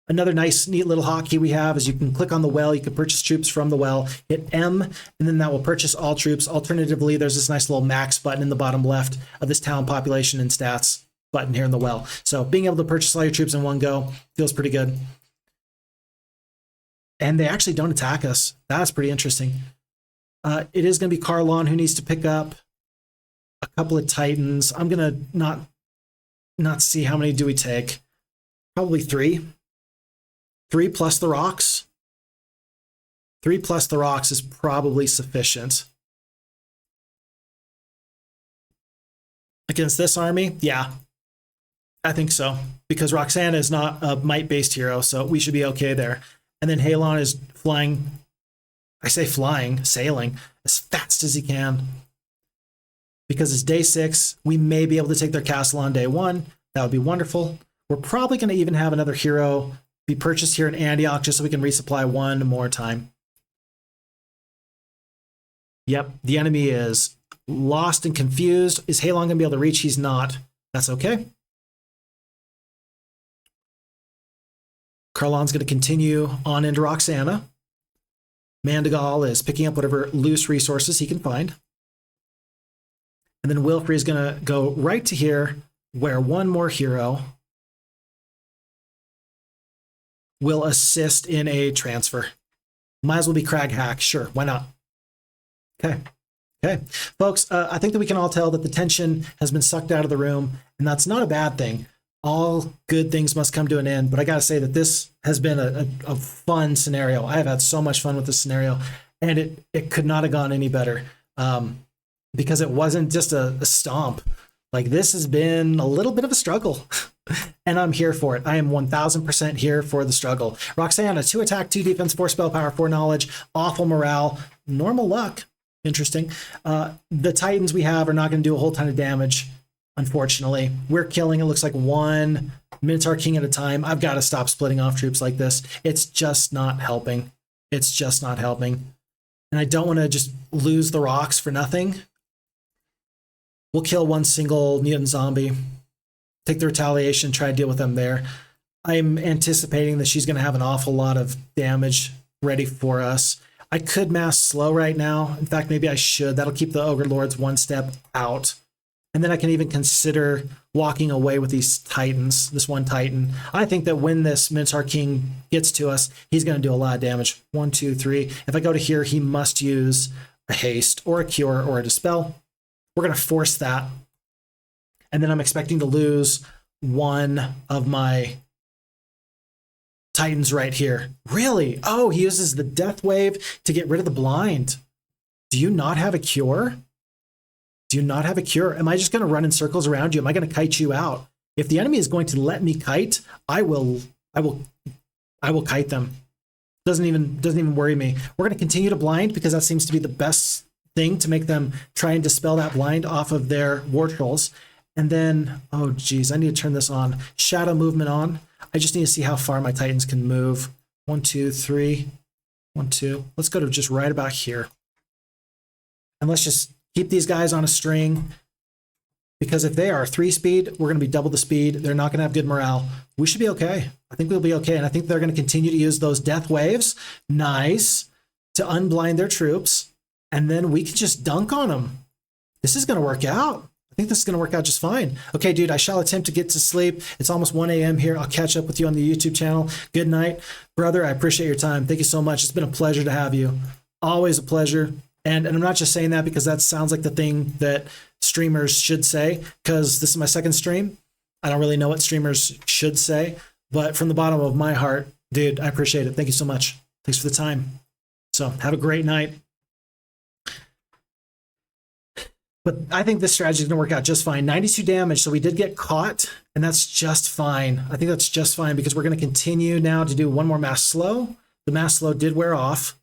[SPEAKER 1] Another nice, neat little hotkey we have is you can click on the well. You can purchase troops from the well, hit M, and then that will purchase all troops. Alternatively, there's this nice little max button in the bottom left of this town population and stats button here in the well. So being able to purchase all your troops in one go feels pretty good. And they actually don't attack us. That's pretty interesting. It is going to be Carlon who needs to pick up a couple of titans. I'm going to not see how many do we take. Probably 3. 3 plus the rocks. 3 plus the rocks is probably sufficient. Against this army, yeah. I think so, because Roxana is not a might-based hero, so we should be okay there. And then Halon is flying, I say flying, sailing, as fast as he can. Because it's day 6, we may be able to take their castle on day 1. That would be wonderful. We're probably going to even have another hero be purchased here in Antioch just so we can resupply one more time. Yep, the enemy is lost and confused. Is Halon going to be able to reach? He's not. That's okay. Carlon's going to continue on into Roxana. Mandagal is picking up whatever loose resources he can find. And then Wilfrey is going to go right to here, where one more hero will assist in a transfer. Might as well be Crag Hack. Sure, why not? Okay. Okay. Folks, I think that we can all tell that the tension has been sucked out of the room, and that's not a bad thing. All good things must come to an end, but I got to say that this has been a fun scenario. I have had so much fun with this scenario, and it could not have gone any better, because it wasn't just a stomp. Like, this has been a little bit of a struggle, and I'm here for it. I am 1000% here for the struggle. Roxana, 2 attack, 2 defense, 4 spell power, 4 knowledge, awful morale, normal luck. Interesting. The Titans we have are not going to do a whole ton of damage. Unfortunately, we're killing, it looks like, 1 Minotaur King at a time. I've got to stop splitting off troops like this. It's just not helping. It's just not helping. And I don't want to just lose the rocks for nothing. We'll kill 1 single mutant zombie, take the retaliation, try to deal with them there. I'm anticipating that she's going to have an awful lot of damage ready for us. I could mass slow right now. In fact, maybe I should. That'll keep the Ogre Lords 1 step out. And then I can even consider walking away with these Titans, this 1 Titan. I think that when this Minotaur King gets to us, he's going to do a lot of damage. 1, 2, 3. If I go to here, he must use a haste or a cure or a dispel. We're going to force that. And then I'm expecting to lose 1 of my Titans right here. Really? Oh, he uses the Death Wave to get rid of the blind. Do you not have a cure? Do you not have a cure? Am I just going to run in circles around you? Am I going to kite you out? If the enemy is going to let me kite, I will kite them. Doesn't even worry me. We're going to continue to blind because that seems to be the best thing to make them try and dispel that blind off of their war trolls. And then, oh geez, I need to turn this on. Shadow movement on. I just need to see how far my Titans can move. 1, 2, 3. 1, 2. Let's go to just right about here. And let's just keep these guys on a string, because if they are 3 speed, we're going to be double the speed. They're not going to have good morale. We should be okay. I think we'll be okay. And I think they're going to continue to use those death waves. Nice. To unblind their troops. And then we can just dunk on them. This is going to work out. I think this is going to work out just fine. Okay, dude, I shall attempt to get to sleep. It's almost 1 a.m. here. I'll catch up with you on the YouTube channel. Good night. Brother, I appreciate your time. Thank you so much. It's been a pleasure to have you. Always a pleasure. And I'm not just saying that because that sounds like the thing that streamers should say, because this is my 2nd stream. I don't really know what streamers should say, but from the bottom of my heart, dude, I appreciate it. Thank you so much. Thanks for the time. So have a great night. But I think this strategy is going to work out just fine. 92 damage, so we did get caught, and that's just fine. I think that's just fine because we're going to continue now to do 1 more mass slow. The mass slow did wear off.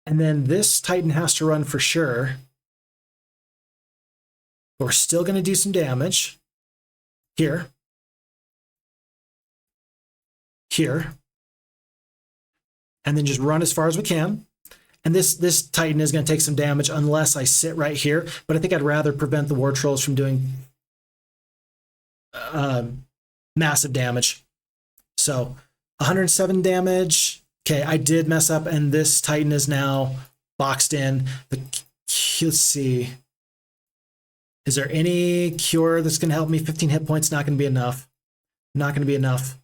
[SPEAKER 1] And then this Titan has to run for sure. But we're still going to do some damage. Here. Here. And then just run as far as we can. And this Titan is going to take some damage unless I sit right here. But I think I'd rather prevent the War Trolls from doing massive damage. So 107 damage. Okay, I did mess up, and this Titan is now boxed in. Let's see. Is there any cure that's going to help me? 15 hit points, not going to be enough. Not going to be enough.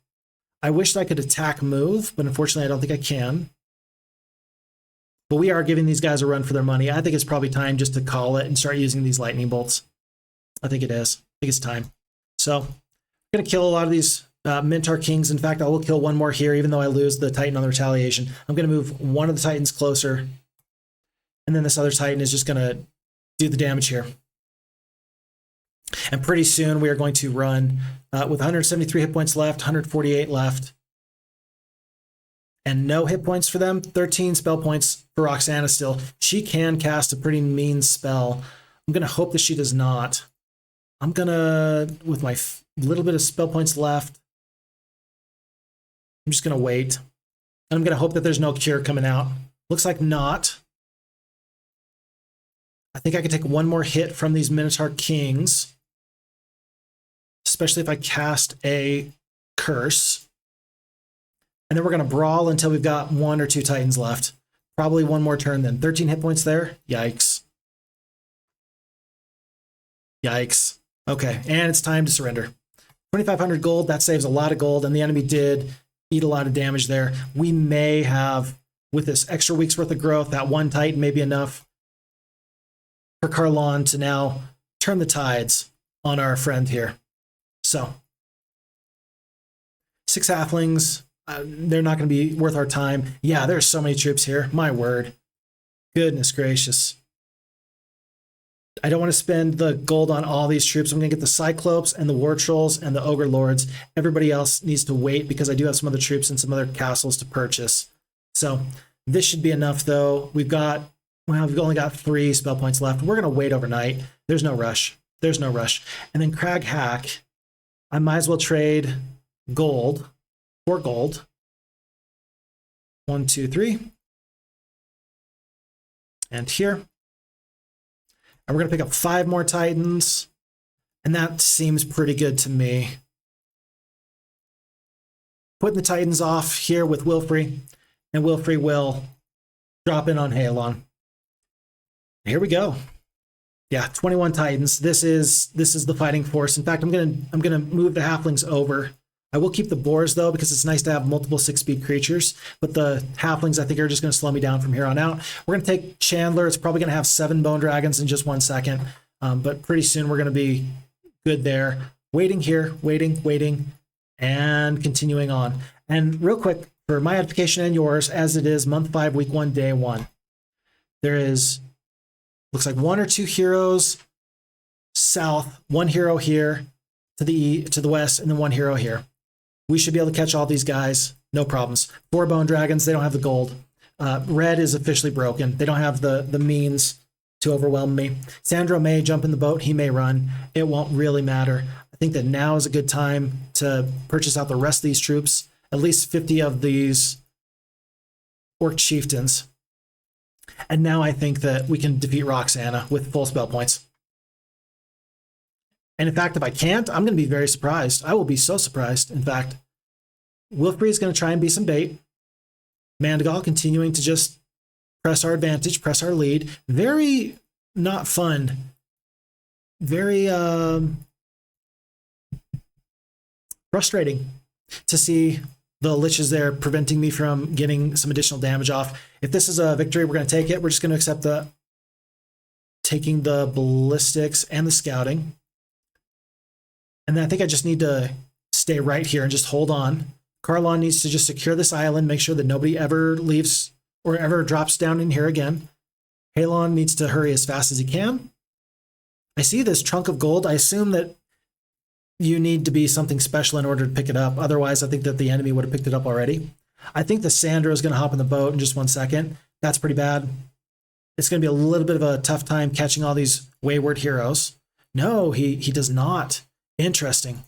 [SPEAKER 1] I wish I could attack move, but unfortunately I don't think I can. But we are giving these guys a run for their money. I think it's probably time just to call it and start using these lightning bolts. I think it is. I think it's time. So I'm going to kill a lot of these Minotaur Kings. In fact, I will kill 1 more here, even though I lose the Titan on the retaliation. I'm going to move 1 of the Titans closer. And then this other Titan is just going to do the damage here. And pretty soon we are going to run with 173 hit points left, 148 left, and no hit points for them. 13 spell points for Roxana still. She can cast a pretty mean spell. I'm going to hope that she does not. I'm going to, with my little bit of spell points left, I'm just going to wait. And I'm going to hope that there's no cure coming out. Looks like not. I think I can take one more hit from these Minotaur Kings, especially if I cast a curse. And then we're going to brawl until we've got 1 or 2 Titans left. Probably one more turn then. 13 hit points there. Yikes. Yikes. Okay, and it's time to surrender. 2,500 gold, that saves a lot of gold, and the enemy did eat a lot of damage there. We may have, with this extra week's worth of growth, that one Titan may be enough for Carlon to now turn the tides on our friend here. So, 6 halflings, they're not going to be worth our time. Yeah, there's so many troops here. My word. Goodness gracious. I don't want to spend the gold on all these troops. I'm going to get the Cyclopes and the War Trolls and the Ogre Lords. Everybody else needs to wait because I do have some other troops and some other castles to purchase. So this should be enough, though. We've only got 3 spell points left. We're going to wait overnight. There's no rush. There's no rush. And then Crag Hack, I might as well trade gold for gold. 1, 2, 3. And here. And we're going to pick up 5 more Titans. And that seems pretty good to me. Putting the Titans off here with Wilfrey. And Wilfrey will drop in on Halon. Here we go. Yeah, 21 Titans. This is the fighting force. In fact, I'm gonna move the halflings over. I will keep the boars though, because it's nice to have multiple 6-speed creatures. But the halflings, I think, are just gonna slow me down from here on out. We're gonna take Chandler. It's probably gonna have 7 bone dragons in just 1 second. But pretty soon we're gonna be good there. Waiting here, waiting, and continuing on. And real quick, for my edification and yours, as it is month 5, week 1, day 1, there is, looks like 1 or 2 heroes south, 1 hero here to the west, and then 1 hero here. We should be able to catch all these guys, no problems. 4 bone dragons, they don't have the gold. Red is officially broken. They don't have the means to overwhelm me. Sandro may jump in the boat. He may run. It won't really matter. I think that now is a good time to purchase out the rest of these troops, at least 50 of these orc chieftains. And now I think that we can defeat Roxana with full spell points. And in fact, if I can't, I'm going to be very surprised. I will be so surprised. In fact, Wilfrey is going to try and be some bait. Mandagal continuing to just press our advantage, press our lead. Very not fun. Very frustrating to see the liches there preventing me from getting some additional damage off. If this is a victory, we're going to take it. We're just going to accept taking the ballistics and the scouting. And then I think I just need to stay right here and just hold on. Carlon needs to just secure this island, make sure that nobody ever leaves or ever drops down in here again. Halon needs to hurry as fast as he can. I see this trunk of gold. I assume that you need to be something special in order to pick it up. Otherwise, I think that the enemy would have picked it up already. I think the Sandra is going to hop in the boat in just 1 second. That's pretty bad. It's going to be a little bit of a tough time catching all these wayward heroes. No, he does not. Interesting.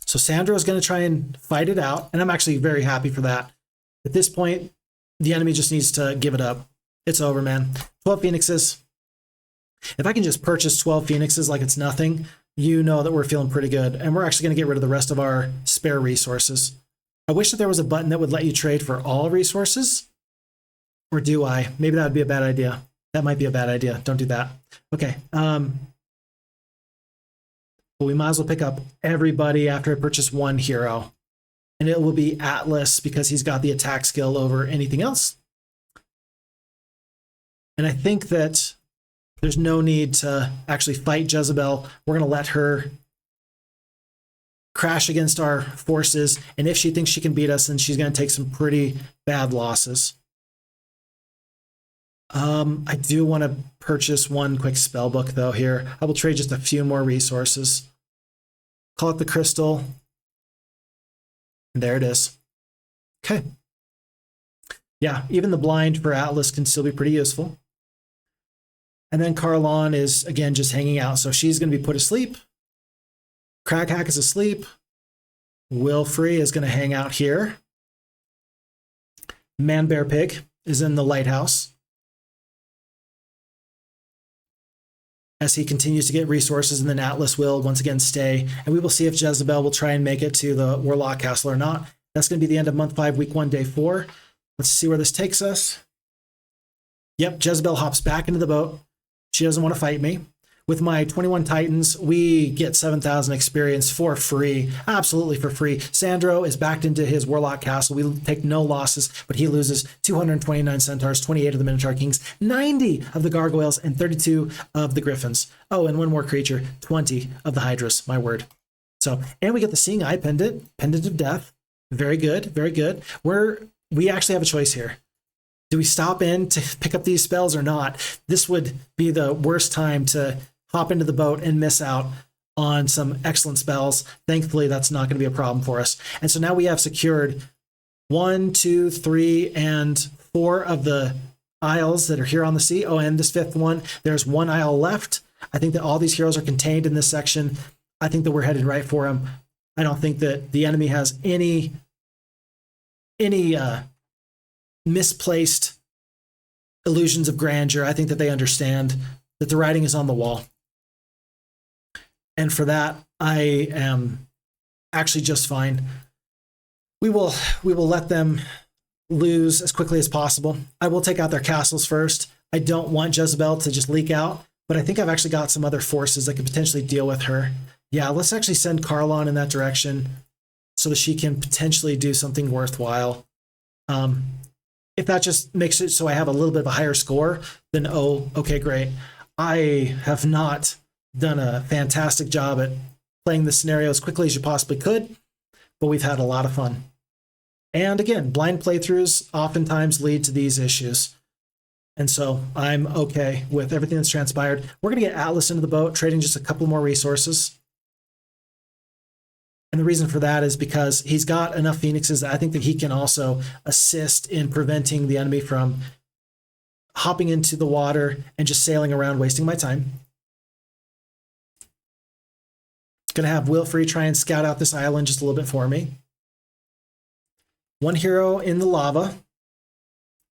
[SPEAKER 1] So Sandra is going to try and fight it out, and I'm actually very happy for that. At this point, the enemy just needs to give it up. It's over, man. 12 Phoenixes. If I can just purchase 12 Phoenixes like it's nothing, you know that we're feeling pretty good. And we're actually going to get rid of the rest of our spare resources. I wish that there was a button that would let you trade for all resources. Or do I? Maybe that would be a bad idea. That might be a bad idea. Don't do that. Okay. But we might as well pick up everybody after I purchase 1 hero. And it will be Atlas because he's got the attack skill over anything else. And I think that there's no need to actually fight Jezebel. We're going to let her crash against our forces. And if she thinks she can beat us, then she's going to take some pretty bad losses. I do want to purchase one quick spell book though here. I will trade just a few more resources. Call it the crystal. And there it is. Okay. Yeah, even the blind for Atlas can still be pretty useful. And then Carlon is, again, just hanging out. So she's going to be put asleep. Craghack is asleep. Wilfrey is going to hang out here. Man Bear Pig is in the lighthouse as he continues to get resources, and then Atlas will once again stay. And we will see if Jezebel will try and make it to the Warlock Castle or not. That's going to be the end of month 5, week 1, day 4. Let's see where this takes us. Yep, Jezebel hops back into the boat. She doesn't want to fight me. With my 21 Titans, we get 7,000 experience for free, absolutely for free. Sandro is backed into his Warlock Castle. We take no losses, but he loses 229 Centaurs, 28 of the Minotaur Kings, 90 of the Gargoyles, and 32 of the Griffins. Oh, and one more creature, 20 of the Hydras, my word. So, and we get the Seeing Eye Pendant, Pendant of Death. Very good, very good. We actually have a choice here. Do we stop in to pick up these spells or not? This would be the worst time to hop into the boat and miss out on some excellent spells. Thankfully, that's not going to be a problem for us. And so now we have secured 1, 2, 3, and 4 of the isles that are here on the sea. Oh, and this 5th one, there's 1 isle left. I think that all these heroes are contained in this section. I think that we're headed right for them. I don't think that the enemy has any misplaced illusions of grandeur. I think that they understand that the writing is on the wall. And for that, I am actually just fine. We will let them lose as quickly as possible. I will take out their castles first. I don't want Jezebel to just leak out, but I think I've actually got some other forces that could potentially deal with her. Yeah, let's actually send Carlon in that direction so that she can potentially do something worthwhile. If that just makes it so I have a little bit of a higher score, then oh, okay, great. I have not done a fantastic job at playing this scenario as quickly as you possibly could, but we've had a lot of fun. And again, blind playthroughs oftentimes lead to these issues. And so I'm okay with everything that's transpired. We're going to get Atlas into the boat, trading just a couple more resources. And the reason for that is because he's got enough Phoenixes that I think that he can also assist in preventing the enemy from hopping into the water and just sailing around, wasting my time. Gonna have Wilfrey try and scout out this island just a little bit for me. 1 hero in the lava,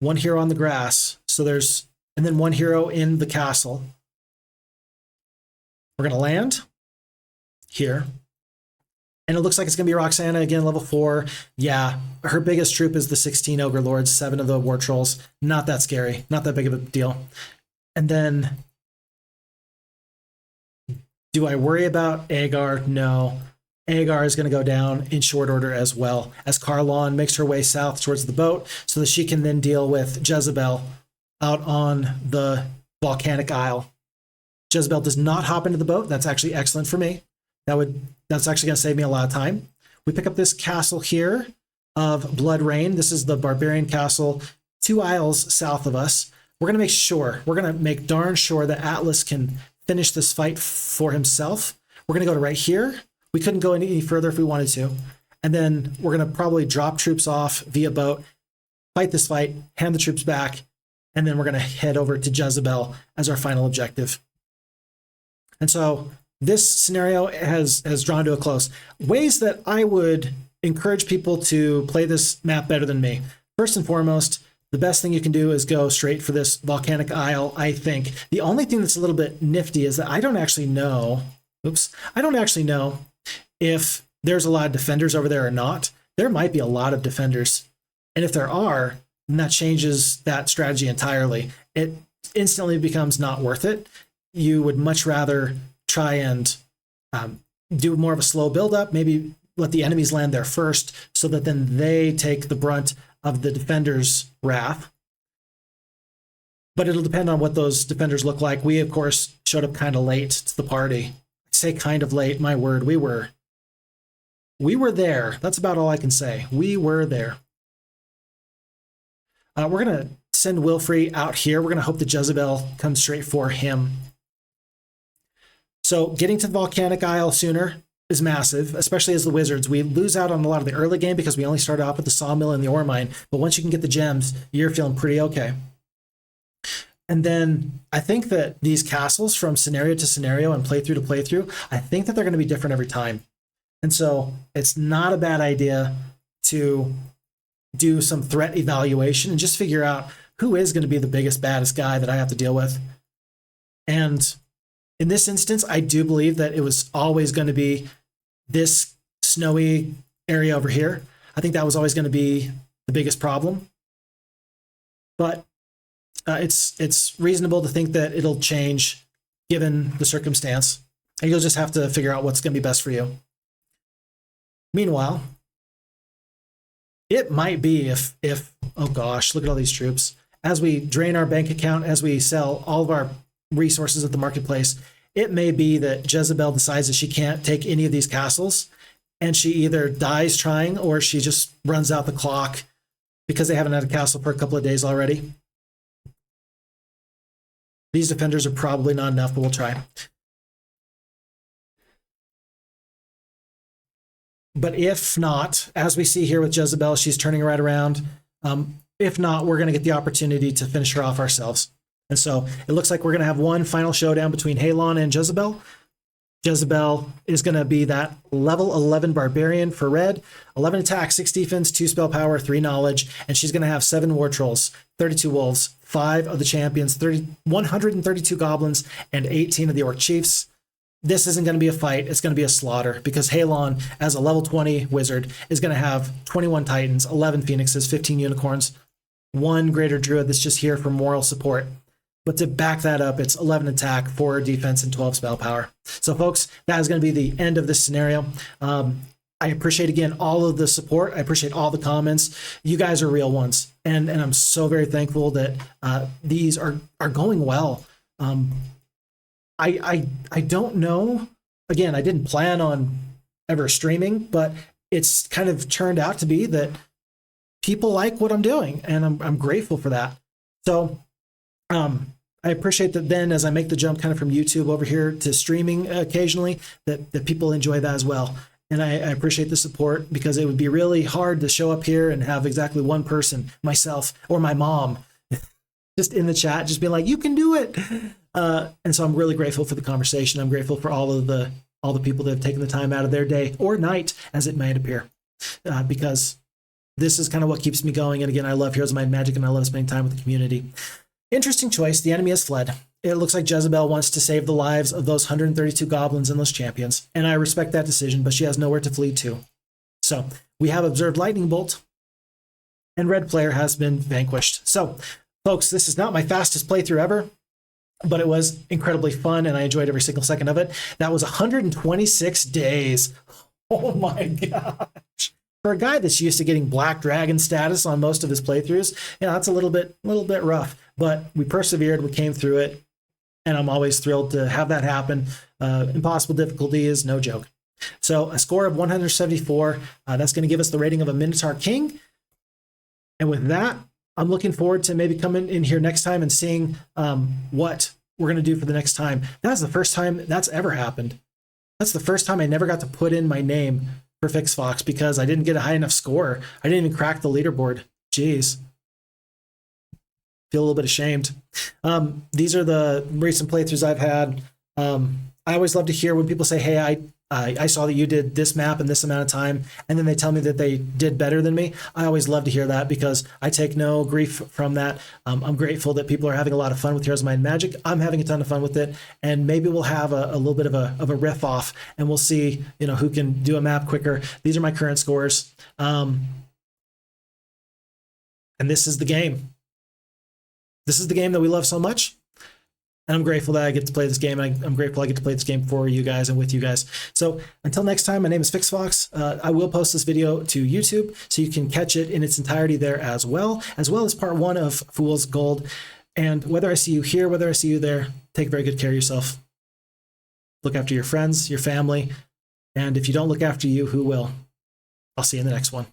[SPEAKER 1] 1 hero on the grass. So there's, and then 1 hero in the castle. We're gonna land here. And it looks like it's going to be Roxana again, level 4. Yeah, her biggest troop is the 16 Ogre Lords, 7 of the War Trolls. Not that scary. Not that big of a deal. And then, do I worry about Agar? No. Agar is going to go down in short order as well, as Carlon makes her way south towards the boat so that she can then deal with Jezebel out on the Volcanic Isle. Jezebel does not hop into the boat. That's actually excellent for me. That's actually going to save me a lot of time. We pick up this castle here of Blood Rain. This is the Barbarian Castle, 2 isles south of us. We're going to make darn sure that Atlas can finish this fight for himself. We're going to go to right here. We couldn't go any further if we wanted to. And then we're going to probably drop troops off via boat, fight this fight, hand the troops back, and then we're going to head over to Jezebel as our final objective. And so this scenario has drawn to a close. Ways that I would encourage people to play this map better than me. First and foremost, the best thing you can do is go straight for this Volcanic Isle, I think. The only thing that's a little bit nifty is that I don't actually know, if there's a lot of defenders over there or not. There might be a lot of defenders. And if there are, then that changes that strategy entirely. It instantly becomes not worth it. You would much rather try and do more of a slow build-up, maybe let the enemies land there first so that then they take the brunt of the defenders' wrath. But it'll depend on what those defenders look like. We, of course, showed up kind of late to the party. I say kind of late, my word, we were there. That's about all I can say. We were there. We're going to send Wilfrey out here. We're going to hope that Jezebel comes straight for him. So getting to the Volcanic Isle sooner is massive, especially as the Wizards. We lose out on a lot of the early game because we only started off with the Sawmill and the Ore Mine. But once you can get the gems, you're feeling pretty okay. And then I think that these castles from scenario to scenario and playthrough to playthrough, I think that they're going to be different every time. And so it's not a bad idea to do some threat evaluation and just figure out who is going to be the biggest, baddest guy that I have to deal with. And in this instance, I do believe that it was always going to be this snowy area over here. I think that was always going to be the biggest problem. But it's reasonable to think that it'll change given the circumstance. And you'll just have to figure out what's going to be best for you. Meanwhile, it might be if oh gosh, look at all these troops. As we drain our bank account, as we sell all of our resources at the marketplace, it may be that Jezebel decides that she can't take any of these castles, and she either dies trying or she just runs out the clock because they haven't had a castle for a couple of days already. These defenders are probably not enough, but we'll try. But if not, as we see here with Jezebel, she's turning right around. If not, we're going to get the opportunity to finish her off ourselves. And so it looks like we're going to have one final showdown between Halon and Jezebel. Jezebel is going to be that level 11 barbarian for red, 11 attack, 6 defense, 2 spell power, 3 knowledge, and she's going to have 7 war trolls, 32 wolves, 5 of the champions, 132 goblins, and 18 of the orc chiefs. This isn't going to be a fight. It's going to be a slaughter because Halon, as a level 20 wizard, is going to have 21 titans, 11 phoenixes, 15 unicorns, 1 greater druid that's just here for moral support. But to back that up, it's 11 attack, 4 defense, and 12 spell power. So folks, that is going to be the end of this scenario. I appreciate, again, all of the support. I appreciate all the comments. You guys are real ones. And I'm so very thankful that these are going well. I don't know. Again, I didn't plan on ever streaming, but it's kind of turned out to be that people like what I'm doing, and I'm grateful for that. So I appreciate that then as I make the jump kind of from YouTube over here to streaming occasionally, that people enjoy that as well. And I appreciate the support because it would be really hard to show up here and have exactly one person, myself or my mom, just in the chat, just being like, you can do it. And so I'm really grateful for the conversation. I'm grateful for all the people that have taken the time out of their day or night, as it might appear, because this is kind of what keeps me going. And again, I love Heroes of Might and Magic, and I love spending time with the community. Interesting choice. The enemy has fled. It looks like Jezebel wants to save the lives of those 132 goblins and those champions, and I respect that decision, but she has nowhere to flee to. So we have observed lightning bolt, and red player has been vanquished. So folks, this is not my fastest playthrough ever, but it was incredibly fun, and I enjoyed every single second of it. That was 126 days. Oh my gosh. For a guy that's used to getting Black Dragon status on most of his playthroughs, you know, that's a little bit rough, but we persevered, we came through it, and I'm always thrilled to have that happen. Impossible difficulty is no joke. So a score of 174, that's going to give us the rating of a Minotaur King. And with that, I'm looking forward to maybe coming in here next time and seeing what we're going to do for the next time. That's the first time that's ever happened. That's the first time I never got to put in my name for FixFox because I didn't get a high enough score. I didn't even crack the leaderboard. Jeez. Feel a little bit ashamed. These are the recent playthroughs I've had. I always love to hear when people say, hey, I saw that you did this map in this amount of time, and then they tell me that they did better than me. I always love to hear that because I take no grief from that. I'm grateful that people are having a lot of fun with Heroes of Might and Magic. I'm having a ton of fun with it, and maybe we'll have a little bit of a riff off, and we'll see, you know, who can do a map quicker. These are my current scores, and this is the game. This is the game that we love so much. And I'm grateful that I get to play this game. And I'm grateful I get to play this game for you guys and with you guys. So until next time, my name is FixFox. I will post this video to YouTube so you can catch it in its entirety there as well as part 1 of Fool's Gold. And whether I see you here, whether I see you there, take very good care of yourself. Look after your friends, your family. And if you don't look after you, who will? I'll see you in the next one.